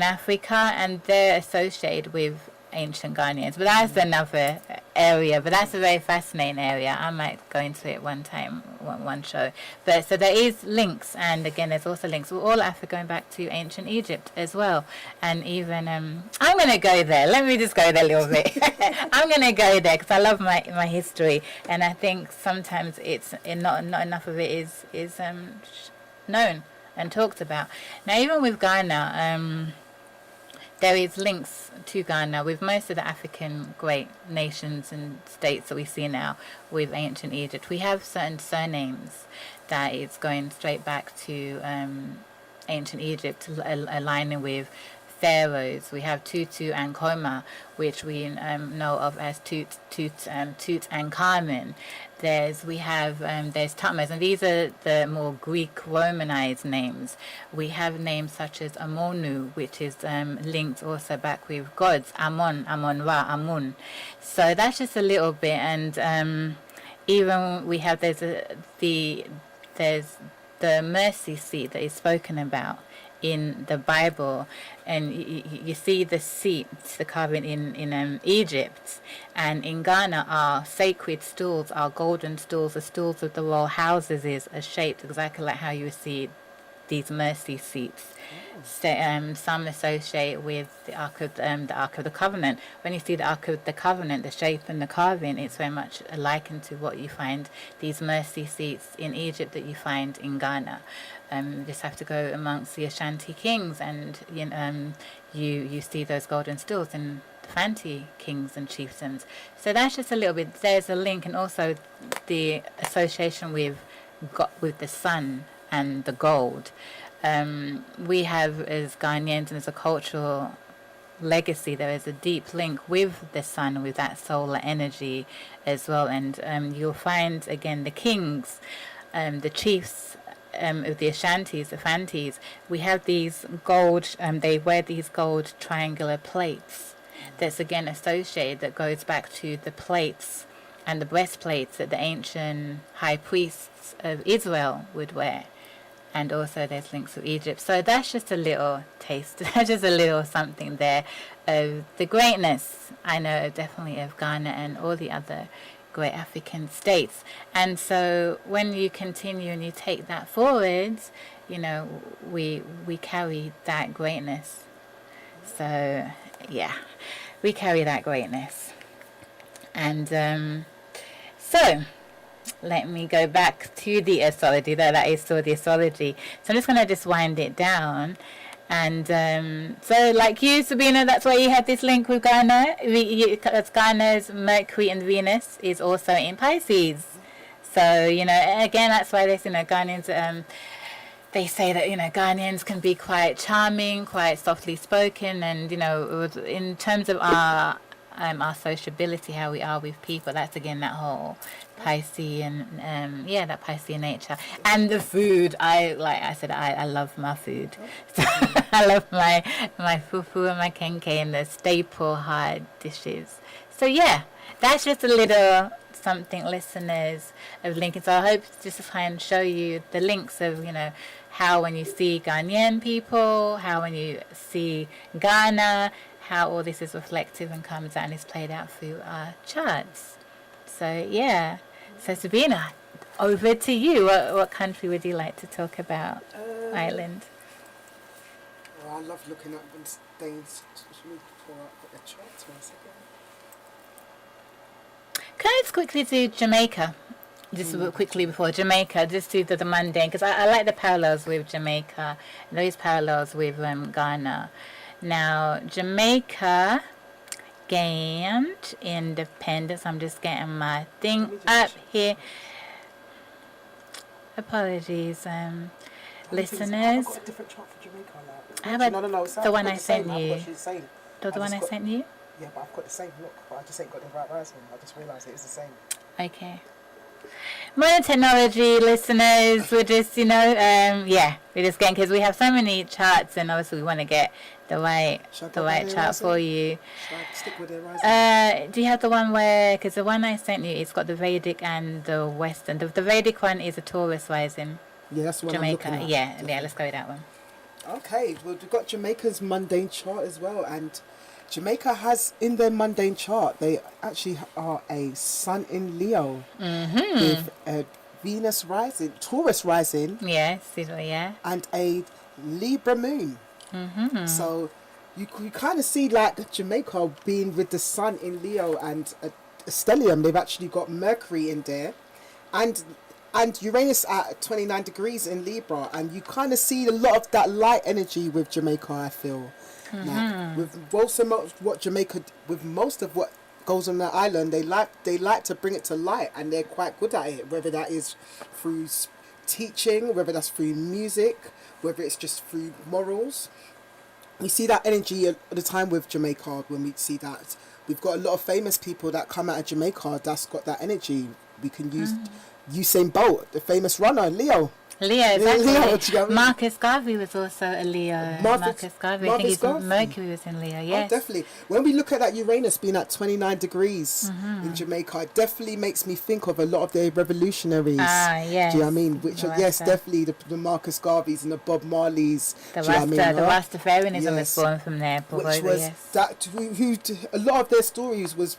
Africa, and they're associated with ancient Ghanaians. But that's another area, but that's a very fascinating area. I might go into it one time, one show. But so there is links, and again there's also links with all Africa going back to ancient Egypt as well. And even I'm going to go there. Let me just go there a little bit. I'm going to go there because I love my history, and I think sometimes it's not enough of it is known and talked about. Now, even with Ghana, there is links to Ghana with most of the African great nations and states that we see now with ancient Egypt. We have certain surnames that is going straight back to ancient Egypt, aligning with pharaohs. We have Tutu and Koma, which we know of as Tut and Carmen. There's Tutmos, and these are the more Greek Romanized names. We have names such as Amonu, which is linked also back with gods, Amon Ra, Amun. So that's just a little bit, and even we have there's the mercy seat that is spoken about in the Bible, and you see the seats, the carving in Egypt, and in Ghana, our sacred stools, our golden stools, the stools of the royal houses are shaped exactly like how you see these mercy seats. So, some associate with the Ark of the Covenant. When you see the Ark of the Covenant, the shape and the carving, it's very much likened to what you find these mercy seats in Egypt that you find in Ghana. You just have to go amongst the Ashanti kings, and you see those golden stools in the Fanti kings and chieftains. So that's just a little bit. There's a link, and also the association with the sun and the gold. We have, as Ghanaians and as a cultural legacy, there is a deep link with the sun, with that solar energy as well. And you'll find, again, the kings, the chiefs of the Ashantis, the Fantis, we have these gold, they wear these gold triangular plates. That's, again, associated, that goes back to the plates and the breastplates that the ancient high priests of Israel would wear. And also there's links with Egypt. So that's just a little taste, that's just a little something there of the greatness, I know, definitely of Ghana and all the other great African states. And so when you continue and you take that forward, we carry that greatness. So, yeah, we carry that greatness. And so let me go back to the astrology. That is still the astrology. So I'm just going to just wind it down. And so like you, Sabrina, that's why you had this link with Ghana. Ghana's Mercury and Venus is also in Pisces. So, again, that's why there's, Ghanaians, they say that, Ghanaians can be quite charming, quite softly spoken. And, in terms of our sociability, how we are with people, that's, again, that whole Piscean, that Piscean nature. And the food, I love my food. So I love my fufu and my kenke and the staple hard dishes. So yeah, that's just a little something, listeners, of linking. So I hope just to try and show you the links of, how when you see Ghanaian people, how when you see Ghana, how all this is reflective and comes out and is played out through our charts. So yeah. So Sabrina, over to you. What country would you like to talk about? Island. Well, I love looking up things. Should we pull up the charts for a second? Can I just quickly do Jamaica? Just quickly before Jamaica, just do the mundane, because I like the parallels with Jamaica, those parallels with Ghana. Now, Jamaica gained independence. I'm just getting my thing up here. Apologies, listeners. I've got a different chart for Jamaica now. How about No, the one I sent you? The one I got, sent you? Yeah, but I've got the same look, but I just ain't got the right rising. I just realised it is the same. Okay. Modern technology, listeners, we're just, we're just getting, because we have so many charts, and obviously we want to get the right chart for you. Should I stick with the rising? Do you have the one where, because the one I sent you, it's got the Vedic and the Western. The Vedic one is a Taurus rising. Yeah, that's the one Jamaica. I'm looking Yeah, at. let's go with that one. Okay, well, we've got Jamaica's mundane chart as well, and Jamaica has in their mundane chart, they actually are a Sun in Leo with a Venus rising, Taurus rising, Yes, yeah. and a Libra moon. So you kind of see like Jamaica being with the Sun in Leo and a stellium. They've actually got Mercury in there, and Uranus at 29 degrees in Libra, and you kind of see a lot of that light energy with Jamaica, I feel. Like, with most of what goes on the island, they like to bring it to light, and they're quite good at it, whether that is through teaching, whether that's through music, whether it's just through morals. We see that energy at the time with Jamaica. When we see that, we've got a lot of famous people that come out of Jamaica that's got that energy. We can use Usain Bolt, the famous runner, Leo. Leo, exactly. Leo, do you know what I mean? Marcus Garvey was also a Leo. Marcus Garvey. I think Mercury was in Leo, yes. Oh, definitely. When we look at that Uranus being at 29 degrees in Jamaica, it definitely makes me think of a lot of the revolutionaries. Yes. Do you know what I mean? Which are, yes, definitely the Marcus Garveys and the Bob Marleys. The Rastafarianism was born from there, which was a lot of their stories was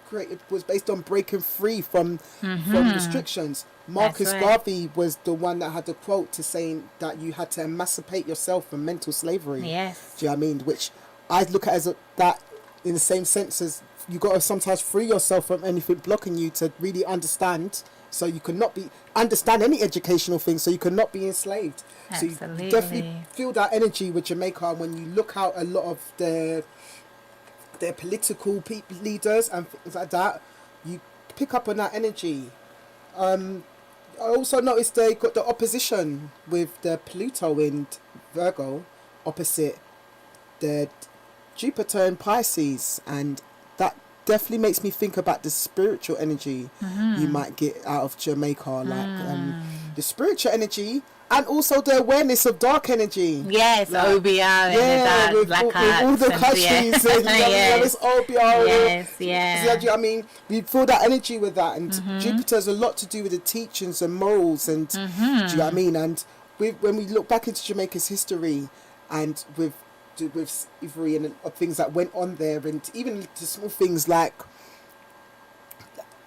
based on breaking free from restrictions. Marcus Garvey was the one that had the quote to saying that you had to emancipate yourself from mental slavery. Yes. Do you know what I mean? Which I look at as that in the same sense as you got to sometimes free yourself from anything blocking you to really understand, so you can not understand any educational thing, so you can not be enslaved. Absolutely. So you definitely feel that energy with Jamaica when you look out a lot of their political leaders and things like that. You pick up on that energy. I also noticed they got the opposition with the Pluto in Virgo opposite the Jupiter in Pisces, and that definitely makes me think about the spiritual energy you might get out of Jamaica, like the spiritual energy and also the awareness of dark energy. Yes, like, OBR and the black arts. All the countries, it's OBR. Yes. I mean, we feel that energy with that, and Jupiter's a lot to do with the teachings and morals, and do you know what I mean? And when we look back into Jamaica's history, and with slavery and things that went on there, and even the small things like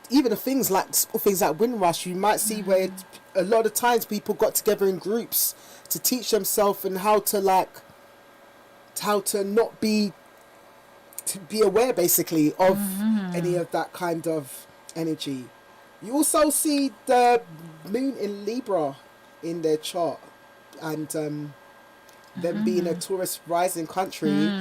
Windrush, you might see where a lot of times people got together in groups to teach themselves and how to not be aware basically of any of that kind of energy. You also see the moon in Libra in their chart, and them being a tourist rising country.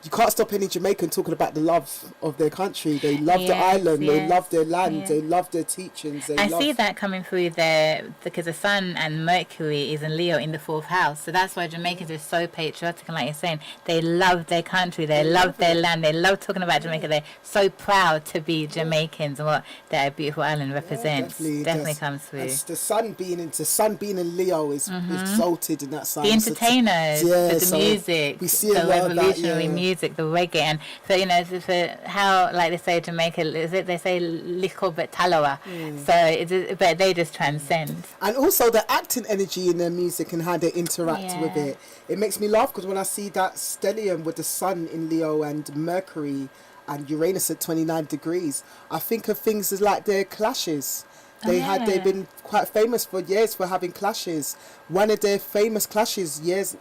You can't stop any Jamaican talking about the love of their country. They love the island. They love their land. They love their teachings. I see that coming through there because the Sun and Mercury is in Leo in the 4th house. So that's why Jamaicans are so patriotic, and like you're saying, they love their country. They love their land. They love talking about Jamaica. They're so proud to be Jamaicans and what their beautiful island represents. Definitely comes through. The Sun being in Leo is exalted in that sign. The entertainers, the music, we see the revolutionary music. The reggae, and so for how, like they say Jamaica, they say liko but taloa, so but they just transcend. And also the acting energy in their music and how they interact with it makes me laugh, because when I see that stellium with the Sun in Leo and Mercury and Uranus at 29 degrees, I think of things as like their clashes. They've been quite famous for years for having clashes. One of their famous clashes years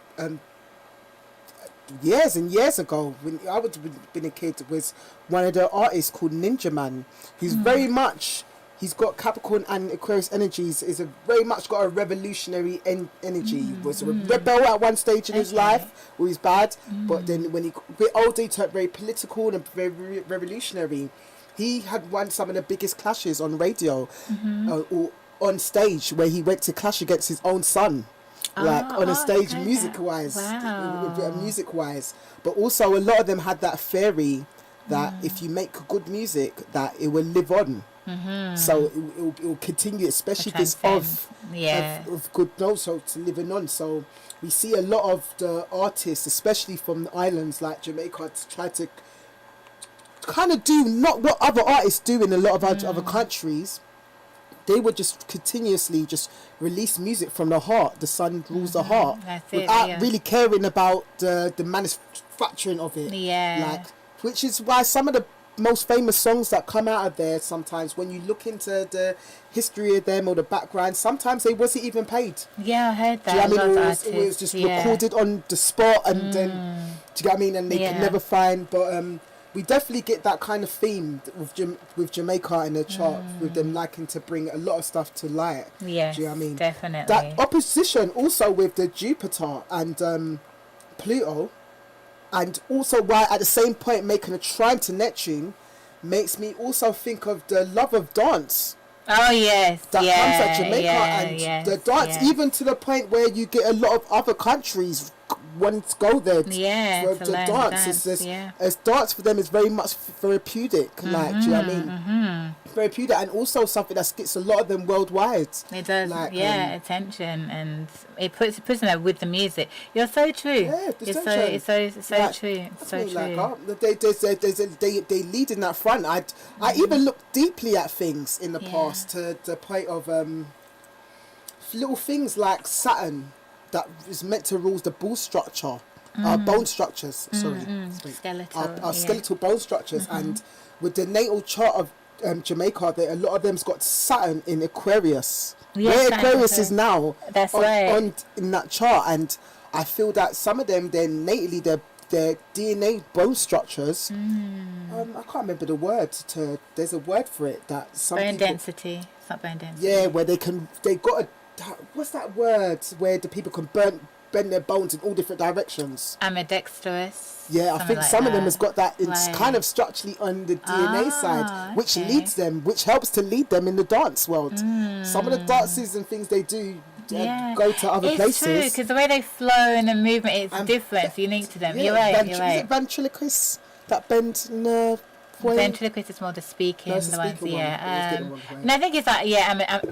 and years ago, when I would have been a kid, was one of the artists called Ninja Man. He's very much, he's got Capricorn and Aquarius energies, very much got a revolutionary energy. He was a rebel at one stage in his life, where he's bad, but then when he got a bit older, he turned very political and very revolutionary. He had won some of the biggest clashes on radio or on stage, where he went to clash against his own son. On a stage, music-wise, but also a lot of them had that theory that if you make good music, that it will live on. So it will continue, especially this of good notes, so to living on. So we see a lot of the artists, especially from the islands like Jamaica, to try to kind of do not what other artists do in a lot of other countries. They would just continuously just release music from the heart. The Sun rules the heart, without really caring about the manufacturing of it. Which is why some of the most famous songs that come out of there, sometimes when you look into the history of them or the background, sometimes they wasn't even paid. Yeah, I heard that. Do you know what I mean? It was just recorded on the spot, and then do you get what I mean? And they could never find, but we definitely get that kind of theme with Jamaica in the chart, with them liking to bring a lot of stuff to light. Yes, do you know what I mean? Definitely. That opposition also with the Jupiter and Pluto, and also why at the same point making a trine to Neptune, makes me also think of the love of dance. Oh yes, that comes at Jamaica, and the dance, even to the point where you get a lot of other countries wanting to go there to to learn dance. dance. As dance for them is very much therapeutic. Like, do you know what I mean? Therapeutic, and also something that gets a lot of them worldwide. It does, like, attention, and it puts them with the music. You're so true. Yeah, it's so like, true. So true. Like, they lead in that front. I even looked deeply at things in the past to the point of little things like Saturn that is meant to rule the bone structure, bone structures. Skeletal, skeletal bone structures, and with the natal chart of Jamaica, a lot of them's got Saturn in Aquarius. Where Aquarius is now, that's on in that chart, and I feel that some of them, they're natally their DNA bone structures. I can't remember the word. There's a word for it that some bone people, density. It's not bone density. Yeah, where they got what's that word where the people can bend their bones in all different directions. Ambidextrous. Yeah, I think like some of them has got that. It's kind of structurally on the DNA side, which leads them, which helps to lead them in the dance world. Some of the dances and things they do go to other places. It's true, because the way they flow and the movement, it's different. It's unique to them. You're right. Is it ventriloquists that bend in a way? Ventriloquist is more the speaking. No, it's the ones, speaking one. And I think it's like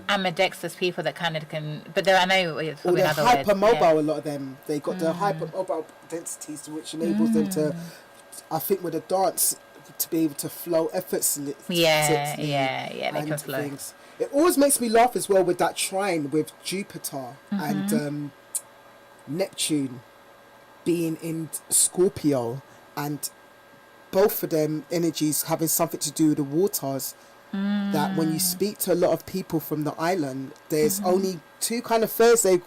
ambidextrous people that kind of can. But I know it's probably another word. Hypermobile. A lot of them, they got the hypermobile densities, which enables them to, I think, with a dance, to be able to flow effortlessly. Yeah, they can flow. Things. It always makes me laugh as well with that trine with Jupiter and Neptune being in Scorpio, and both of them energies having something to do with the waters. That when you speak to a lot of people from the island, there's only two kind of fears they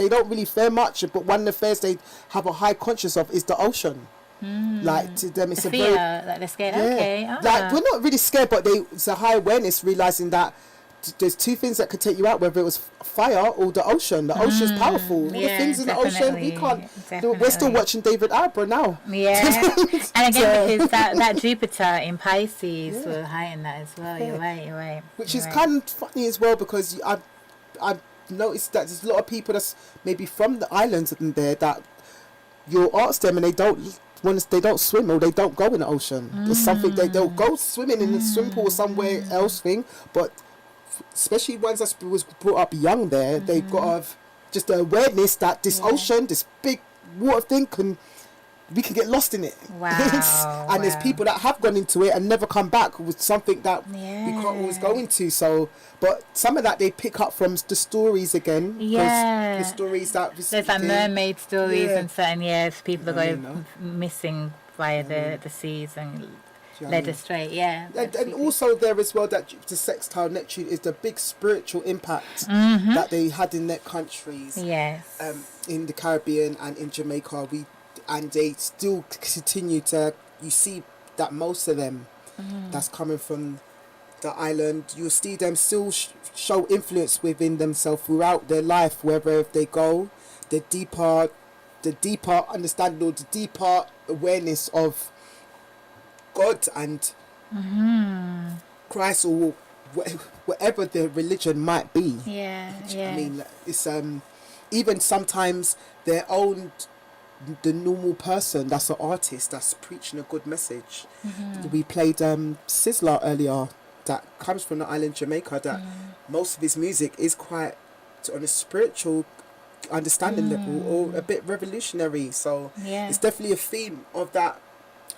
don't really fear much, but one of the fears they have a high conscious of is the ocean. Like, to them it's the a fear, very, like they're scared. Like, we're not really scared, but it's a high awareness, realizing that there's two things that could take you out, whether it was fire or the ocean. The ocean's powerful. All the things in the ocean, we can't. We're still watching David Attenborough now. Yeah, and again, because that Jupiter in Pisces will heighten that as well. You're right. Which is kind of funny as well, because I've noticed that there's a lot of people that's maybe from the islands in there that you'll ask them and they don't swim or they don't go in the ocean. There's something they'll go swimming in the swim pool or somewhere else but especially ones that was brought up young there, they've got to have just the awareness that this ocean, this big water thing, we can get lost in it. Wow. And there's people that have gone into it and never come back with something that we can't always go into. So, but some of that they pick up from the stories again. Yeah. The stories that there's like mermaid stories and certain people that go missing via the seas and led astray. And also there as well that the sextile Neptune is the big spiritual impact that they had in their countries. Yes. In the Caribbean and in Jamaica, and they still continue to. You see that most of them that's coming from the island, you see them still show influence within themselves throughout their life, wherever they go. The deeper understanding or the deeper awareness of God and Christ or whatever the religion might be. I mean, it's even sometimes their own. The normal person that's an artist that's preaching a good message. We played Sizzler earlier, that comes from the island Jamaica, that most of his music is quite on a spiritual understanding level or a bit revolutionary, so it's definitely a theme of that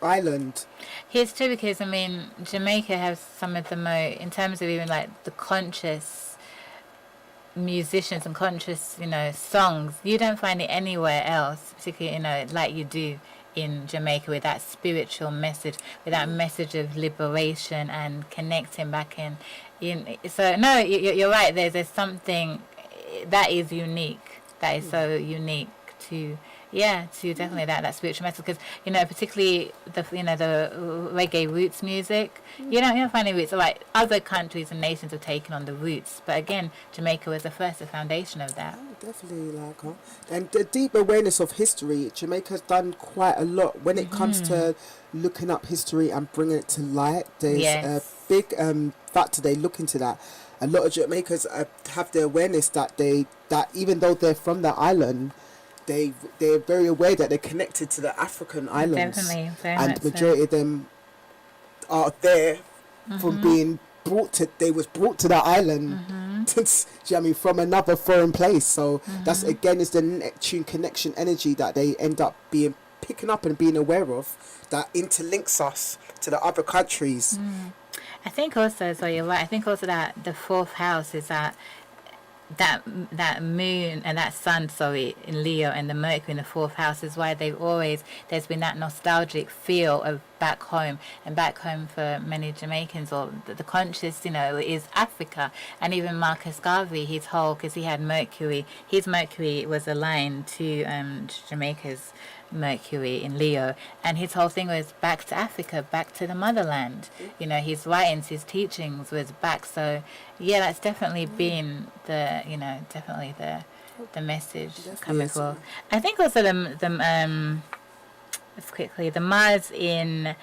island. It's true, because I mean Jamaica has some of the most, in terms of even like the conscious musicians and conscious songs, you don't find it anywhere else, particularly like you do in Jamaica, with that spiritual message, with that message of liberation and connecting back in. So no, you're right, there's something that is unique, that is so unique to definitely that spiritual message, because particularly the reggae roots music, you don't find any roots. Like other countries and nations have taken on the roots, but again Jamaica was the foundation of that. Definitely, and the deep awareness of history. Jamaica's done quite a lot when it comes to looking up history and bringing it to light. There's a big factor they look into that. A lot of Jamaicans have the awareness that even though they're from the island, they're very aware that they're connected to the African islands. Definitely, very And much majority of them are there from being brought to. They was brought to that island. Do you know what I mean, from another foreign place. So that's again is the Neptune connection energy that they end up picking up and being aware of, that interlinks us to the other countries. I think also, so you're right, I think also that the fourth house is that moon and that sun, sorry, in Leo, and the Mercury in the fourth house is why there's been that nostalgic feel of back home. And back home for many Jamaicans, or the conscious, is Africa. And even Marcus Garvey, because he had Mercury, his Mercury was aligned to Jamaica's Mercury in Leo, and his whole thing was back to Africa, back to the motherland. His writings, his teachings was back. So yeah, that's definitely been the message coming forth. I think also let's quickly, the Mars in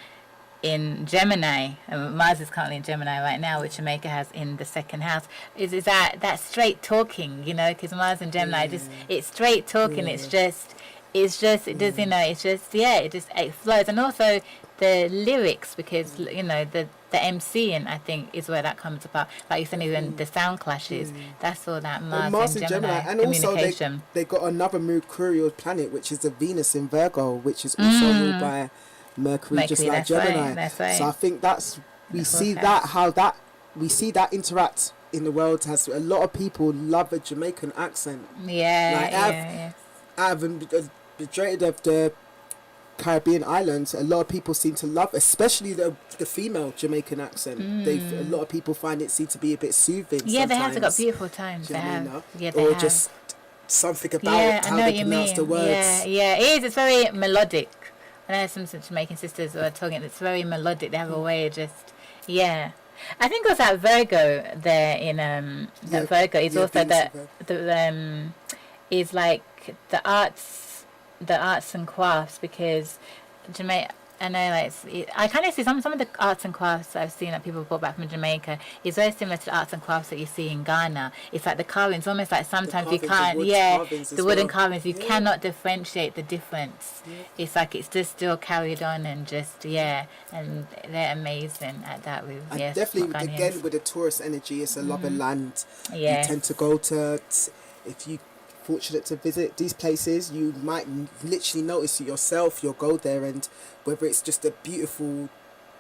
Gemini, Mars is currently in Gemini right now, which Jamaica has in the second house, is that straight talking, because Mars in Gemini, it's straight talking. It flows. And also the lyrics, because the MCing, I think, is where that comes about. Like you said, even the sound clashes, that's all that Mars in Gemini. And communication. also they got another mercurial planet, which is the Venus in Virgo, which is also ruled by Mercury, just like Gemini. That's right. So I think we see that interact in the world. Has a lot of people love a Jamaican accent. Out of the majority of the Caribbean islands, a lot of people seem to love, especially the female Jamaican accent. A lot of people find it seem to be a bit soothing. Yeah, they have got beautiful times. They have. Just something about how they pronounce the words. Yeah, it is. It's very melodic. I know some Jamaican sisters who are talking. It's very melodic. They have a way of just I think also that Virgo there in that Virgo is also the is like the arts and crafts, because Jamaica, I know, I kind of see some of the arts and crafts I've seen that people brought back from Jamaica is very similar to the arts and crafts that you see in Ghana. It's like the carvings, almost like sometimes you can't, the wooden carvings, you cannot differentiate the difference. It's like it's just still carried on and and they're amazing at that. Definitely, again, with the Taurus energy, it's a love of land. You tend to go to, if you fortunate to visit these places, you might literally notice it yourself. You'll go there, and whether it's just a beautiful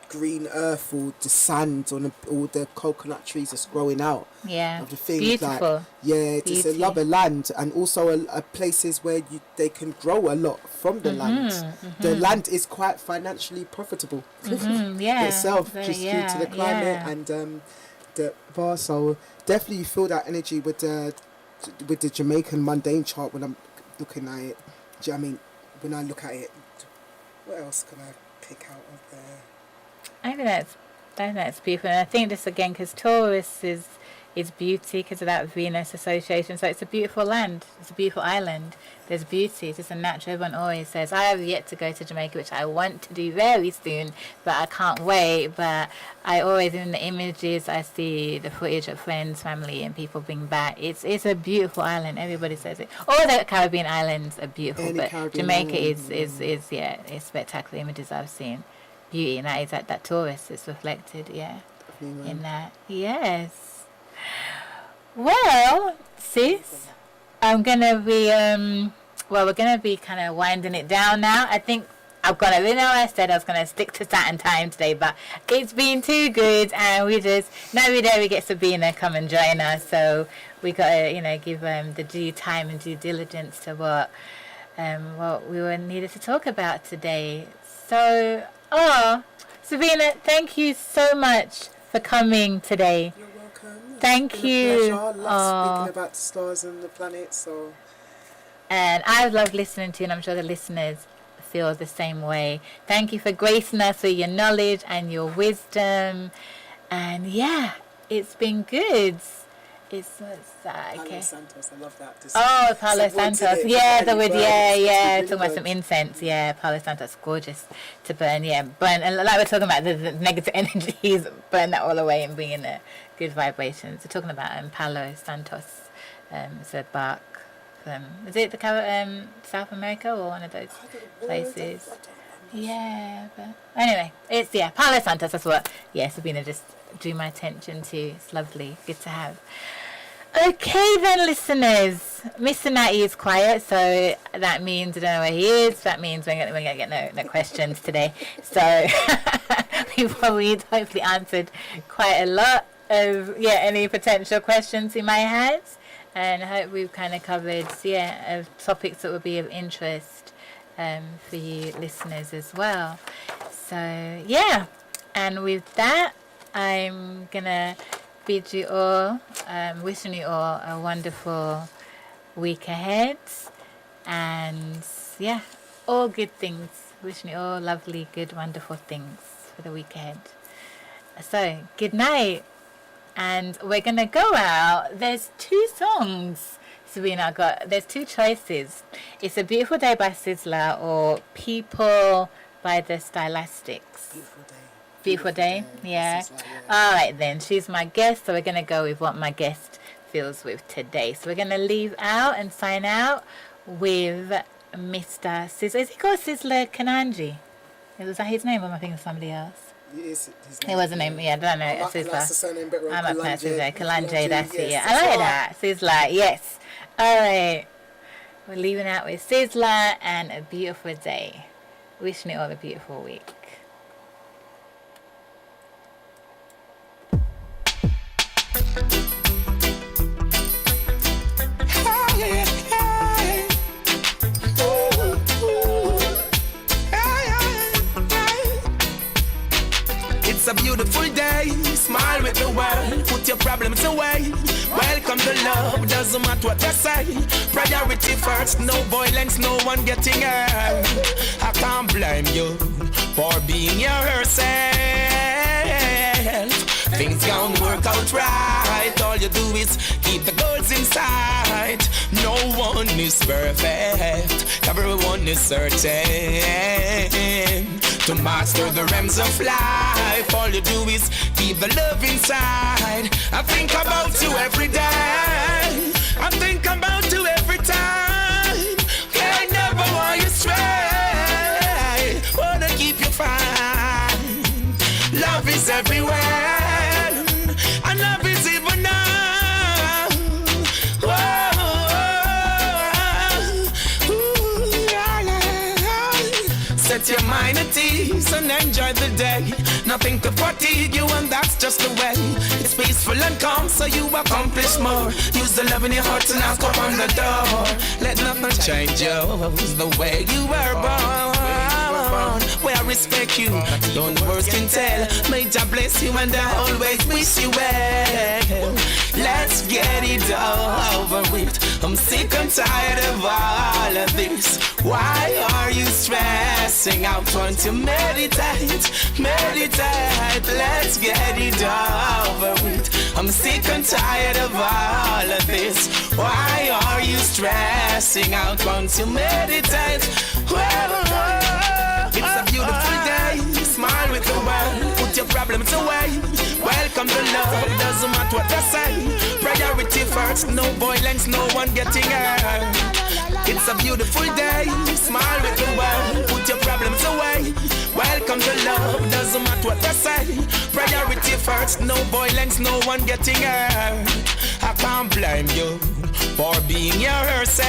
green earth or the sand or the coconut trees that's growing out, beautiful, just a love of land. And also places where they can grow a lot from the land. The land is quite financially profitable itself, just due to the climate and so definitely you feel that energy with the Jamaican mundane chart when I'm looking at it. Do you know what I mean? When I look at it, what else can I pick out of there? I think that's beautiful. And I think this again, because Taurus is beauty, because of that Venus association. So it's a beautiful land. It's a beautiful island. There's beauty. It's just a natural. Everyone always says, I have yet to go to Jamaica, which I want to do very soon, but I can't wait. But I always, in the images, I see the footage of friends, family, and people being back. It's a beautiful island. Everybody says it. All the Caribbean islands are beautiful, but Jamaica is spectacular images I've seen. Beauty, and that is that Taurus is reflected, in that. Yes. Well, sis, I'm gonna be we're gonna be kind of winding it down now. I think I said I was gonna stick to Saturn time today, but it's been too good, and we just every day we get Sabrina come and join us, so we gotta give the due time and due diligence to what we were needed to talk about today. So, Sabrina, thank you so much for coming today. You're welcome. Thank you. Love speaking about the stars and the planets. So, and I've loved listening to you, and I'm sure the listeners feel the same way. Thank you for gracing us with your knowledge and your wisdom. And it's been good. Palo Santos, I love that. Palo Santos. Talking about some incense. Palo Santos, gorgeous to burn. Burn, and like we're talking about the negative energies, burn that all away and bring in the good vibrations. We're talking about Palo Santos, so bark them. Is it the South America or one of those places? Yeah, but anyway, it's Palo Santos. That's what. Yeah, Sabrina just drew my attention to. It's lovely, good to have. Okay then, listeners. Mr. Natty is quiet, so that means I don't know where he is. That means we're gonna get no questions today. So we've probably hopefully answered quite a lot of any potential questions you may have, and I hope we've kind of covered of topics that would be of interest for you listeners as well. So and with that, I'm gonna bid you all, wishing you all a wonderful week ahead, and all good things. Wishing you all lovely, good, wonderful things for the week ahead. So good night, and we're gonna go out. There's 2 songs, Sabrina. There's 2 choices. It's A Beautiful Day by Sizzla or People by the Stylistics. Beautiful day. Yeah. All right then. She's my guest, so we're gonna go with what my guest feels with today. So we're gonna leave out and sign out with Mr. Sizzla. Is he called Sizzla Kananji? Was that his name, or am I thinking of somebody else? His name. It was a name. Yeah, I don't know. That's the surname better. I'm a Sizzla Kalanje. That's it. Yes, Yeah, I like that. Sizzla. Yes. All right. We're leaving out with Sizzla and A Beautiful Day. Wishing you all a beautiful week. It's a beautiful day, smile with the world, put your problems away. Welcome to love, doesn't matter what they say. Priority first, no violence, no one getting hurt. I can't blame you for being yourself. Things don't work out right, all you do is keep the goals inside. No one is perfect, everyone is certain to master the realms of life. All you do is keep the love inside. I think about you every day, I think about you every time. I never want you stray, wanna keep you fine. Love is everywhere, and love is even now. Set your mind at ease and enjoy the day. Nothing to fatigue you, and that's just the way. It's peaceful and calm, so you accomplish more. Use the love in your heart and knock on the door. Let nothing change you, the way you were born. Where I respect you, don't words can tell. May God bless you, and I always wish you well. Let's get it all over with. I'm sick and tired of all of this. Why are you stressing out? Want to meditate, meditate. Let's get it over with. I'm sick and tired of all of this. Why are you stressing out? Want to meditate. It's a beautiful day, smile with the world, put your problems away. Welcome to love, doesn't matter what they say. Priority first, no violence, no one getting hurt. It's a beautiful day, smile with the world, put your problems away. Welcome to love, doesn't matter what they say. Priority first, no violence, no one getting hurt. I can't blame you for being yourself.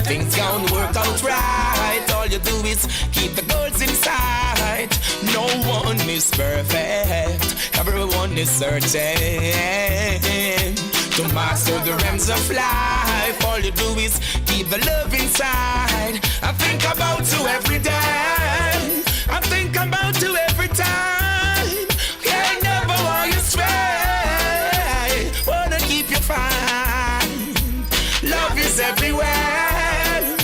Things don't work out right, all you do is keep the goals inside. No one is perfect, everyone is certain to master the realms of life. All you do is keep the love inside. I think about you every day, I think about you every time. I never want you stray, wanna keep you fine. Love is everywhere,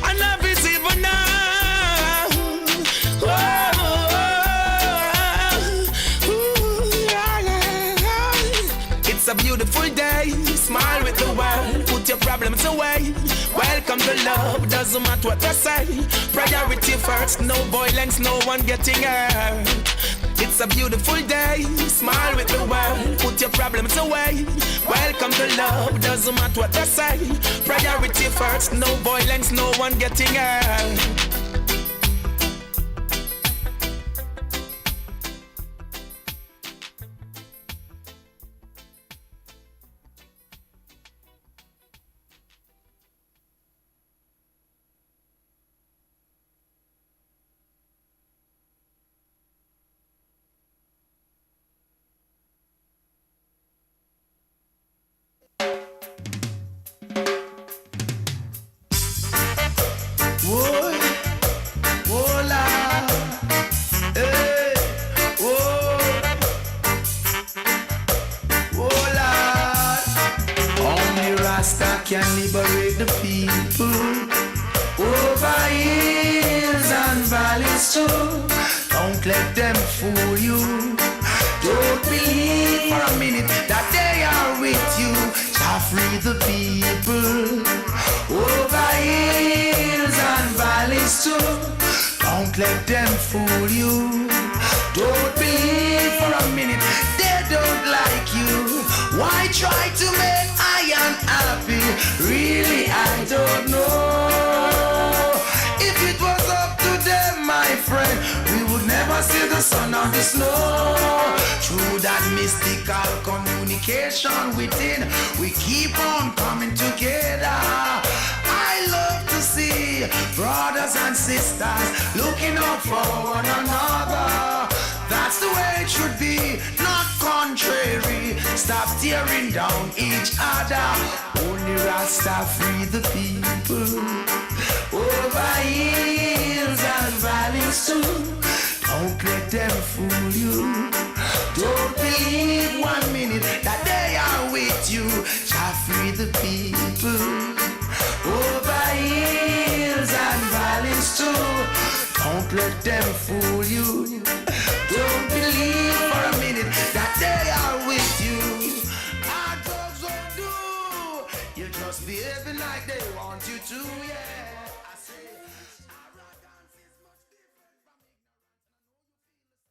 and love is even now. It's a beautiful day, smile with the world, put your problems away. Welcome to love, doesn't matter what they say. Priority first, no violence, no one getting hurt. It's a beautiful day, smile with the world, put your problems away. Welcome to love, doesn't matter what they say. Priority first, no violence, no one getting hurt. Can liberate the people over hills and valleys too. Don't let them fool you. Don't believe for a minute that they are with you. Shall free the people over hills and valleys too. Don't let them fool you. Don't believe for a minute they don't like you. Why try to make I unhappy? Really, I don't know. If it was up to them, my friend, we would never see the sun or the snow. Through that mystical communication within, we keep on coming together. I love to see brothers and sisters looking out for one another. That's the way it should be, not contrary. Stop tearing down each other. Only Rasta free the people over hills and valleys too. Don't let them fool you. Don't believe 1 minute that they are with you. Shall free the people over hills and valleys too. Don't let them fool you. Don't believe for a minute that they are with you. I don't do. You just behaving like they want you to, yeah.